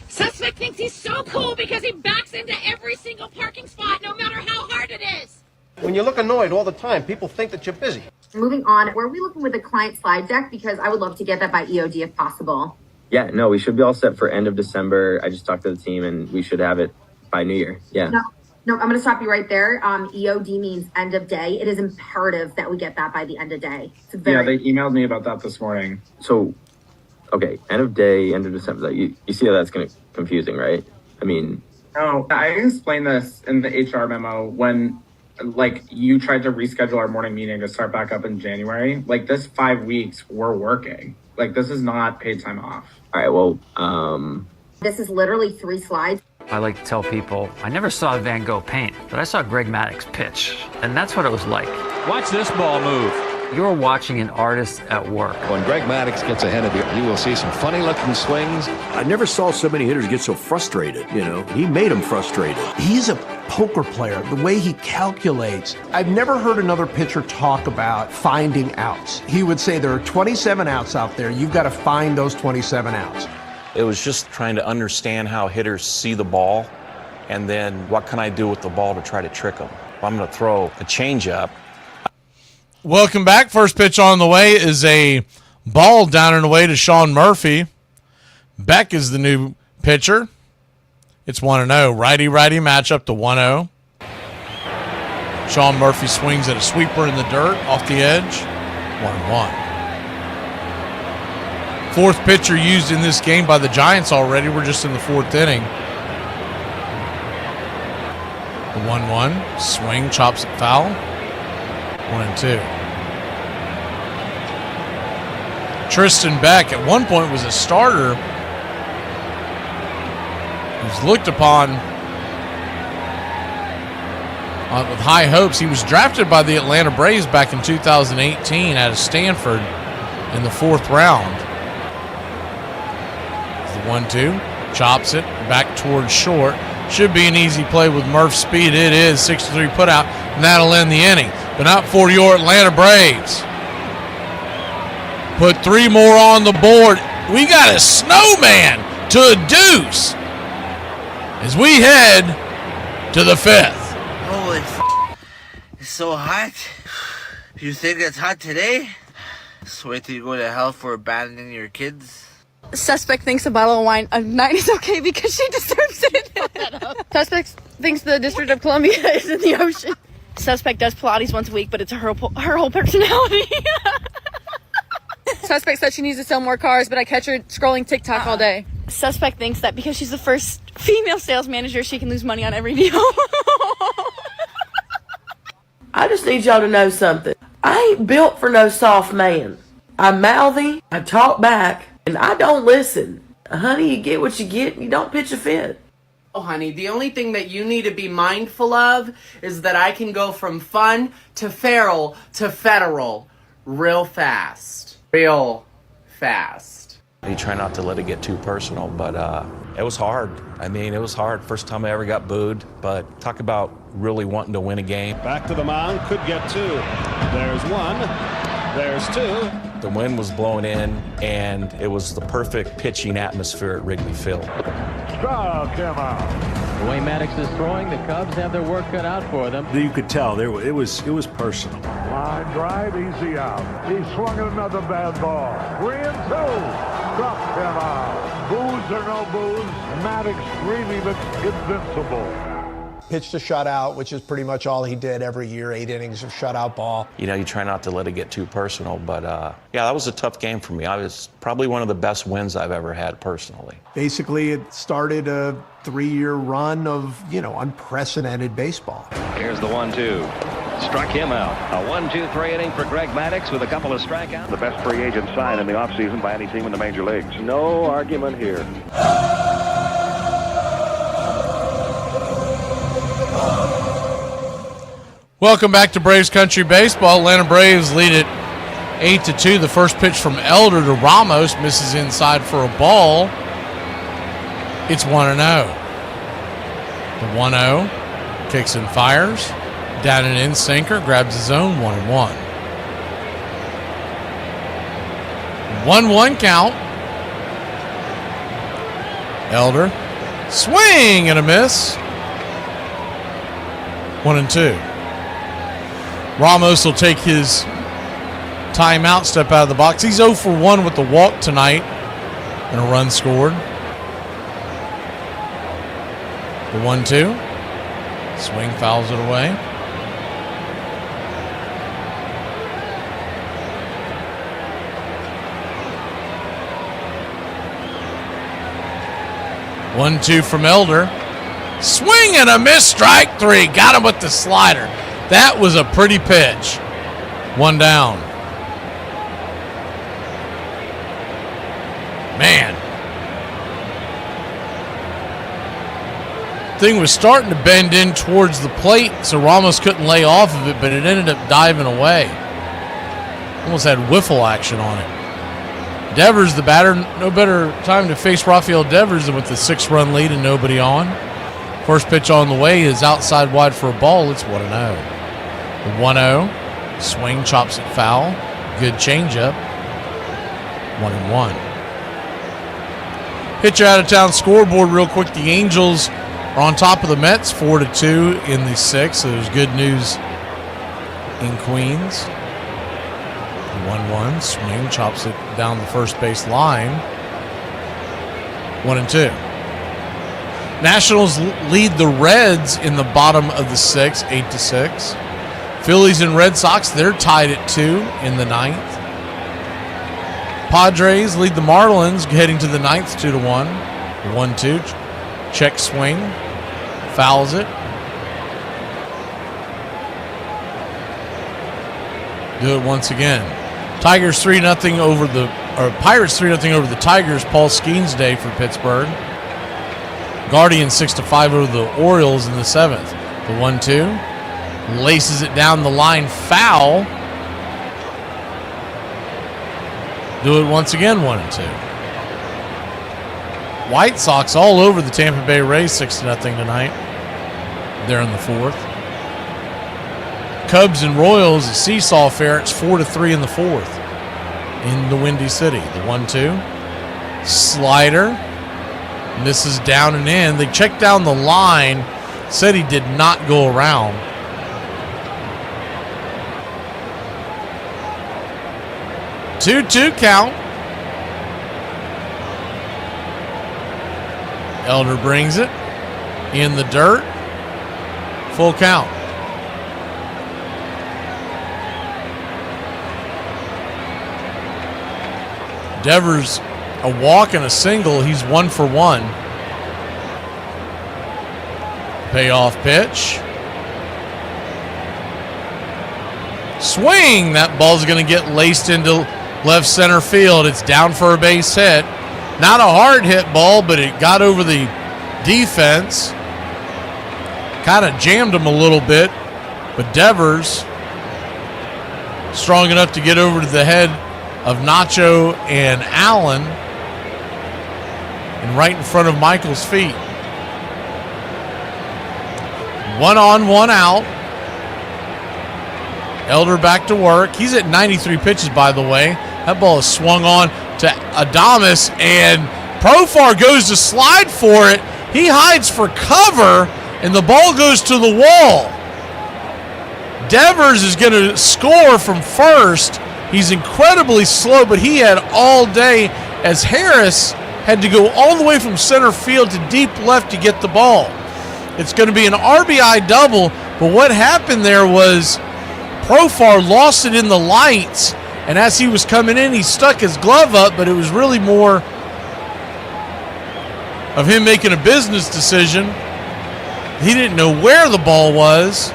Suspect thinks he's so cool because he backs into every single parking spot no matter how hard it is. When you look annoyed all the time, people think that you're busy. Moving on, were we looking with a client slide deck? Because I would love to get that by EOD if possible. Yeah, no, we should be all set for end of December. I just talked to the team and we should have it by New Year. Yeah. No, I'm going to stop you right there. EOD means end of day. It is imperative that we get that by the end of day. Yeah, they emailed me about that this morning. So, okay, end of day, end of December. You see how that's going to confusing, right? I mean... No, I explained this in the HR memo when, like, you tried to reschedule our morning meeting to start back up in January. Like, this 5 weeks, we're working. Like, this is not paid time off. All right, well, This is literally 3 slides. I like to tell people, I never saw Van Gogh paint, but I saw Greg Maddux pitch, and that's what it was like. Watch this ball move. You're watching an artist at work. When Greg Maddux gets ahead of you, you will see some funny-looking swings. I never saw so many hitters get so frustrated, you know. He made them frustrated. He's a poker player, the way he calculates. I've never heard another pitcher talk about finding outs. He would say there are 27 outs out there. You've got to find those 27 outs. It was just trying to understand how hitters see the ball, and then what can I do with the ball to try to trick them. If I'm going to throw a changeup. Welcome back. First pitch on the way is a ball down and away to Sean Murphy. Beck is the new pitcher. It's 1-0. Righty-righty matchup to 1-0. Sean Murphy swings at a sweeper in the dirt off the edge. 1-1. Fourth pitcher used in this game by the Giants already. We're just in the fourth inning. The 1-1. Swing, chops it foul. 1-2. Tristan Beck at one point was a starter. He was looked upon with high hopes. He was drafted by the Atlanta Braves back in 2018 out of Stanford in the 4th round. The 1-2. Chops it back towards short. Should be an easy play with Murph's speed. It is. 6-3 put out, and that'll end the inning. But not for your Atlanta Braves. Put 3 more on the board. We got a snowman to a deuce as we head to the 5th. Holy it's so hot. You think it's hot today? Just wait till you go to hell for abandoning your kids. Suspect thinks a bottle of wine a night is okay because she deserves it. Suspect thinks the District of Columbia is in the ocean. Suspect does Pilates once a week, but it's her whole personality. Suspect said she needs to sell more cars, but I catch her scrolling TikTok all day. Suspect thinks that because she's the first female sales manager, she can lose money on every deal. I just need y'all to know something. I ain't built for no soft man. I'm mouthy, I talk back, and I don't listen. Honey, you get what you get, and you don't pitch a fit. Oh, honey, the only thing that you need to be mindful of is that I can go from fun to feral to federal real fast. Real fast. You try not to let it get too personal, but it was hard. I mean, it was hard. First time I ever got booed, but talk about really wanting to win a game. Back to the mound, could get two. There's one, there's two. The wind was blowing in, and it was the perfect pitching atmosphere at Wrigley Field. Struck him out. The way Maddox is throwing, the Cubs have their work cut out for them. You could tell it was personal. Line drive, easy out. He swung at another bad ball. 3-2. Struck him out. Booze or no booze, Maddox really looks invincible. Pitched a shutout, which is pretty much all he did every year, 8 innings of shutout ball. You know, you try not to let it get too personal, but yeah, that was a tough game for me. I was probably one of the best wins I've ever had personally. Basically, it started a 3-year run of, unprecedented baseball. Here's the 1-2. Struck him out. A 1-2-3 inning for Greg Maddux with a couple of strikeouts. The best free agent signed in the offseason by any team in the major leagues. No argument here. Welcome back to Braves Country Baseball. Atlanta Braves lead it 8-2. The first pitch from Elder to Ramos misses inside for a ball. It's 1-0. The 1-0 kicks and fires. Down and in sinker, grabs his own 1-1. 1-1 count. Elder, swing and a miss. 1-2. Ramos will take his timeout, step out of the box. He's 0 for 1 with the walk tonight and a run scored. The 1-2. Swing, fouls it away. One, two from Elder. Swing and a miss, strike 3. Got him with the slider. That was a pretty pitch. 1 down. Man. Thing was starting to bend in towards the plate, so Ramos couldn't lay off of it, but it ended up diving away. Almost had wiffle action on it. Devers, the batter, no better time to face Rafael Devers than with the 6-run lead and nobody on. First pitch on the way is outside wide for a ball. It's 1-0. The 1-0. Swing, chops it foul. Good changeup. 1-1. Pitcher out of town scoreboard real quick. The Angels are on top of the Mets 4-2 in the 6th. So there's good news in Queens. 1-1, swing, chops it down the first base line. 1-2. Nationals lead the Reds in the bottom of the 6th, 8-6. Phillies and Red Sox, they're tied at 2 in the 9th. Padres lead the Marlins heading to the 9th, 2-1. 1-2, check swing, fouls it. Do it once again. Tigers 3-0 over the Pirates 3-0 over the Tigers. Paul Skeens day for Pittsburgh. Guardians 6-5 over the Orioles in the 7th. The 1-2 laces it down the line, foul. Do it once again, 1-2. White Sox all over the Tampa Bay Rays 6-0 tonight. They're in the 4th. Cubs and Royals, a seesaw affair. It's 4-3 in the 4th in the Windy City. The 1-2. Slider. Misses down and in. They checked down the line. Said he did not go around. Two count. Elder brings it. In the dirt. Full count. Devers, a walk and a single. He's 1 for 1. Payoff pitch. Swing. That ball's going to get laced into left center field. It's down for a base hit. Not a hard hit ball, but it got over the defense. Kind of jammed him a little bit. But Devers, strong enough to get over to the head of Nacho and Allen. and right in front of Michael's feet. 1 on, 1 out. Elder back to work. He's at 93 pitches, by the way. That ball is swung on to Adames, and Profar goes to slide for it. He hides for cover, and the ball goes to the wall. Devers is going to score from first. He's incredibly slow, but he had all day as Harris had to go all the way from center field to deep left to get the ball. It's going to be an RBI double, but what happened there was Profar lost it in the lights, and as he was coming in, he stuck his glove up, but it was really more of him making a business decision. He didn't know where the ball was,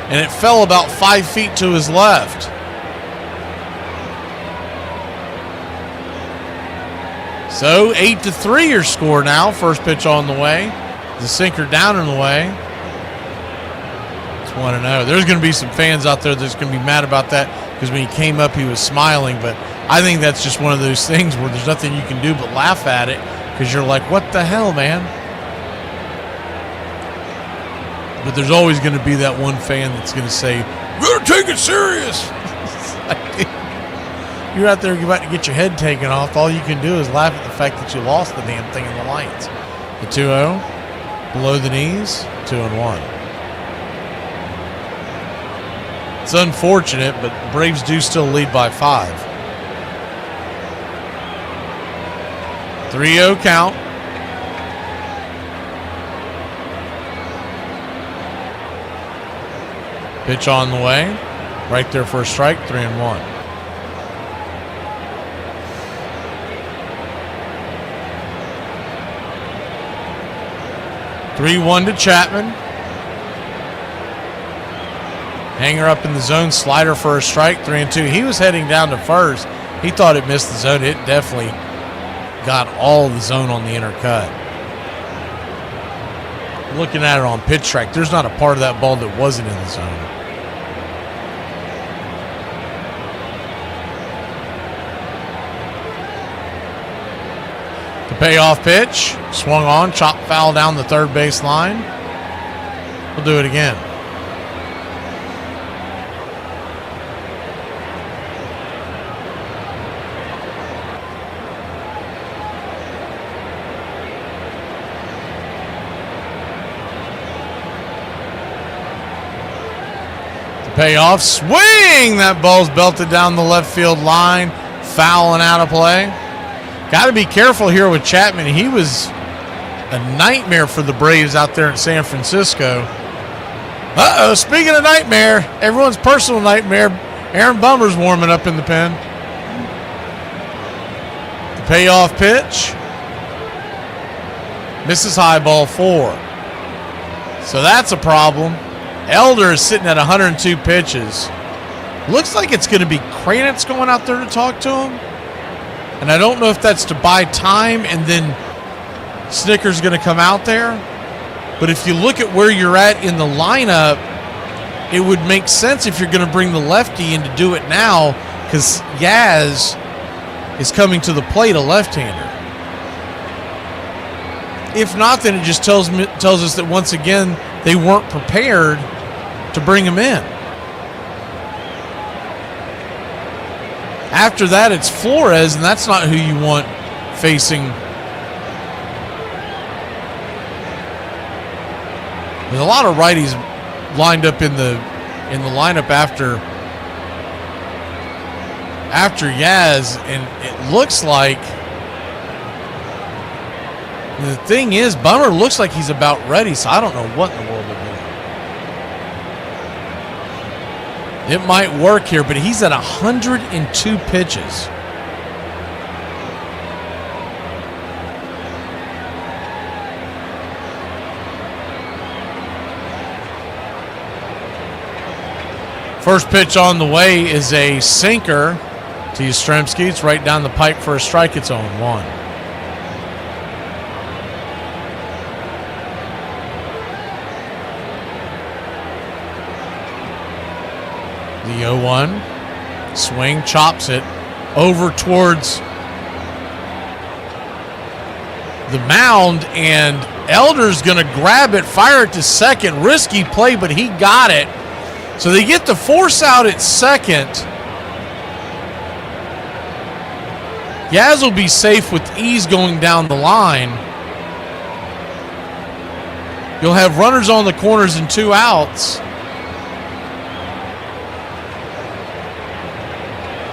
and it fell about 5 feet to his left. So 8-3 your score now. First pitch on the way. The sinker down and away. It's 1-0. There's going to be some fans out there that's going to be mad about that because when he came up, he was smiling. But I think that's just one of those things where there's nothing you can do but laugh at it because you're like, what the hell, man? But there's always going to be that one fan that's going to say, you better take it serious. You're out there about to get your head taken off. All you can do is laugh at the fact that you lost the damn thing in the lights. The 2-0, below the knees, 2-1. It's unfortunate, but Braves do still lead by 5. 3-0 count. Pitch on the way. Right there for a strike, 3-1. Three-1 to Chapman. Hanger up in the zone, slider for a strike, 3-2. He was heading down to first. He thought it missed the zone. It definitely got all the zone on the inner cut. Looking at it on pitch track, there's not a part of that ball that wasn't in the zone. The payoff pitch, swung on, chopped foul down the third base line. We'll do it again. Payoff swing. That ball's belted down the left field line. Foul and out of play. Got to be careful here with Chapman. He was a nightmare for the Braves out there in San Francisco. Uh-oh, speaking of nightmare, everyone's personal nightmare, Aaron Bummer's warming up in the pen. The payoff pitch. Misses high, ball 4. So that's a problem. Elder is sitting at 102 pitches. Looks like it's going to be Kranitz going out there to talk to him. And I don't know if that's to buy time and then Snicker's going to come out there. But if you look at where you're at in the lineup, it would make sense if you're going to bring the lefty in to do it now because Yaz is coming to the plate, a left-hander. If not, then it just tells us that once again they weren't prepared to bring him in. After that, it's Flores, and that's not who you want facing. There's a lot of righties lined up in the lineup after Yaz, and it looks like the thing is Bummer looks like he's about ready, so I don't know what in the world they're doing. It might work here, but he's at 102 pitches. First pitch on the way is a sinker to Yastrzemski. It's right down the pipe for a strike. It's 0-1. The 0-1 swing, chops it over towards the mound, and Elder's going to grab it, fire it to second. Risky play, but he got it. So they get the force out at second. Yaz will be safe with ease going down the line. You'll have runners on the corners and 2 outs.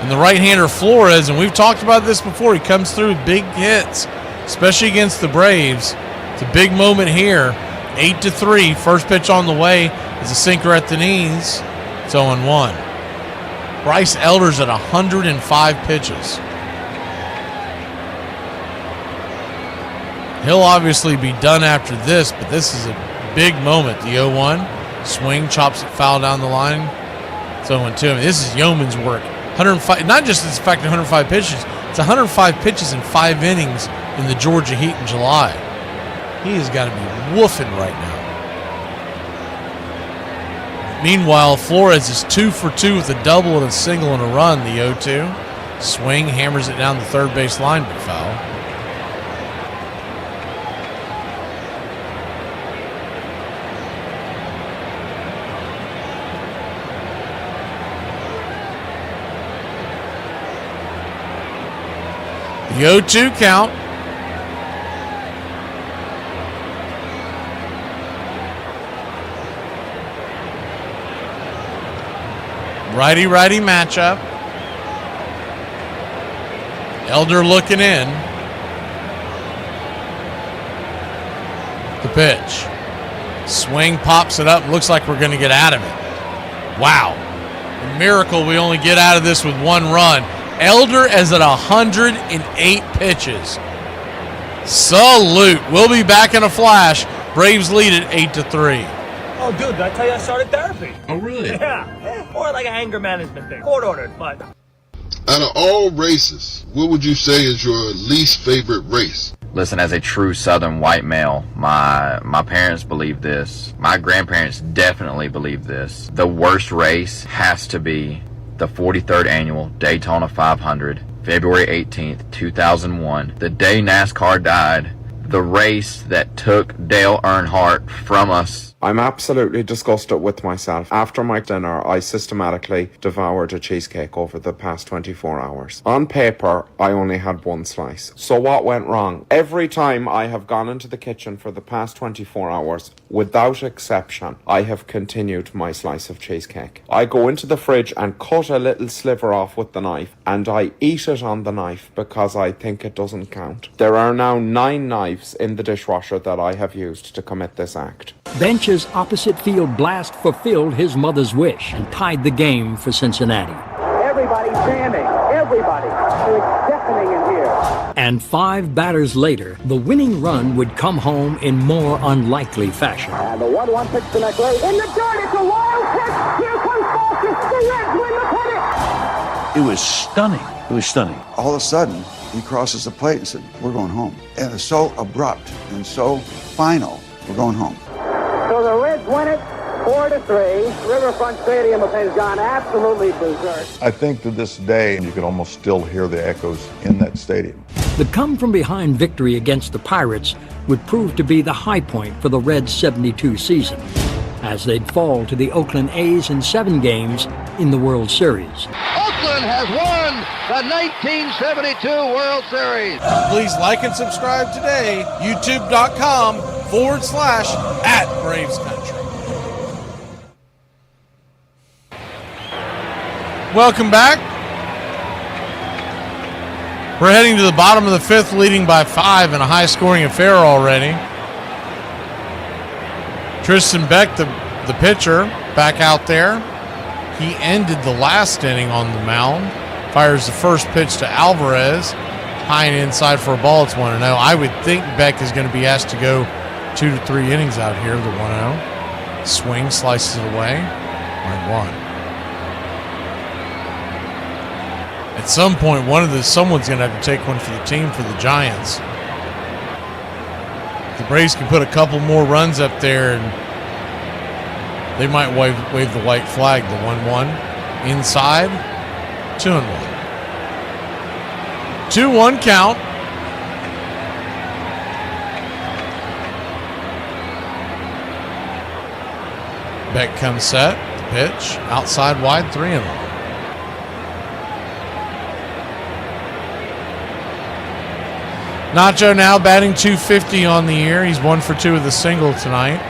And the right-hander Flores, and we've talked about this before, he comes through with big hits, especially against the Braves. It's a big moment here. 8-3, first pitch on the way is a sinker at the knees. It's 0-1. Bryce Elder's at 105 pitches. He'll obviously be done after this, but this is a big moment. The 0-1, swing, chops it foul down the line. It's 0-2. I mean, this is yeoman's work. 105, not just the fact of 105 pitches, it's 105 pitches in 5 innings in the Georgia heat in July. He has got to be woofing right now. Meanwhile, Flores is 2 for 2 with a double and a single and a run. The 0-2. Swing, hammers it down the third base line, but foul. The 0-2 count. Righty-righty matchup. Elder looking in. The pitch. Swing, pops it up. Looks like we're going to get out of it. Wow. A miracle we only get out of this with 1 run. Elder is at 108 pitches. Salute. We'll be back in a flash. Braves lead it 8-3. Oh, dude, did I tell you I started therapy? Oh, really? Yeah. More like an anger management thing. Court ordered, but... Out of all races, what would you say is your least favorite race? Listen, as a true Southern white male, my parents believe this. My grandparents definitely believe this. The worst race has to be the 43rd annual Daytona 500, February 18th, 2001. The day NASCAR died, the race that took Dale Earnhardt from us. I'm absolutely disgusted with myself. After my dinner, I systematically devoured a cheesecake over the past 24 hours. On paper, I only had 1 slice. So what went wrong? Every time I have gone into the kitchen for the past 24 hours, without exception, I have continued my slice of cheesecake. I go into the fridge and cut a little sliver off with the knife, and I eat it on the knife because I think it doesn't count. There are now 9 knives in the dishwasher that I have used to commit this act. Bench's opposite field blast fulfilled his mother's wish and tied the game for Cincinnati. Everybody's jamming. Everybody. It's deafening in here. And 5 batters later, the winning run would come home in more unlikely fashion. And the 1-1 pitch to McRae. In the dirt, it's a wild pitch. Here comes Foster. The Reds win the pennant. It was stunning. It was stunning. All of a sudden, he crosses the plate and said, "We're going home." And it's so abrupt and so final. We're going home. So the Reds win it 4-3. Riverfront Stadium has gone absolutely berserk. I think to this day, you can almost still hear the echoes in that stadium. The come-from-behind victory against the Pirates would prove to be the high point for the Reds' 72 season, as they'd fall to the Oakland A's in 7 games in the World Series. Oakland has won the 1972 World Series. Please like and subscribe today. YouTube.com/@BravesCountry. Welcome back. We're heading to the bottom of the 5th, leading by 5 in a high-scoring affair already. Tristan Beck, the pitcher, back out there. He ended the last inning on the mound. Fires the first pitch to Alvarez. High and inside for a ball. It's 1-0. I would think Beck is going to be asked to go 2 to 3 innings out here, the 1-0. Swing, slices it away. 1-1. At some point, someone's going to have to take one for the team for the Giants. The Braves can put a couple more runs up there, and they might wave the white flag. The 1-1 inside, 2-1. 2-1 count. Beck comes set. Pitch. Outside wide. 3-1. Nacho now batting .250 on the year. He's 1 for 2 with a single tonight.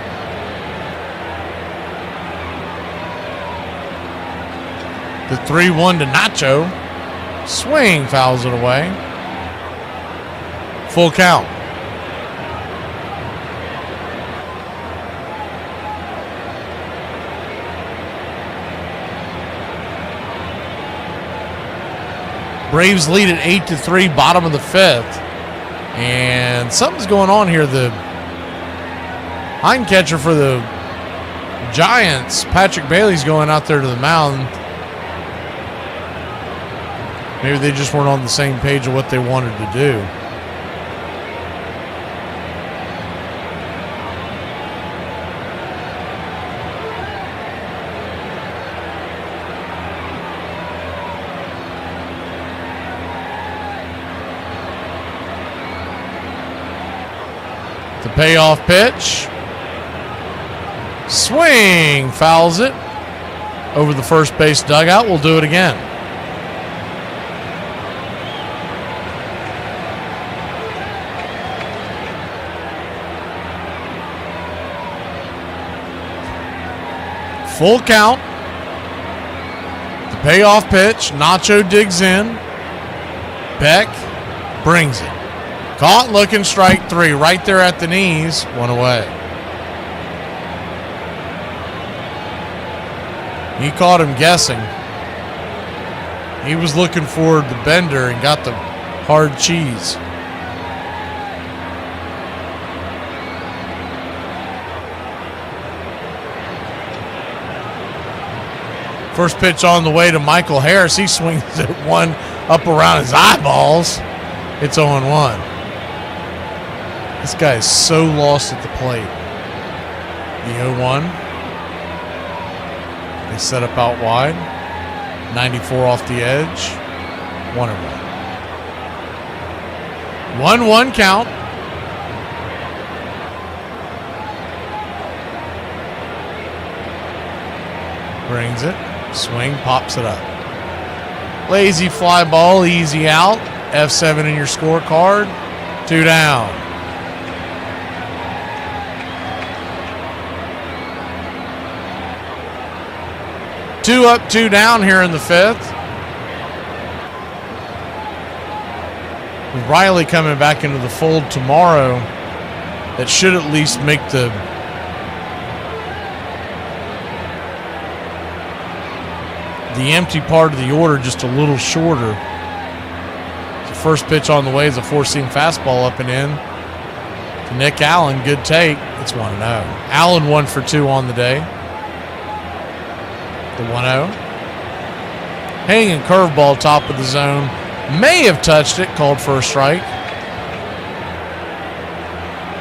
The 3-1 to Nacho. Swing, fouls it away. Full count. Braves lead at 8-3, bottom of the 5th. And something's going on here. The hind catcher for the Giants, Patrick Bailey's going out there to the mound. Maybe they just weren't on the same page of what they wanted to do. The payoff pitch. Swing, fouls it. Over the first base dugout. We'll do it again. Full count. The payoff pitch. Nacho digs in. Beck brings it. Caught looking, strike 3. Right there at the knees. 1 away. He caught him guessing. He was looking for the bender and got the hard cheese. First pitch on the way to Michael Harris. He swings at one up around his eyeballs. It's 0-1. This guy is so lost at the plate. The 0-1. They set up out wide. 94 off the edge. 1-1. 1-1 count. Brings it. Swing, pops it up. Lazy fly ball, easy out. F7 in your scorecard. 2 down. Two up, 2 down here in the 5th. With Riley coming back into the fold tomorrow, that should at least make the empty part of the order just a little shorter. The first pitch on the way is a 4-seam fastball up and in to Nick Allen. Good take. It's 1-0. Allen 1 for 2 on the day. The 1-0. Hanging curveball top of the zone. May have touched it. Called for a strike.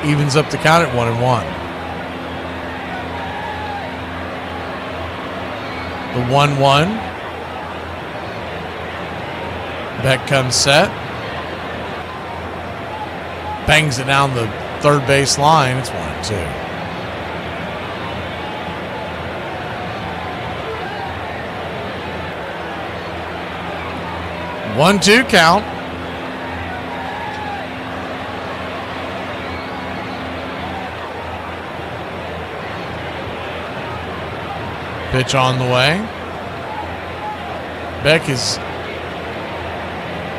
Evens up the count at 1-1. The 1-1. Beck comes set. Bangs it down the third base line. It's 1-2. One-two count. Pitch on the way. Beck is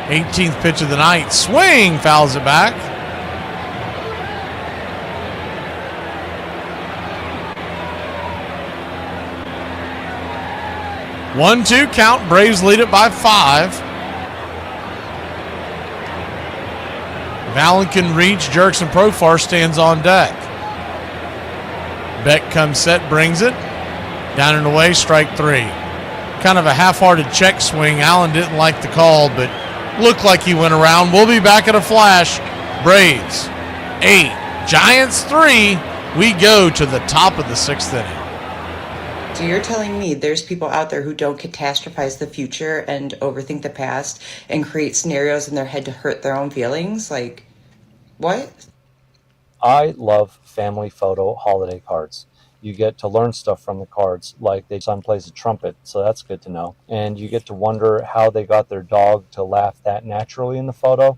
18th pitch of the night. Swing, fouls it back. One-two count. Braves lead it by 5. If Allen can reach, Jurickson Profar stands on deck. Beck comes set, brings it. Down and away, strike 3. Kind of a half-hearted check swing. Allen didn't like the call, but looked like he went around. We'll be back at a flash. Braves 8, Giants 3. We go to the top of the 6th inning. So you're telling me there's people out there who don't catastrophize the future and overthink the past and create scenarios in their head to hurt their own feelings? Like, what? I love family photo holiday cards. You get to learn stuff from the cards, like their son plays a trumpet, so that's good to know. And you get to wonder how they got their dog to laugh that naturally in the photo.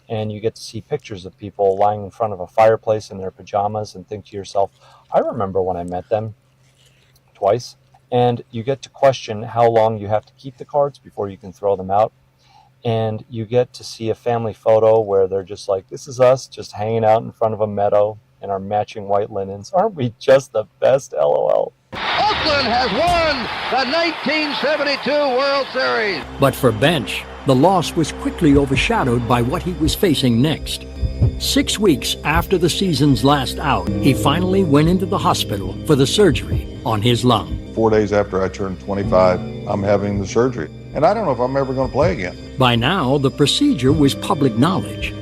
And you get to see pictures of people lying in front of a fireplace in their pajamas and think to yourself, I remember when I met them twice. And you get to question how long you have to keep the cards before you can throw them out. And you get to see a family photo where they're just like, this is us just hanging out in front of a meadow in our matching white linens. Aren't we just the best, LOL? Oakland has won the 1972 World Series. But for Bench, the loss was quickly overshadowed by what he was facing next. 6 weeks after the season's last out, he finally went into the hospital for the surgery on his lung. 4 days after I turned 25, I'm having the surgery. And I don't know if I'm ever going to play again. By now, the procedure was public knowledge,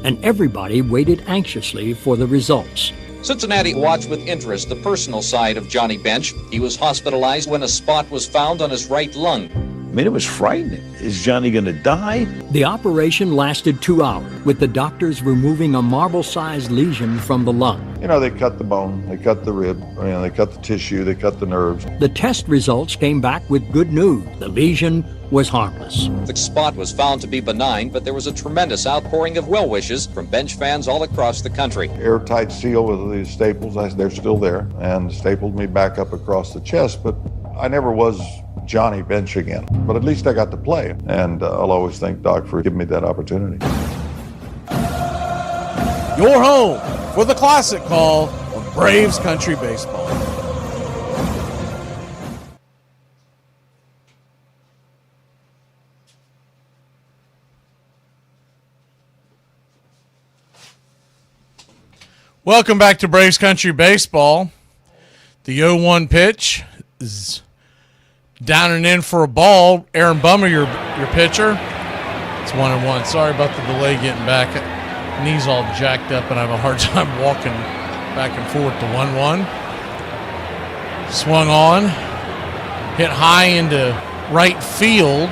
and everybody waited anxiously for the results. Cincinnati watched with interest the personal side of Johnny Bench. He was hospitalized when a spot was found on his right lung. I mean, it was frightening. Is Johnny going to die? The operation lasted 2 hours, with the doctors removing a marble-sized lesion from the lung. You know, they cut the bone, they cut the rib, they cut the tissue, they cut the nerves. The test results came back with good news. The lesion was harmless. The spot was found to be benign, but there was a tremendous outpouring of well wishes from Bench fans all across the country. Airtight seal with these staples, they're still there, and stapled me back up across the chest, but I never was Johnny Bench again. But at least I got to play, and I'll always thank Doc for giving me that opportunity. You're home for the classic call of Braves Country Baseball. Welcome back to Braves Country Baseball. The 0-1 pitch is down and in for a ball. Aaron Bummer, your pitcher. It's 1-1. Sorry about the delay getting back. Knees all jacked up, and I have a hard time walking back and forth to 1-1. Swung on. Hit high into right field.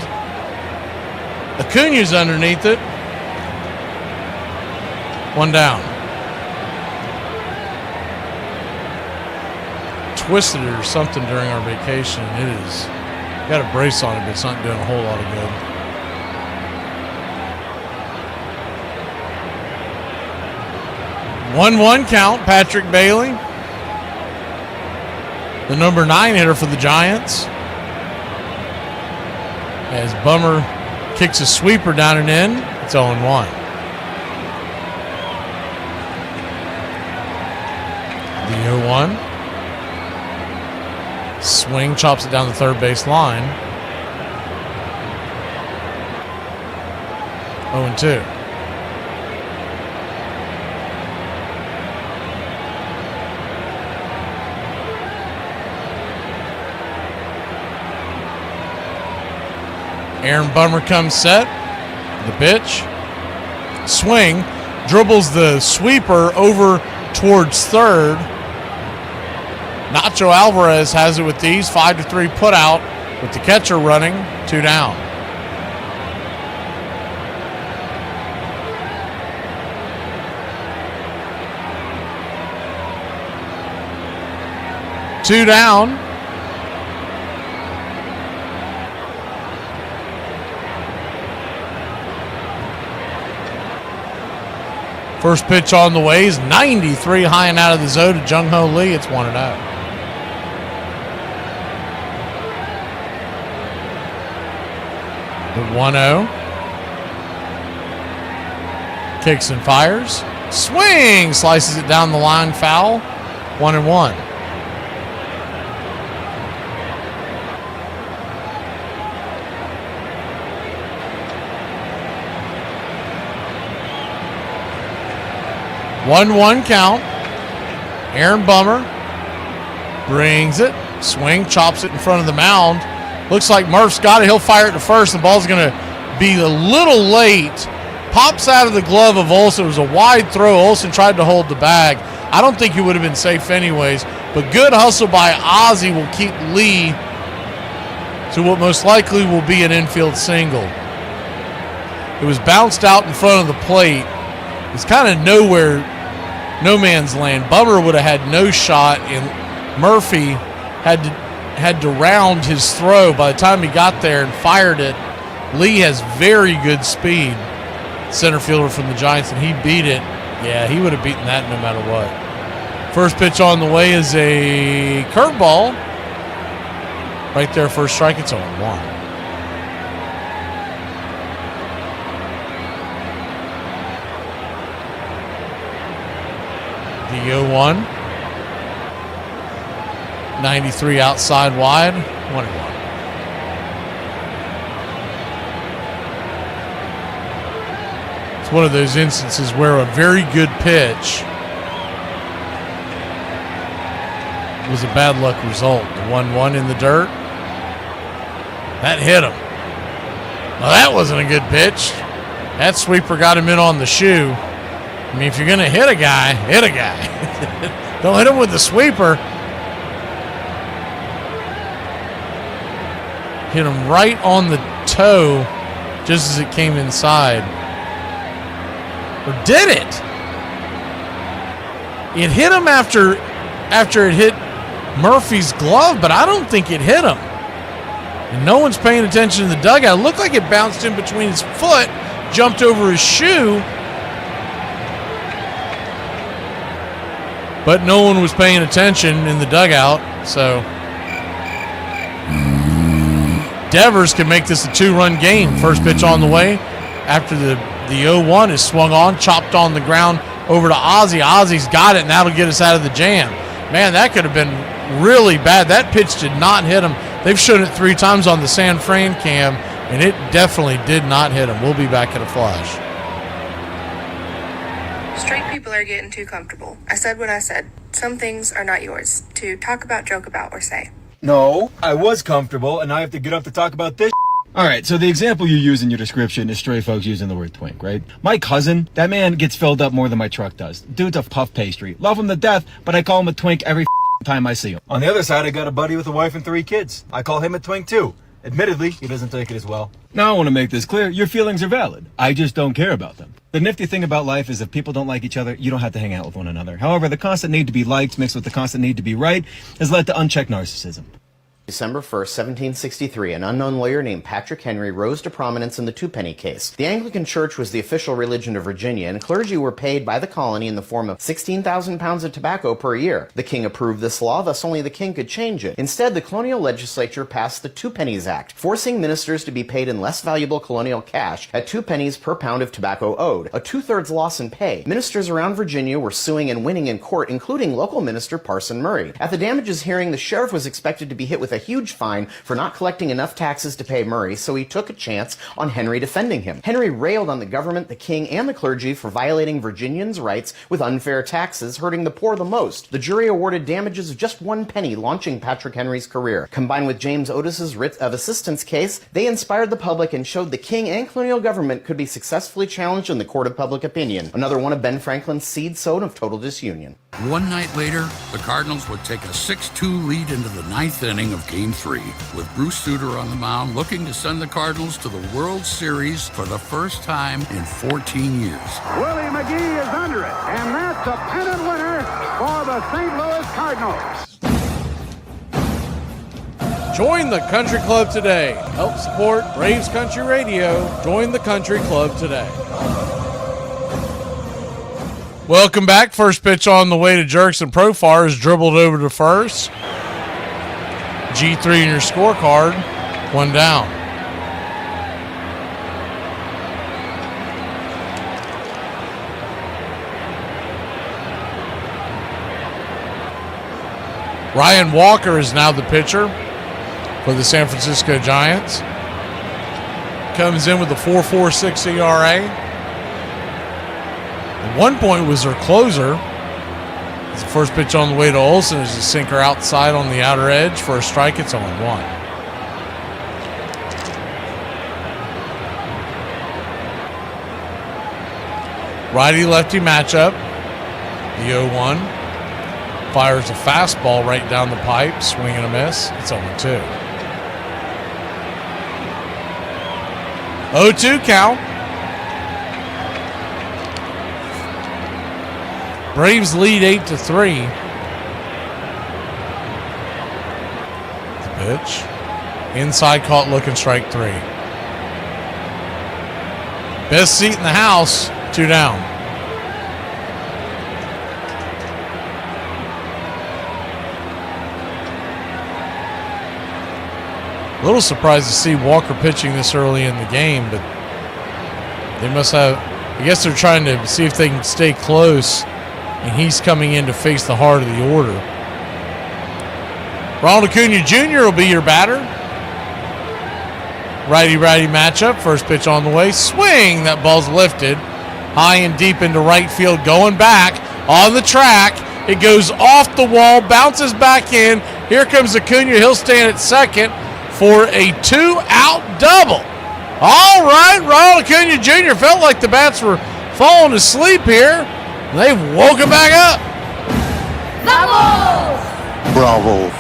Acuna's underneath it. One down. Twisted it or something during our vacation. It is got a brace on it, but it's not doing a whole lot of good. One count. Patrick Bailey, the number 9 hitter for the Giants, as Bummer kicks a sweeper down and in. It's 0-1. The 0-1. Swing, chops it down the third base line. 0-2. Aaron Bummer comes set. The pitch. Swing. Dribbles the sweeper over towards third. Nacho Alvarez has it with these. 5-3 put out with the catcher running. 2 down. Two down. First pitch on the way is 93 high and out of the zone to Jung Ho Lee. It's 1-0. The 1-0. Kicks and fires. Swing! Slices it down the line, foul. 1-1. One count. Aaron Bummer brings it. Swing, chops it in front of the mound. Looks like Murph's got it. He'll fire it to first. The ball's going to be a little late. Pops out of the glove of Olsen. It was a wide throw. Olsen tried to hold the bag. I don't think he would have been safe anyways. But good hustle by Ozzie will keep Lee to what most likely will be an infield single. It was bounced out in front of the plate. It's kind of nowhere, no man's land. Bummer would have had no shot, and Murphy had to round his throw. By the time he got there and fired it, Lee has very good speed, center fielder from the Giants, and he beat it. Yeah, he would have beaten that no matter what. First pitch on the way is a curveball. Right there, first strike, it's 0-1. The 0-1. 93 outside wide, 1-1. It's one of those instances where a very good pitch was a bad luck result. The 1-1 in the dirt. That hit him. Well, that wasn't a good pitch. That sweeper got him in on the shoe. I mean, if you're going to hit a guy, hit a guy. Don't hit him with the sweeper. Hit him right on the toe just as it came inside. Or did it? It hit him after it hit Murphy's glove, but I don't think it hit him. And no one's paying attention to the dugout. It looked like it bounced in between his foot, jumped over his shoe, but no one was paying attention in the dugout. So Devers can make this a 2-run game. First pitch on the way after the 0-1 is swung on, chopped on the ground over to Ozzie. Ozzie's got it, and that'll get us out of the jam. Man, that could have been really bad. That pitch did not hit him. They've shown it 3 times on the San Fran cam, and it definitely did not hit him. We'll be back in a flash. Straight people are getting too comfortable. I said what I said. Some things are not yours to talk about, joke about, or say. No, I was comfortable, and now I have to get up to talk about this. All right, so the example you use in your description is stray folks using the word twink, right? My cousin, that man gets filled up more than my truck does. Dude's a puff pastry. Love him to death, but I call him a twink every time I see him. On the other side, I got a buddy with a wife and 3 kids. I call him a twink too. Admittedly, he doesn't take it as well. Now I want to make this clear. Your feelings are valid. I just don't care about them. The nifty thing about life is if people don't like each other, you don't have to hang out with one another. However, the constant need to be liked mixed with the constant need to be right has led to unchecked narcissism. December 1st, 1763, an unknown lawyer named Patrick Henry rose to prominence in the Twopenny case. The Anglican Church was the official religion of Virginia, and clergy were paid by the colony in the form of 16,000 pounds of tobacco per year. The king approved this law, thus only the king could change it. Instead, the colonial legislature passed the Two Pennies Act, forcing ministers to be paid in less valuable colonial cash at 2 pennies per pound of tobacco owed, a 2/3 loss in pay. Ministers around Virginia were suing and winning in court, including local minister Parson Murray. At the damages hearing, the sheriff was expected to be hit with a huge fine for not collecting enough taxes to pay Murray, so he took a chance on Henry defending him. Henry railed on the government, the king, and the clergy for violating Virginians' rights with unfair taxes, hurting the poor the most. The jury awarded damages of just 1 penny, launching Patrick Henry's career. Combined with James Otis's writ of assistance case, they inspired the public and showed the king and colonial government could be successfully challenged in the court of public opinion. Another one of Ben Franklin's seed sown of total disunion. One night later, the Cardinals would take a 6-2 lead into the 9th inning of Game 3, with Bruce Sutter on the mound looking to send the Cardinals to the World Series for the first time in 14 years. Willie McGee is under it, and that's a pennant winner for the St. Louis Cardinals. Join the Country Club today. Help support Braves Country Radio. Join the Country Club today. Welcome back. First pitch on the way to Jerks, and Profar is dribbled over to first. G3 in your scorecard. 1 down. Ryan Walker is now the pitcher for the San Francisco Giants. Comes in with a 4.46 ERA. At one point was their closer. The first pitch on the way to Olsen is a sinker outside on the outer edge for a strike. It's 0-1. Righty-lefty matchup. The 0-1 fires a fastball right down the pipe, swing and a miss. It's 0-2. 0-2 count. Braves lead 8-3. pitch. Inside, caught, looking, strike 3. Best seat in the house, 2 down. A little surprised to see Walker pitching this early in the game, but they must have, I guess they're trying to see if they can stay close, and he's coming in to face the heart of the order. Ronald Acuna Jr. will be your batter. Righty-righty matchup. First pitch on the way. Swing. That ball's lifted high and deep into right field. Going back on the track. It goes off the wall. Bounces back in. Here comes Acuna. He'll stand at second for a 2-out double. All right. Ronald Acuna Jr. felt like the bats were falling asleep here. They've woken back up. Bravo.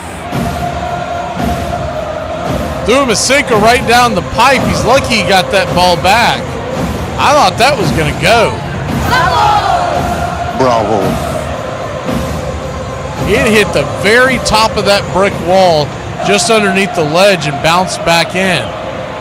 Threw him a sinker right down the pipe. He's lucky he got that ball back. I thought that was going to go. Bravo. It hit the very top of that brick wall just underneath the ledge and bounced back in.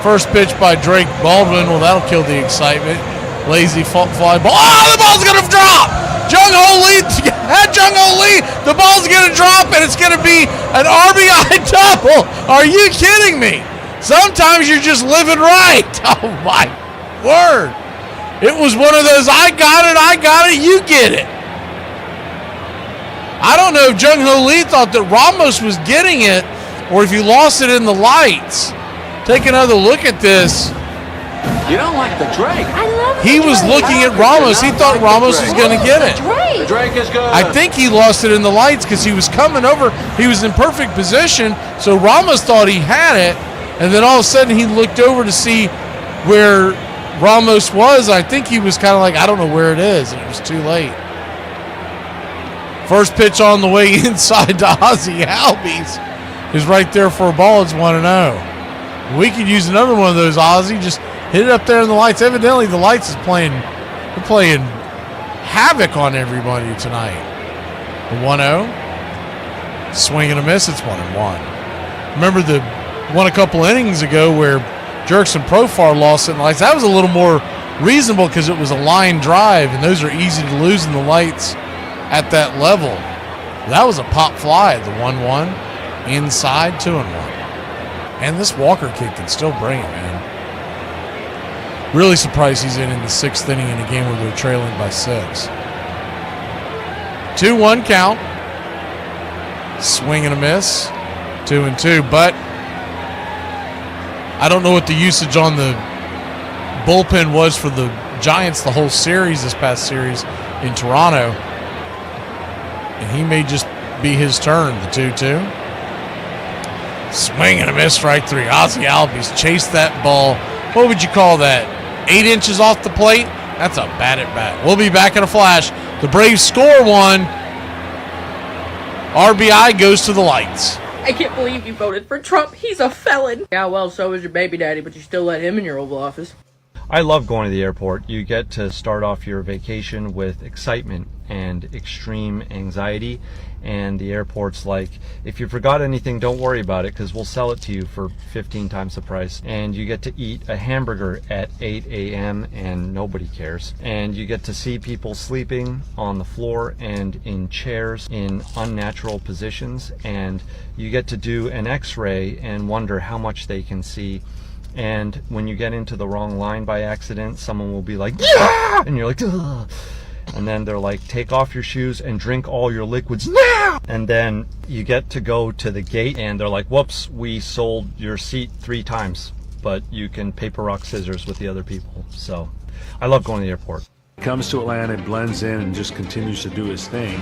First pitch by Drake Baldwin. Well, that'll kill the excitement. Lazy fly ball. Oh, the ball's going to drop! Jung-Ho Lee, the ball's going to drop, and it's going to be an RBI double. Are you kidding me? Sometimes you're just living right. Oh, my word. It was one of those, I got it, you get it. I don't know if Jung-Ho Lee thought that Ramos was getting it or if he lost it in the lights. Take another look at this. You don't like the Drake. He was looking at Ramos. He thought Ramos was going to get it. The Drake is good. I think he lost it in the lights because he was coming over. He was in perfect position, so Ramos thought he had it, and then all of a sudden he looked over to see where Ramos was. I think he was kind of like, I don't know where it is, and it was too late. First pitch on the way inside to Ozzie Albies is right there for a ball. It's 1-0. We could use another one of those, Ozzie. Just hit it up there in the lights. Evidently, the lights is playing havoc on everybody tonight. The 1-0. Swing and a miss. It's 1-1. Remember the one a couple innings ago where Jerkson Profar lost it in the lights? That was a little more reasonable because it was a line drive, and those are easy to lose in the lights at that level. That was a pop fly at the 1-1. Inside, 2-1. And this Walker kid can still bring it, man. Really surprised he's in the 6th inning in a game where they're trailing by 6. 2-1 count. Swing and a miss. 2-2. But I don't know what the usage on the bullpen was for the Giants the whole series, this past series in Toronto. And he may just be his turn, the 2-2. Swing and a miss, strike 3. Ozzie Albies chased that ball. What would you call that? 8 inches off the plate? That's a bat at bat. We'll be back in a flash. The Braves score 1. RBI goes to the lights. I can't believe you voted for Trump. He's a felon. Yeah, well, so is your baby daddy, but you still let him in your Oval Office. I love going to the airport. You get to start off your vacation with excitement and extreme anxiety. And the airport's like, if you forgot anything, don't worry about it because we'll sell it to you for 15 times the price. And you get to eat a hamburger at 8 a.m. and nobody cares. And you get to see people sleeping on the floor and in chairs in unnatural positions. And you get to do an x-ray and wonder how much they can see. And when you get into the wrong line by accident, someone will be like, yeah! And you're like, ugh. And then they're like, take off your shoes and drink all your liquids now. And then you get to go to the gate and they're like, whoops, we sold your seat 3 times, but you can paper, rock, scissors with the other people. So I love going to the airport. Comes to Atlanta, blends in, and just continues to do his thing.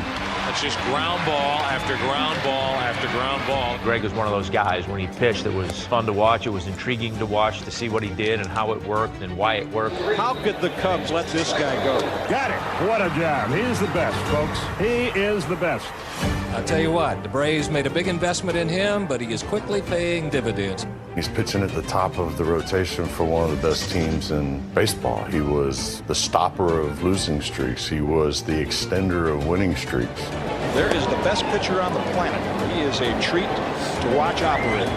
It's just ground ball after ground ball after ground ball. Greg was one of those guys, when he pitched, it was fun to watch. It was intriguing to watch, to see what he did and how it worked and why it worked. How could the Cubs let this guy go? Got it. What a job. He's the best, folks. He is the best. I'll tell you what, the Braves made a big investment in him, but he is quickly paying dividends. He's pitching at the top of the rotation for one of the best teams in baseball. He was the stopper of losing streaks. He was the extender of winning streaks. There is the best pitcher on the planet. He is a treat to watch operate.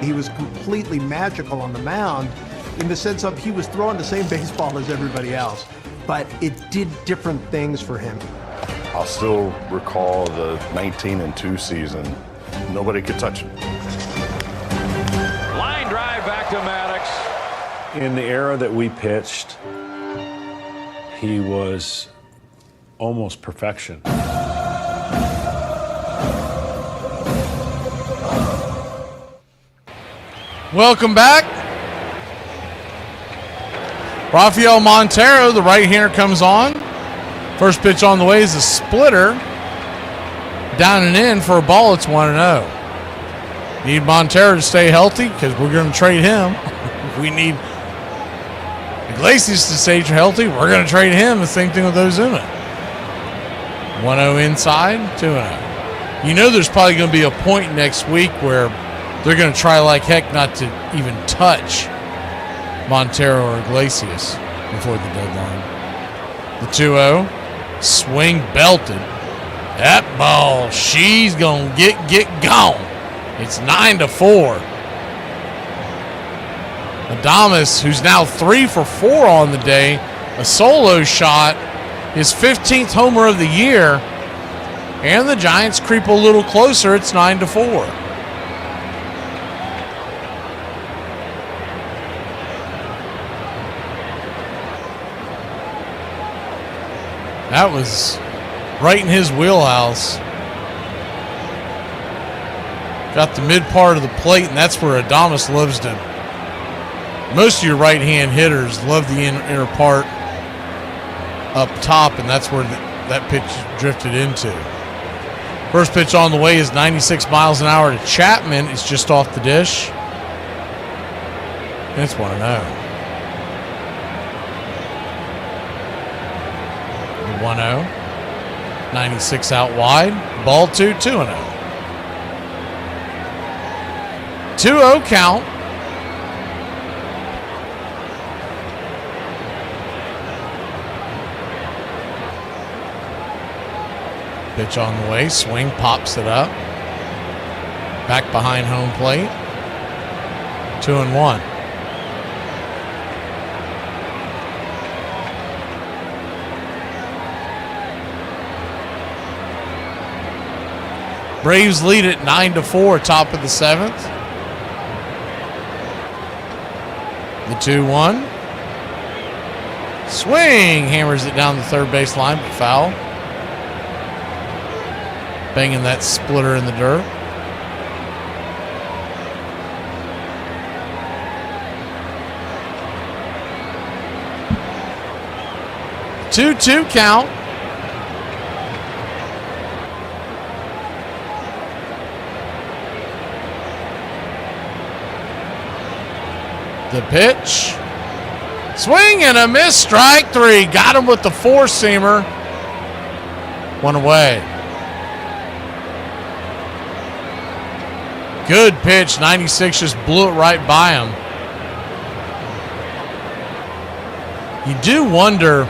He was completely magical on the mound in the sense of he was throwing the same baseball as everybody else, but it did different things for him. I'll still recall the 19-2 season. Nobody could touch him. Line drive back to Maddox. In the era that we pitched, he was almost perfection. Welcome back. Rafael Montero, the right-hander, comes on. First pitch on the way is a splitter. Down and in for a ball. It's 1-0. Need Montero to stay healthy because we're going to trade him. We need Iglesias to stay healthy. We're going to trade him. The same thing with Ozuna. 1-0 inside, 2-0. You know there's probably going to be a point next week where they're going to try like heck not to even touch Montero or Iglesias before the deadline. The 2-0. Swing belted. That ball, she's going to get gone. It's 9-4. Adames, who's now 3 for 4 on the day, a solo shot, his 15th homer of the year, and the Giants creep a little closer. It's 9-4. That was right in his wheelhouse. Got the mid part of the plate, and that's where Adames loves to. Most of your right-hand hitters love the inner part up top, and that's where that pitch drifted into. First pitch on the way is 96 miles an hour to Chapman. It's just off the dish. And it's 1-0. 1-0. 96 out wide. Ball 2, 2-0. 2-0 count. Pitch on the way. Swing, pops it up. Back behind home plate. 2-1. Braves lead it 9-4, top of the 7th. The 2-1. Swing, hammers it down the third base line, but foul. Banging that splitter in the dirt. Two count. The pitch. Swing and a miss. Strike 3. Got him with the four-seamer. 1 away. Good pitch. 96 just blew it right by him. You do wonder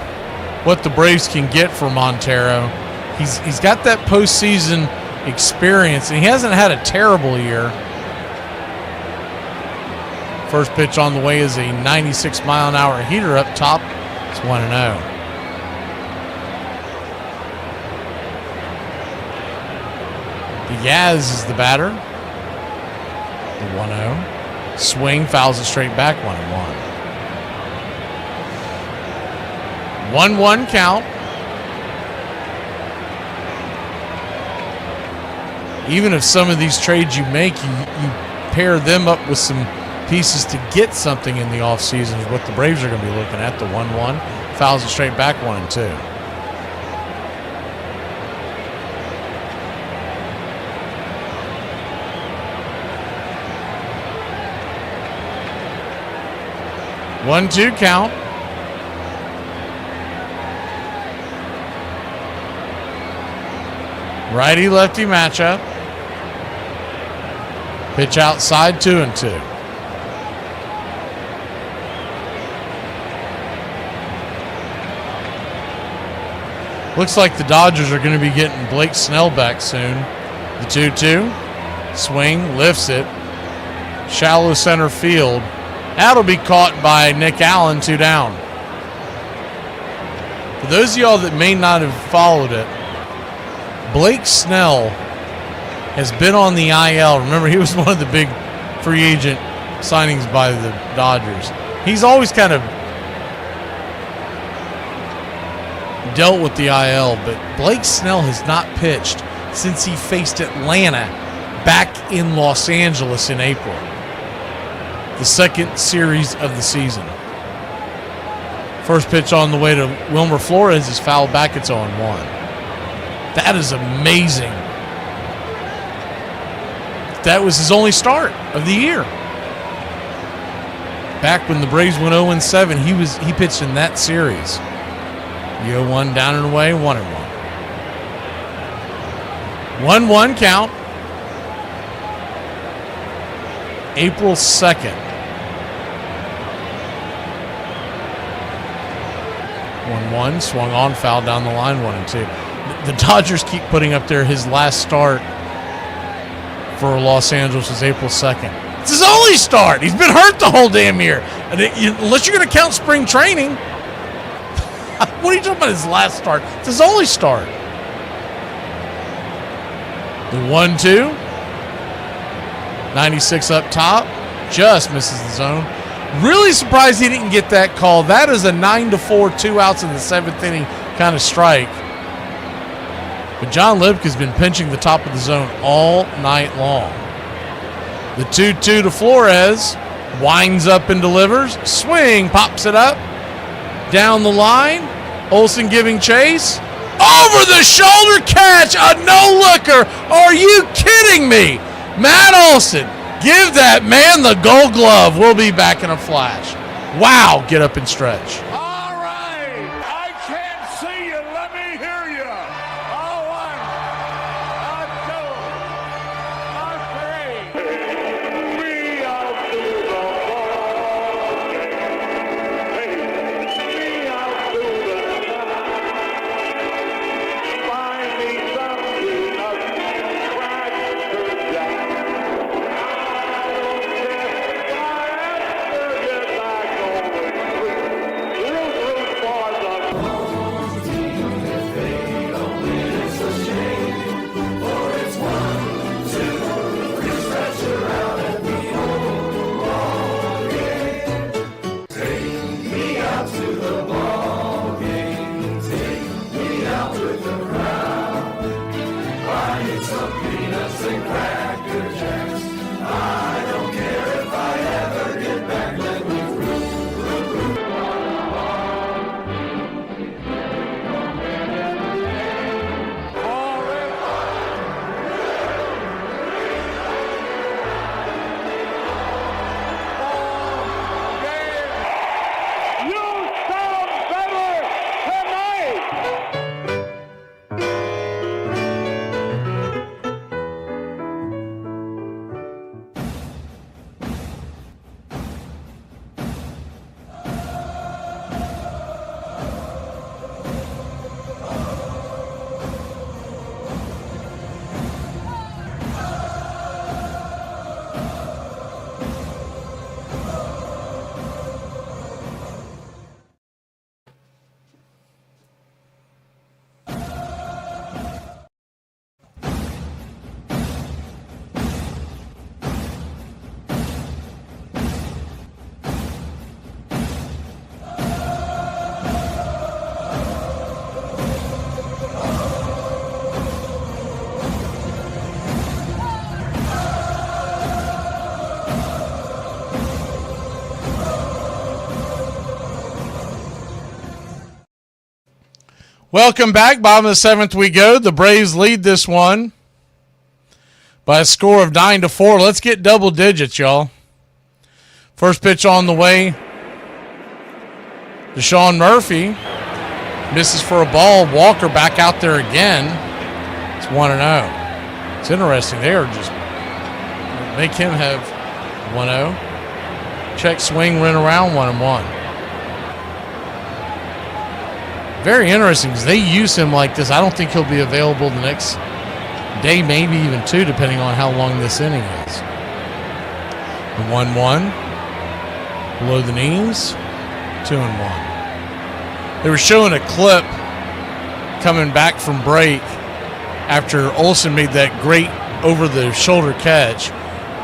what the Braves can get for Montero. He's got that postseason experience, and he hasn't had a terrible year. First pitch on the way is a 96-mile-an-hour heater up top. It's 1-0. Diaz is the batter. The 1-0. Swing, fouls it straight back, 1-1. 1-1 count. Even if some of these trades you make, you pair them up with some pieces to get something in the offseason is what the Braves are going to be looking at. The 1-1. Fouls it straight back, 1-2. One-two count. Righty-lefty matchup. Pitch outside, 2-2. Looks like the Dodgers are going to be getting Blake Snell back soon. The 2-2. Swing, lifts it. Shallow center field. That'll be caught by Nick Allen, 2 down. For those of y'all that may not have followed it, Blake Snell has been on the IL. Remember, he was one of the big free agent signings by the Dodgers. He's always kind of dealt with the IL, but Blake Snell has not pitched since he faced Atlanta back in Los Angeles in April. The second series of the season. First pitch on the way to Wilmer Flores is fouled back. It's 0-1. That is amazing. That was his only start of the year. Back when the Braves went 0-7, he pitched in that series. The 0-1 down and away, 1-1. 1-1 count. April 2nd. 1-1, swung on, foul down the line, 1-2. The Dodgers keep putting up there his last start for Los Angeles was April 2nd. It's his only start. He's been hurt the whole damn year. Unless you're going to count spring training. What are you talking about his last start? It's his only start. The 1-2. 96 up top. Just misses the zone. Really surprised he didn't get that call. That is a 9-4, 2 outs in the 7th inning kind of strike. But John Lipka's been pinching the top of the zone all night long. The 2-2 to Flores. Winds up and delivers. Swing, pops it up. Down the line. Olsen giving chase. Over the shoulder catch. A no-looker. Are you kidding me? Matt Olsen. Give that man the gold glove. We'll be back in a flash. Wow, get up and stretch. All right. I can't see you. Let me hear you. A 1, a 2, a 3. Me out to the ball game. Me out to the night. Find me something of Cracker Jack. Welcome back. Bottom of the 7th we go. The Braves lead this one by a score of 9-4. Let's get double digits, y'all. First pitch on the way to Sean Murphy. Misses for a ball. Walker back out there again. It's 1-0. It's interesting. They are just make him have 1-0. Check swing, run around, 1-1. very interesting because they use him like this. I don't think he'll be available the next day, maybe even 2, depending on how long this inning is. The 1-1. Below the knees. 2-1. They were showing a clip coming back from break after Olsen made that great over-the-shoulder catch.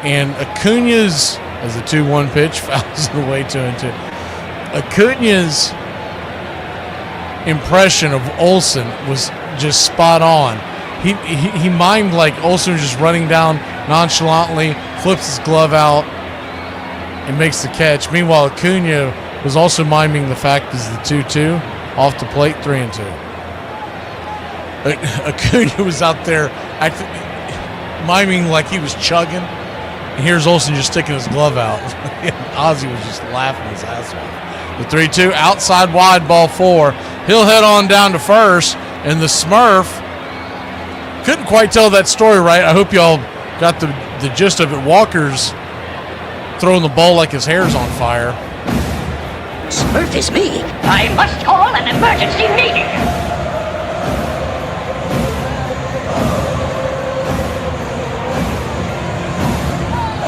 And Acuña's, as the 2-1 pitch, fouls it away 2-2. Acuña's impression of Olsen was just spot on. He mimed like Olsen was just running down nonchalantly, flips his glove out, and makes the catch. Meanwhile, Acuña was also miming the fact is the 2-2 off the plate, 3-2. Acuña was out there miming like he was chugging. And here's Olsen just sticking his glove out. Ozzie was just laughing his ass off. The 3-2, outside wide, ball 4. He'll head on down to first, and the Smurf couldn't quite tell that story right. I hope y'all got the gist of it. Walker's throwing the ball like his hair's on fire. Smurf is me. I must call an emergency meeting.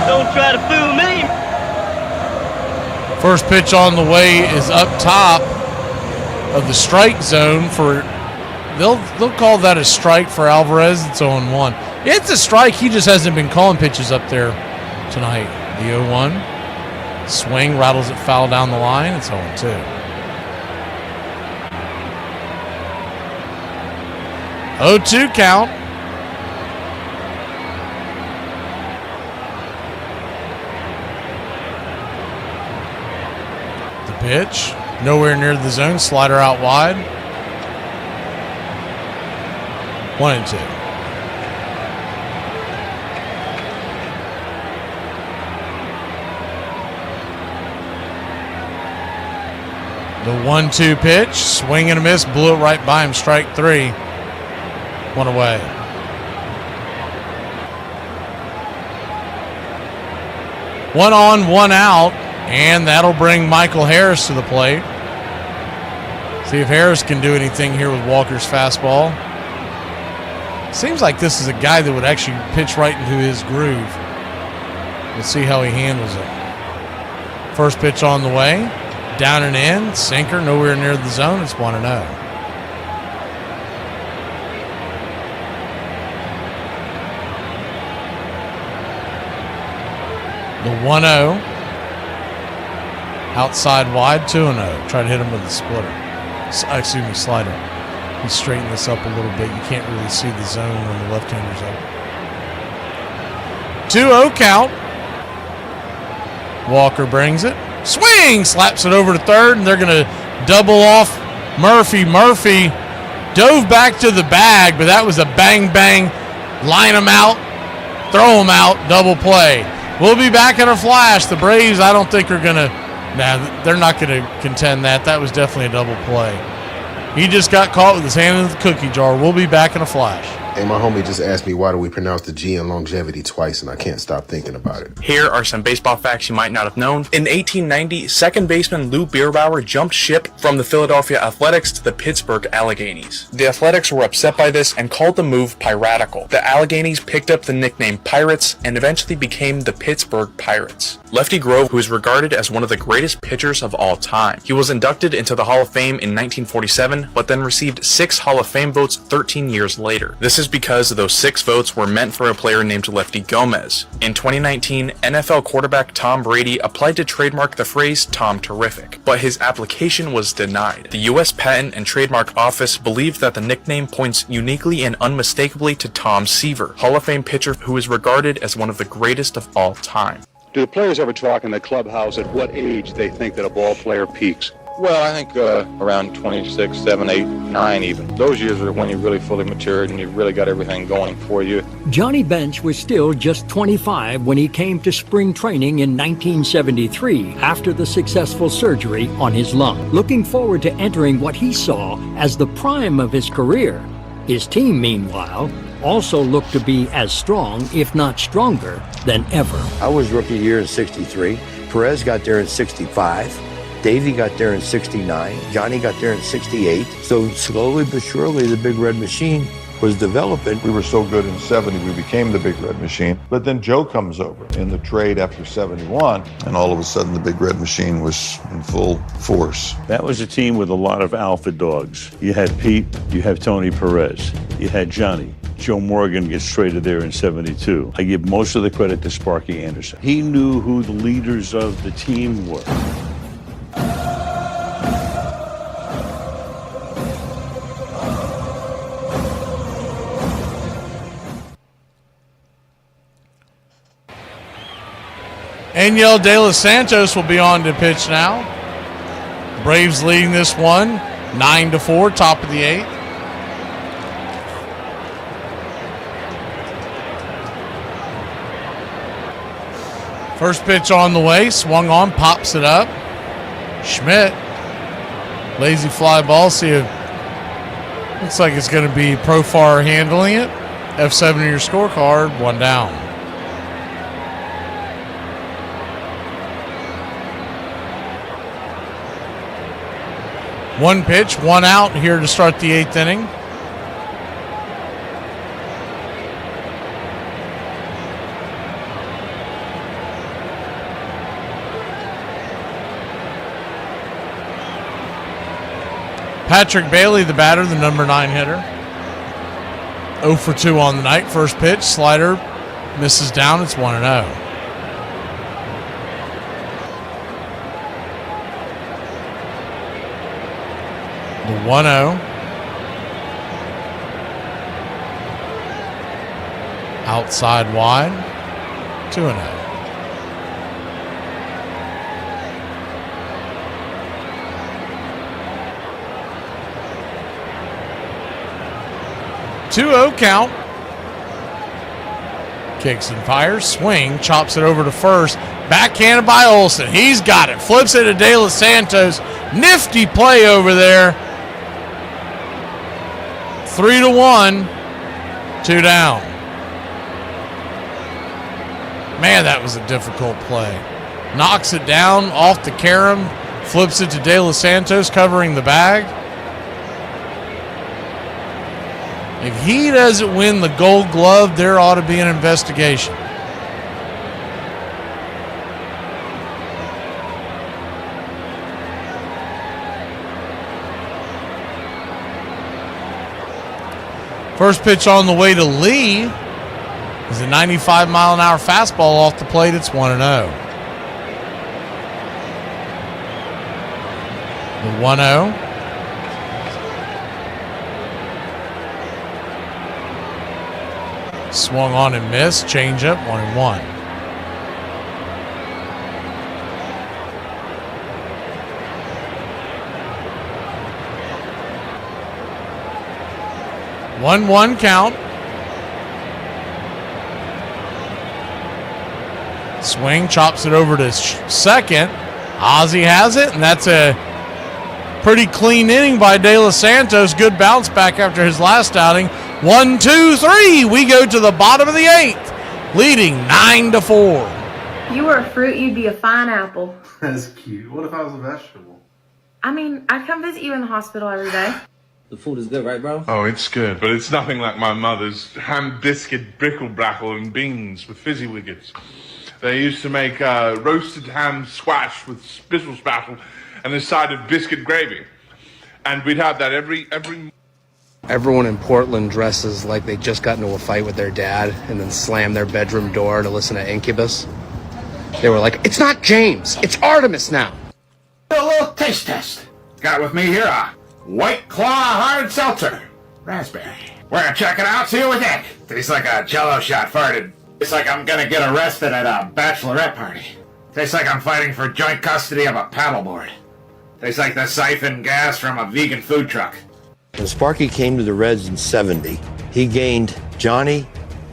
Don't try to fool me. First pitch on the way is up top of the strike zone for. They'll call that a strike for Alvarez. It's 0-1. It's a strike. He just hasn't been calling pitches up there tonight. The 0-1. Swing, rattles it foul down the line. It's 0-2. (0-2) count. The pitch. Nowhere near the zone. Slider out wide. 1-2. The 1-2 pitch, swing and a miss, blew it right by him, strike 3. 1 away. One on, 1 out, and that'll bring Michael Harris to the plate. See if Harris can do anything here with Walker's fastball. Seems like this is a guy that would actually pitch right into his groove. We'll see how he handles it. First pitch on the way. Down and in. Sinker nowhere near the zone. It's 1-0. The 1-0. Outside wide. 2-0. Try to hit him with the splitter. Excuse me, slider. He straightened this up a little bit. You can't really see the zone when the left-hander's up. 2-0 count. Walker brings it. Swing! Slaps it over to third, and they're going to double off Murphy. Murphy dove back to the bag, but that was a bang-bang. Line him out, throw him out, double play. We'll be back in a flash. The Braves, I don't think are going to... Nah, they're not going to contend that. That was definitely a double play. He just got caught with his hand in the cookie jar. We'll be back in a flash. Hey, my homie just asked me why do we pronounce the G in longevity twice, and I can't stop thinking about it. Here are some baseball facts you might not have known. In 1890, second baseman Lou Bierbauer jumped ship from the Philadelphia Athletics to the Pittsburgh Alleghenies. The Athletics were upset by this and called the move piratical. The Alleghenies picked up the nickname Pirates and eventually became the Pittsburgh Pirates. Lefty Grove, who is regarded as one of the greatest pitchers of all time. He was inducted into the Hall of Fame in 1947, but then received 6 Hall of Fame votes 13 years later. This is because those 6 votes were meant for a player named Lefty Gomez. In 2019, NFL quarterback Tom Brady applied to trademark the phrase Tom Terrific, but his application was denied. The U.S. Patent and Trademark Office believed that the nickname points uniquely and unmistakably to Tom Seaver, Hall of Fame pitcher who is regarded as one of the greatest of all time. Do the players ever talk in the clubhouse at what age they think that a ball player peaks? Well, I think around 26, 7, 8, 9 even. Those years are when you really fully matured and you really got everything going for you. Johnny Bench was still just 25 when he came to spring training in 1973 after the successful surgery on his lung. Looking forward to entering what he saw as the prime of his career. His team, meanwhile, also looked to be as strong, if not stronger, than ever. I was rookie year in 63. Perez got there in 65. Davey got there in 69. Johnny got there in 68. So slowly but surely, the Big Red Machine was developing. We were so good in 70, we became the Big Red Machine. But then Joe comes over in the trade after 71, and all of a sudden the Big Red Machine was in full force. That was a team with a lot of alpha dogs. You had Pete, you had Tony Perez, you had Johnny. Joe Morgan gets traded there in 72. I give most of the credit to Sparky Anderson. He knew who the leaders of the team were. Angel De Los Santos will be on to pitch now. Braves leading this one 9-4, top of the 8th. First pitch on the way, swung on, pops it up. Schmidt, lazy fly ball. See if looks like it's going to be Profar handling it. F7 in your scorecard, 1 down. One pitch, 1 out here to start the 8th inning. Patrick Bailey, the batter, the number 9 hitter. 0 for 2 on the night. First pitch, slider, misses down. It's 1-0. The 1-0. Outside wide. 2-0. Count. Kicks and fires. Swing. Chops it over to first. Backhanded by Olsen. He's got it. Flips it to De Los Santos. Nifty play over there. 3-1. 2 down. Man, that was a difficult play. Knocks it down off the carom. Flips it to De Los Santos, covering the bag. If he doesn't win the Gold Glove, there ought to be an investigation. First pitch on the way to Lee is a 95-mile-an-hour fastball off the plate. It's 1-0. The 1-0. Swung on and missed. Changeup, 1-1. One count. Swing, chops it over to second. Ozzie has it, and that's a pretty clean inning by De Los Santos. Good bounce back after his last outing. 1, 2, 3. We go to the bottom of the 8th, leading 9-4. If you were a fruit, you'd be a fine apple. That's cute. What if I was a vegetable? I mean, I'd come visit you in the hospital every day. The food is good, right, bro? Oh, it's good, but it's nothing like my mother's ham biscuit brickle-brackle and beans with fizzy wiggets. They used to make roasted ham squash with spittle spattle and a side of biscuit gravy. And we'd have that every... Everyone in Portland dresses like they just got into a fight with their dad and then slammed their bedroom door to listen to Incubus. They were like, it's not James, it's Artemis now. A little taste test. Got with me here a White Claw hard seltzer. Raspberry. We're gonna check it out, see what we think. Tastes like a Jell-O shot farted. Tastes like I'm gonna get arrested at a bachelorette party. Tastes like I'm fighting for joint custody of a paddleboard. Tastes like the siphon gas from a vegan food truck. When Sparky came to the Reds in 70, he gained Johnny,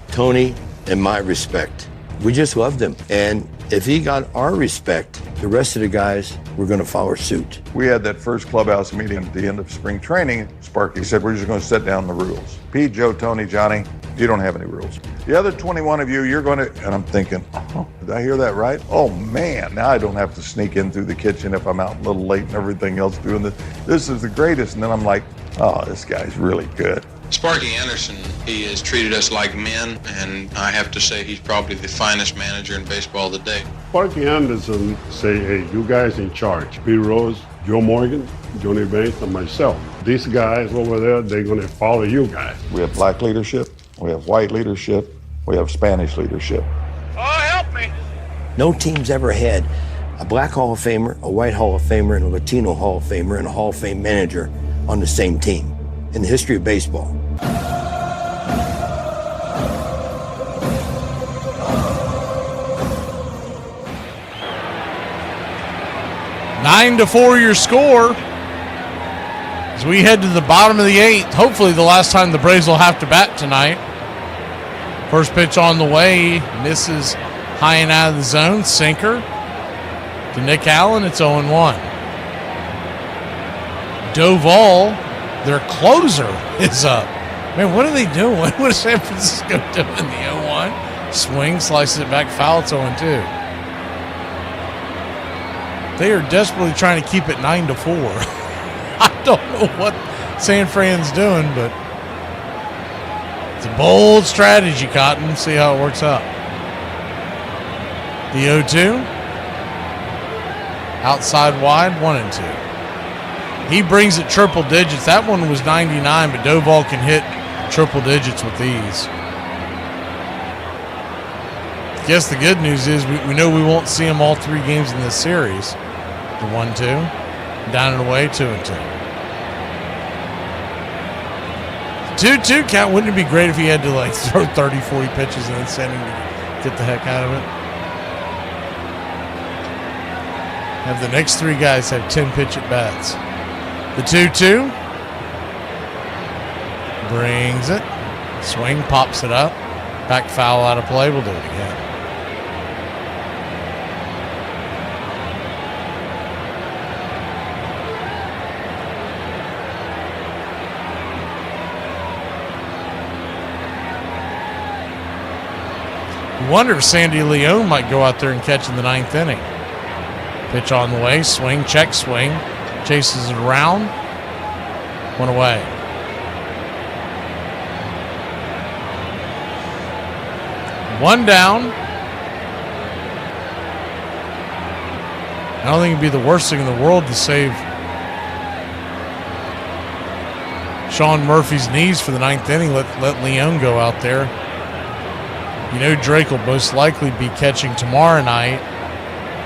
Tony, and my respect. We just loved him. And if he got our respect, the rest of the guys were going to follow suit. We had that first clubhouse meeting at the end of spring training. Sparky said, we're just going to set down the rules. Pete, Joe, Tony, Johnny, You don't have any rules. The other 21 of you, you're going to, and I'm thinking, oh, did I hear that right? Oh man, now I don't have to sneak in through the kitchen if I'm out a little late and everything else doing this. This is the greatest. And then I'm like, oh, this guy's really good. Sparky Anderson, he has treated us like men, and I have to say he's probably the finest manager in baseball today. Sparky Anderson say, hey, you guys in charge. Bill Rose, Joe Morgan, Johnny Bates, and myself. These guys over there, they're going to follow you guys. We have black leadership, we have white leadership, we have Spanish leadership. Oh, help me. No team's ever had a black Hall of Famer, a white Hall of Famer, and a Latino Hall of Famer, and a Hall of Fame manager on the same team in the history of baseball. 9-4 your score as we head to the bottom of the 8th. Hopefully the last time the Braves will have to bat tonight. First pitch on the way, misses high and out of the zone, sinker to Nick Allen. It's 0-1. Doval, their closer, is up. Man, what are they doing? What is San Francisco doing in the 0-1? Swing, slices it back, foul. It's 0-2. They are desperately trying to keep it 9-4. I don't know what San Fran's doing, but it's a bold strategy, Cotton. See how it works out. The 0-2. Outside wide, 1-2. He brings it triple digits. That one was 99, but Doval can hit triple digits with these. I guess the good news is we know we won't see him all 3 games in this series. The 1-2, down and away, 2-2. 2-2 count. Wouldn't it be great if he had to like throw 30, 40 pitches and then send him to get the heck out of it? Have the next 3 guys have 10 pitch at bats. The 2-2 brings it. Swing, pops it up. Back foul out of play. We'll do it again. I wonder if Sandy Leon might go out there and catch in the 9th inning. Pitch on the way, swing, check, swing. Chases it around. 1 away. One down. I don't think it'd be the worst thing in the world to save Sean Murphy's knees for the 9th inning. Let Leon go out there. You know Drake will most likely be catching tomorrow night,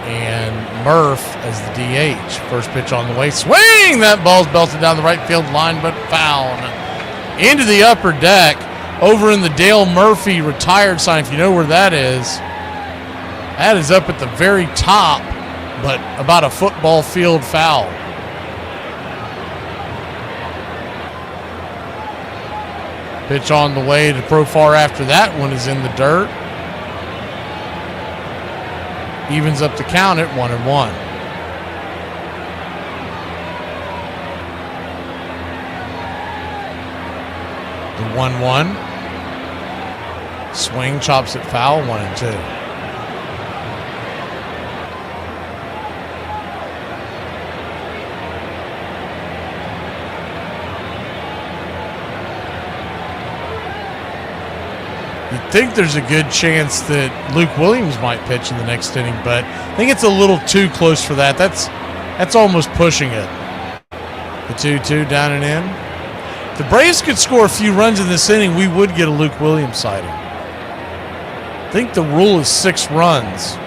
and Murph as the DH. First pitch on the way. Swing! That ball's belted down the right field line, but foul. Into the upper deck, over in the Dale Murphy retired sign, if you know where that is. That is up at the very top, but about a football field foul. Pitch on the way to Profar after that one is in the dirt. Evens up the count at 1-1. The 1-1. Swing, chops it foul, 1-2. You'd think there's a good chance that Luke Williams might pitch in the next inning, but I think it's a little too close for that. That's almost pushing it. The 2-2 down and in. If the Braves could score a few runs in this inning, we would get a Luke Williams sighting. I think the rule is 6 runs.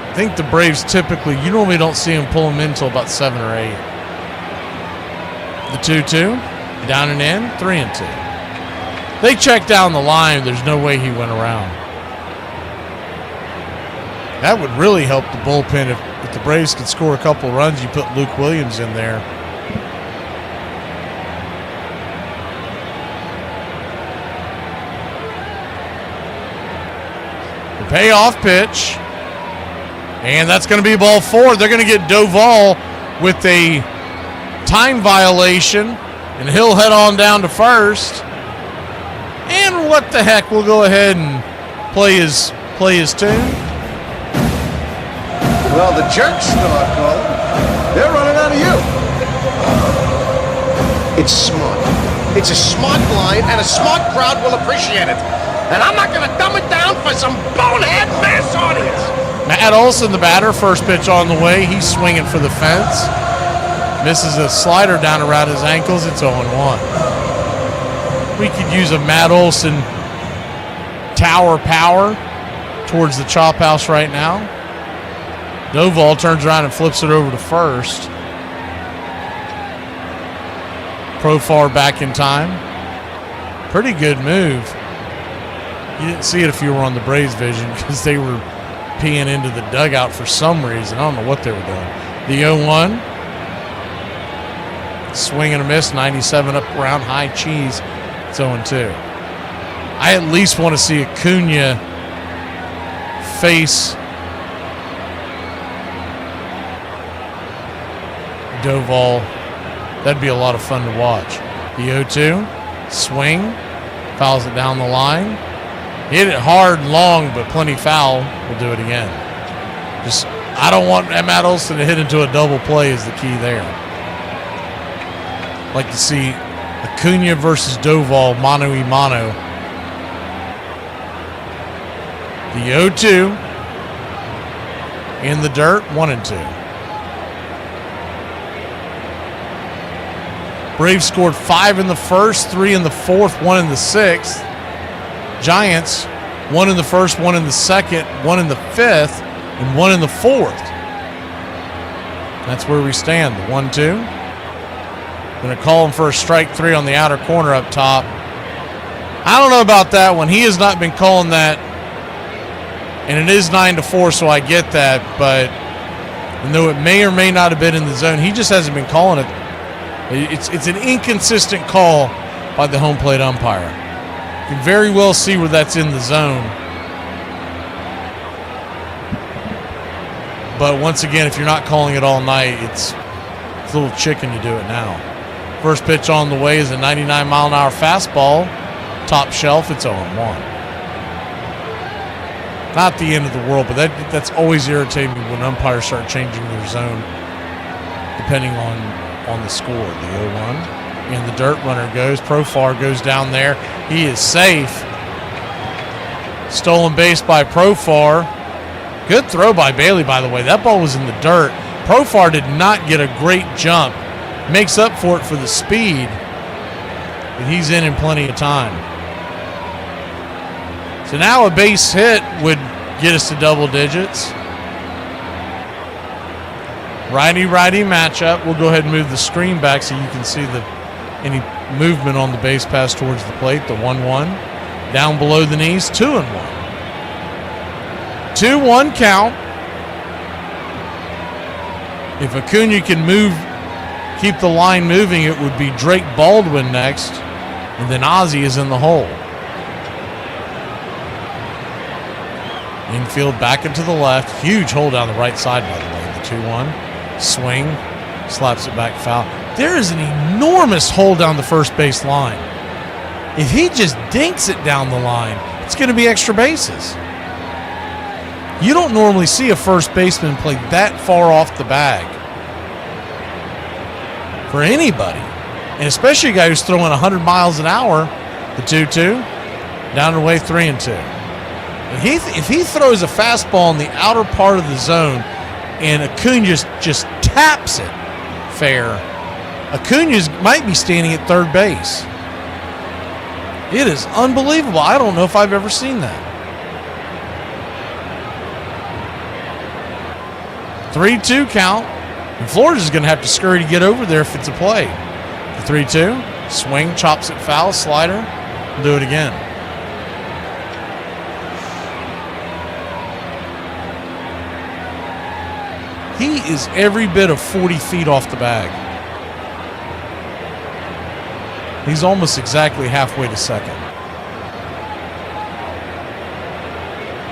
I think the Braves typically, you normally don't see them pull them in until about 7 or 8. The 2-2, down and in, 3-2. They checked down the line. There's no way he went around. That would really help the bullpen if the Braves could score a couple runs. You put Luke Williams in there. The payoff pitch. And that's going to be ball 4. They're going to get Doval with a time violation, and he'll head on down to first. what the heck, we'll go ahead and play his tune. Well, the jerks start calling. They're running out of you. It's smart. It's a smart line, and a smart crowd will appreciate it. And I'm not going to dumb it down for some bonehead mass audience. Matt Olson, the batter, first pitch on the way. He's swinging for the fence. Misses a slider down around his ankles. It's 0-1. We could use a Matt Olson tower power towards the chop house right now. Doval turns around and flips it over to first. Profar back in time. Pretty good move. You didn't see it if you were on the Braves vision because they were peeing into the dugout for some reason. I don't know what they were doing. The 0-1. Swing and a miss. 97 up around high cheese. It's 0-2. I at least want to see Acuna face Doval. That'd be a lot of fun to watch. The 0-2. Swing. Fouls it down the line. Hit it hard and long, but plenty foul. We'll do it again. I don't want Matt Olson to hit into a double play is the key there. Like to see Acuna versus Doval mano-a-mano. The 0-2. In the dirt, 1-2. Braves scored 5 in the first, 3 in the fourth, 1 in the sixth. Giants, 1 in the first, 1 in the second, 1 in the fifth, and 1 in the fourth. That's where we stand, the 1-2. Going to call him for a strike 3 on the outer corner up top. I don't know about that one. He has not been calling that. And it is 9-4, so I get that. But though it may or may not have been in the zone, he just hasn't been calling it. It's an inconsistent call by the home plate umpire. You can very well see where that's in the zone. But once again, if you're not calling it all night, it's a little chicken to do it now. First pitch on the way is a 99-mile-an-hour fastball. Top shelf, it's 0-1. Not the end of the world, but that's always irritating when umpires start changing their zone depending on the score. The 0-1. And the dirt runner goes. Profar goes down there. He is safe. Stolen base by Profar. Good throw by Bailey, by the way. That ball was in the dirt. Profar did not get a great jump. Makes up for it for the speed. But he's in plenty of time. So now a base hit would get us to double digits. Righty-righty matchup. We'll go ahead and move the screen back so you can see any movement on the base pass towards the plate. The 1-1. Down below the knees. 2-1. 2-1 count. If Acuna can keep the line moving, it would be Drake Baldwin next. And then Ozzie is in the hole. Infield back into the left. Huge hole down the right side, by the way. The 2-1. Swing. Slaps it back foul. There is an enormous hole down the first base line. If he just dinks it down the line, it's going to be extra bases. You don't normally see a first baseman play that far off the bag for anybody, and especially a guy who's throwing 100 miles an hour. The 2-2, down and away, 3-2. If he throws a fastball in the outer part of the zone and Acuna just taps it fair, Acuna might be standing at third base. It is unbelievable. I don't know if I've ever seen that. 3-2 count. And Florida's going to have to scurry to get over there if it's a play. The 3-2. Swing, chops it foul, slider. We'll do it again. He is every bit of 40 feet off the bag. He's almost exactly halfway to second.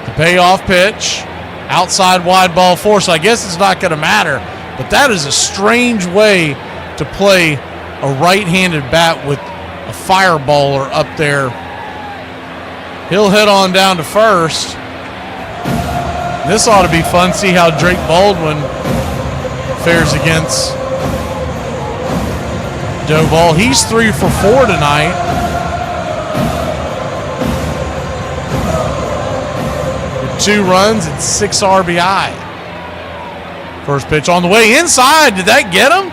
The payoff pitch. Outside wide ball 4, so I guess it's not going to matter. But that is a strange way to play a right-handed bat with a fireballer up there He'll head on down to first. This ought to be fun. See how Drake Baldwin fares against Doval. He's 3 for 4 tonight. With 2 runs and 6 RBI. First pitch on the way inside. Did that get him?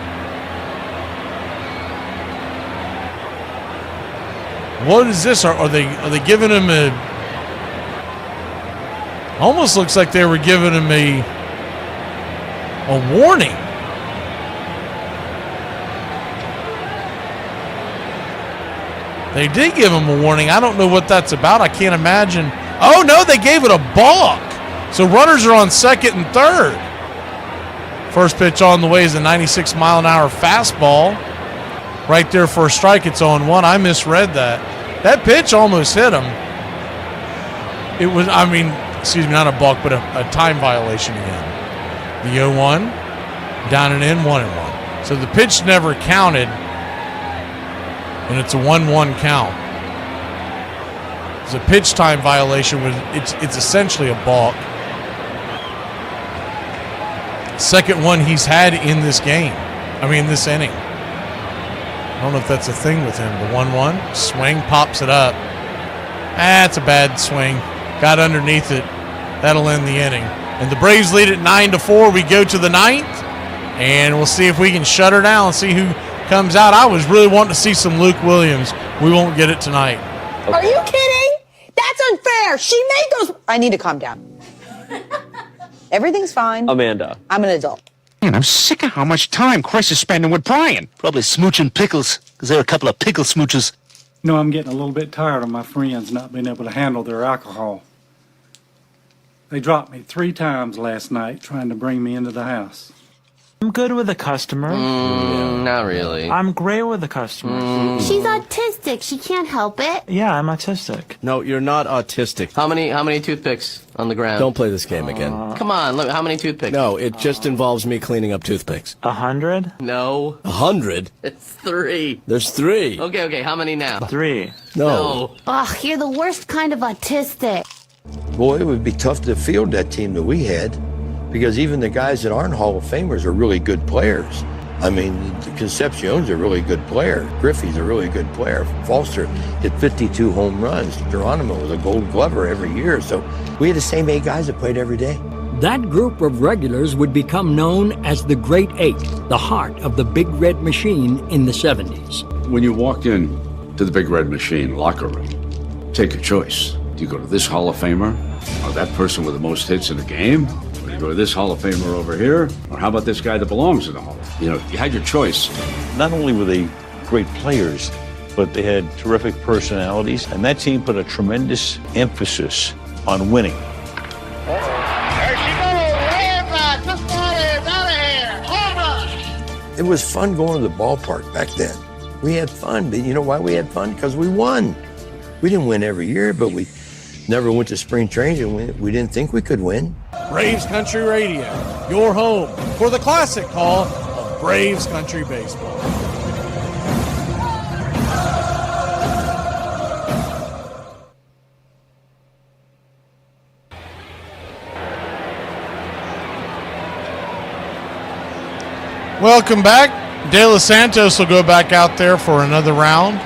What is this? Are they giving him a... Almost looks like they were giving him a warning. They did give him a warning. I don't know what that's about. I can't imagine. Oh, no, they gave it a balk. So runners are on second and third. First pitch on the way is a 96-mile-an-hour fastball. Right there for a strike. It's on 1. I misread that. That pitch almost hit him. It was, excuse me, not a balk, but a time violation again. The 0-1, down and in, 1-1. So the pitch never counted, and it's a 1-1 count. It's a pitch time violation. It's essentially a balk. Second one he's had in this game. This inning. I don't know if that's a thing with him. The 1-1, swing, pops it up. It's a bad swing. Got underneath it. That'll end the inning. And the Braves lead it 9-4. We go to the 9th, and we'll see if we can shut her down and see who comes out. I was really wanting to see some Luke Williams. We won't get it tonight. Okay. Are you kidding? That's unfair. She made those. I need to calm down. Everything's fine. Amanda. I'm an adult. Man, I'm sick of how much time Chris is spending with Brian. Probably smooching pickles, because they're a couple of pickle smooches. No, I'm getting a little bit tired of my friends not being able to handle their alcohol. They dropped me 3 times last night trying to bring me into the house. I'm good with the customer. Not really. I'm great with the customer. She's autistic. She can't help it. Yeah, I'm autistic. No, you're not autistic. How many toothpicks on the ground? Don't play this game again. Come on, look, how many toothpicks? No, it just involves me cleaning up toothpicks. 100? No. 100? It's 3. There's 3. Okay, how many now? 3. No. Ugh, you're the worst kind of autistic. Boy, it would be tough to field that team that we had, because even the guys that aren't Hall of Famers are really good players. Concepcion's a really good player. Griffey's a really good player. Foster hit 52 home runs. Geronimo was a Gold Glover every year. So we had the same 8 guys that played every day. That group of regulars would become known as the Great 8, the heart of the Big Red Machine in the 70s. When you walked in to the Big Red Machine locker room, take a choice. Do you go to this Hall of Famer, or that person with the most hits in the game? Or do you go to this Hall of Famer over here? Or how about this guy that belongs in the Hall? You had your choice. Not only were they great players, but they had terrific personalities, and that team put a tremendous emphasis on winning. There she goes. Landline. Just out of here. Home run. It was fun going to the ballpark back then. We had fun. But you know why we had fun? Because we won. We didn't win every year, but we never went to spring training and we didn't think we could win. Braves Country Radio, your home for the classic call of Braves Country Baseball. Welcome back. De Los Santos will go back out there for another round.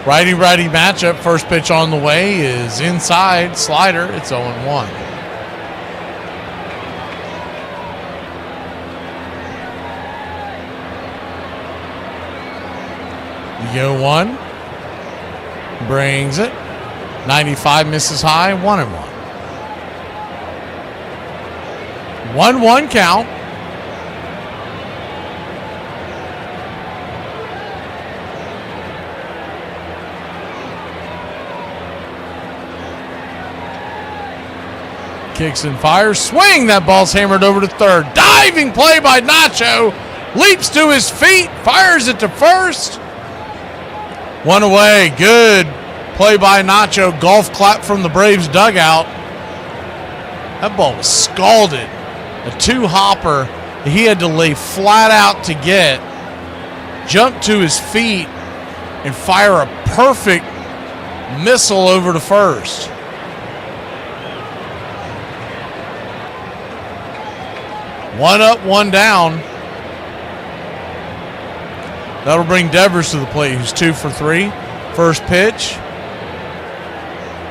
Righty-righty matchup. First pitch on the way is inside. Slider. It's 0-1. The 0-1. Brings it. 95 misses high. 1-1. 1-1 count. Kicks and fires. Swing. That ball's hammered over to third. Diving play by Nacho. Leaps to his feet. Fires it to first. 1 away. Good play by Nacho. Golf clap from the Braves dugout. That ball was scalded. A 2-hopper that he had to lay flat out to get, jump to his feet, and fire a perfect missile over to first. One up, one down. That'll bring Devers to the plate, who's 2 for 3. First pitch.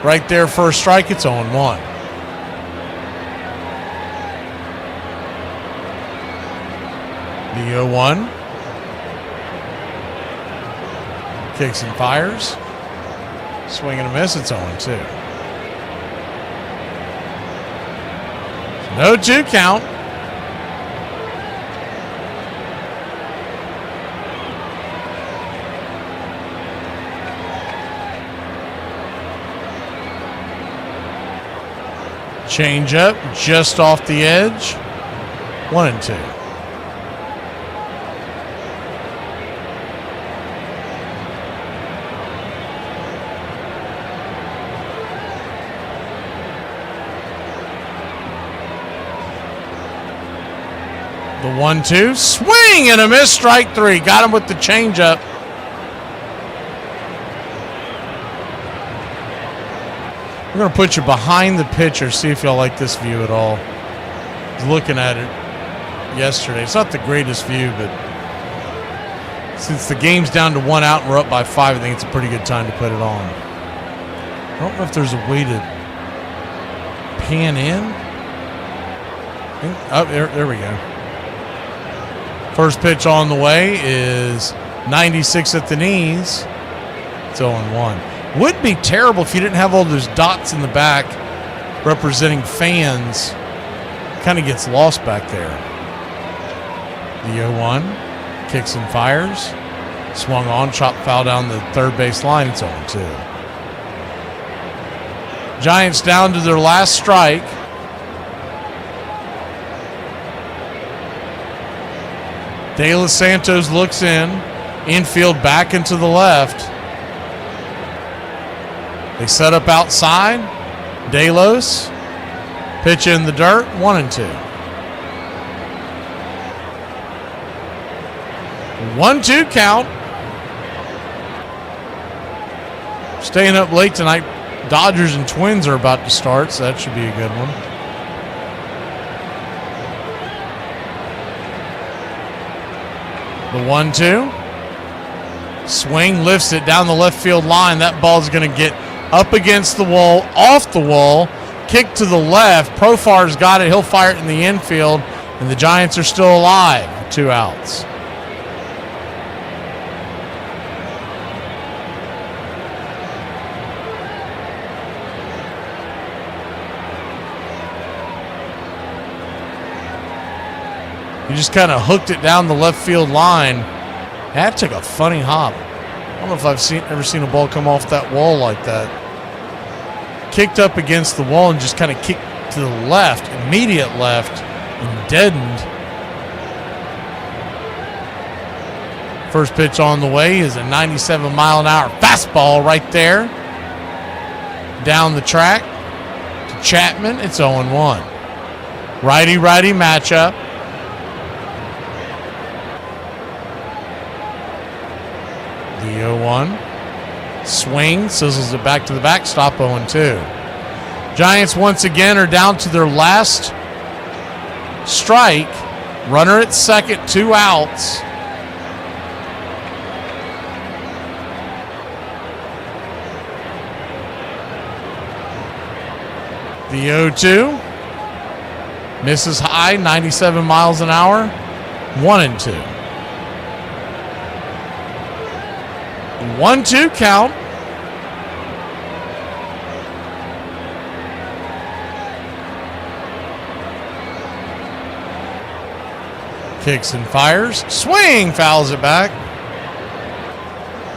Right there, first strike, it's 0-1. The 0-1. Kicks and fires. Swing and a miss, it's 0-2. No 2 count. Change up just off the edge. 1-2. The 1-2, swing and a miss, strike 3. Got him with the changeup. We're going to put you behind the pitcher, see if y'all like this view at all. I was looking at it yesterday. It's not the greatest view, but since the game's down to 1 out and we're up by 5, I think it's a pretty good time to put it on. I don't know if there's a way to pan in. Oh, there we go. First pitch on the way is 96 at the knees. It's 0-1. Would be terrible if you didn't have all those dots in the back representing fans. Kind of gets lost back there. The 0-1. Kicks and fires. Swung on, chop foul down the third base line. It's 0-2. Giants down to their last strike. De Los Santos looks in. Infield back into the left. They set up outside. De Los. Pitch in the dirt. 1-2. 1-2 count. Staying up late tonight. Dodgers and Twins are about to start, so that should be a good one. The 1-2. Swing, lifts it down the left field line. That ball's going to get up against the wall, off the wall, kick to the left. Profar's got it. He'll fire it in the infield, and the Giants are still alive. 2 outs. He just kind of hooked it down the left field line. That took a funny hop. I don't know if I've ever seen a ball come off that wall like that. Kicked up against the wall and just kind of kicked to the left, immediate left, and deadened. First pitch on the way is a 97-mile-an-hour fastball right there. Down the track to Chapman. It's 0-1. Righty-righty matchup. The 0-1. Swing, sizzles it back to the backstop, 0-2. Giants once again are down to their last strike. Runner at second, 2 outs. The 0-2. Misses high, 97 miles an hour, 1-2. 1-2 count. Kicks and fires. Swing, fouls it back.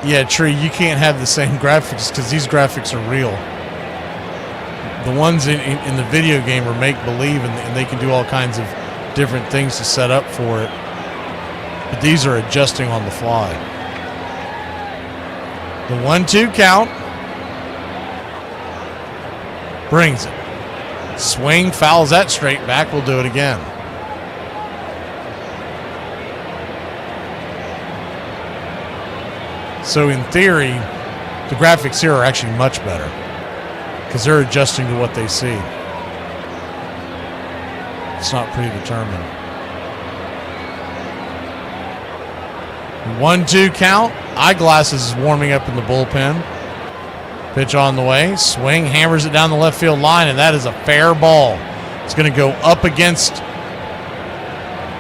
Yeah, Tree, you can't have the same graphics because these graphics are real. The ones in the video game are make-believe, and they can do all kinds of different things to set up for it. But these are adjusting on the fly. The 1-2 count. Brings it. Swing, fouls that straight back. We'll do it again. So in theory, the graphics here are actually much better because they're adjusting to what they see. It's not predetermined. 1-2 count. Eyeglasses is warming up in the bullpen. Pitch on the way. Swing, hammers it down the left field line, and that is a fair ball. It's going to go up against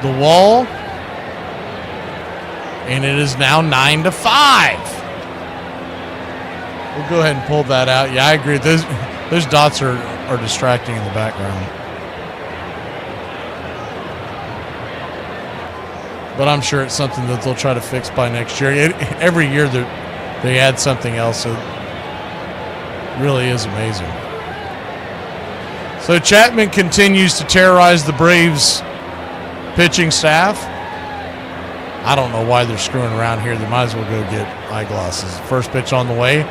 the wall. And it is now 9-5. We'll go ahead and pull that out. Yeah, I agree. Those dots are distracting in the background. But I'm sure it's something that they'll try to fix by next year. Every year they add something else. It really is amazing. So Chapman continues to terrorize the Braves pitching staff. I don't know why they're screwing around here. They might as well go get eyeglasses. First pitch on the way.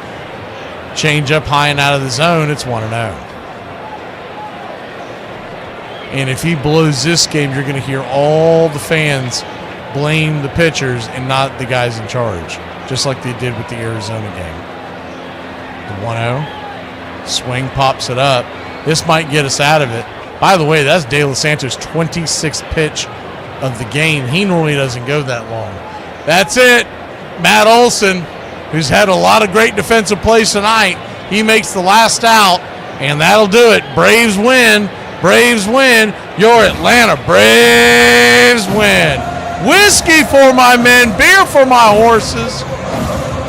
Change up high and out of the zone. It's 1-0. And if he blows this game, you're going to hear all the fans blame the pitchers and not the guys in charge, just like they did with the Arizona game. The 1-0. Swing pops it up. This might get us out of it. By the way, that's De Los Santos' 26th pitch of the game. He normally doesn't go that long. That's it. Matt Olson, who's had a lot of great defensive plays tonight, he makes the last out, and that'll do it. Braves win. Braves win. Your Atlanta Braves win. Whiskey for my men, beer for my horses.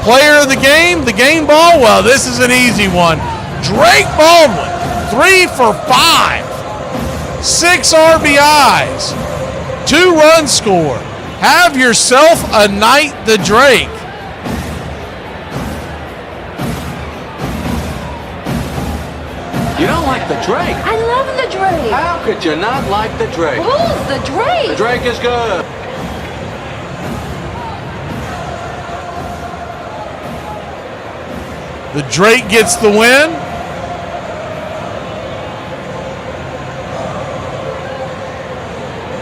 Player of the game ball? Well, this is an easy one. Drake Baldwin, 3 for 5. 6 RBIs. 2 runs scored. Have yourself a night, the Drake. You don't like the Drake? I love the Drake. How could you not like the Drake? Who's the Drake? The Drake is good. The Drake gets the win.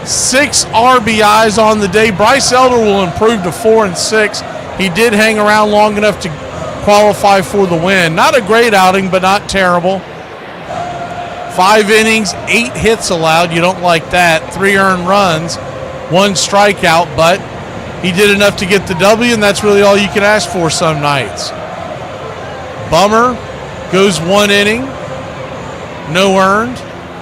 Six RBIs on the day. Bryce Elder will improve to 4 and 6. He did hang around long enough to qualify for the win. Not a great outing, but not terrible. 5 innings, 8 hits allowed. You don't like that. 3 earned runs, 1 strikeout, but he did enough to get the W, and that's really all you can ask for some nights. Bummer goes 1 inning, no earned.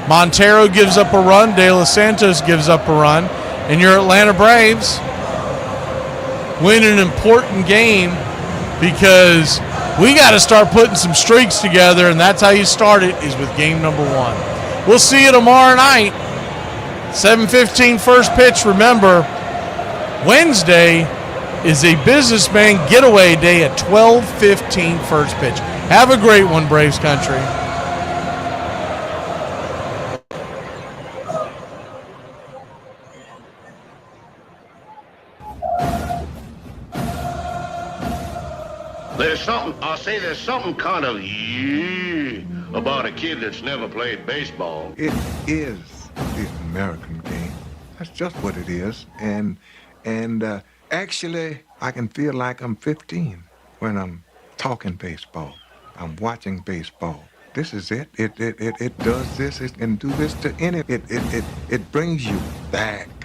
Montero gives up a run. De Los Santos gives up a run. And your Atlanta Braves win an important game because we got to start putting some streaks together, and that's how you start it, is with game number 1. We'll see you tomorrow night. 7:15 first pitch. Remember, Wednesday is a businessman getaway day at 12:15 first pitch. Have a great one, Braves country. There's something kind of about a kid that's never played baseball. It is the American game. That's just what it is. And actually, I can feel like I'm 15 when I'm talking baseball. I'm watching baseball. This is it. It does this. It can do this to any. It brings you back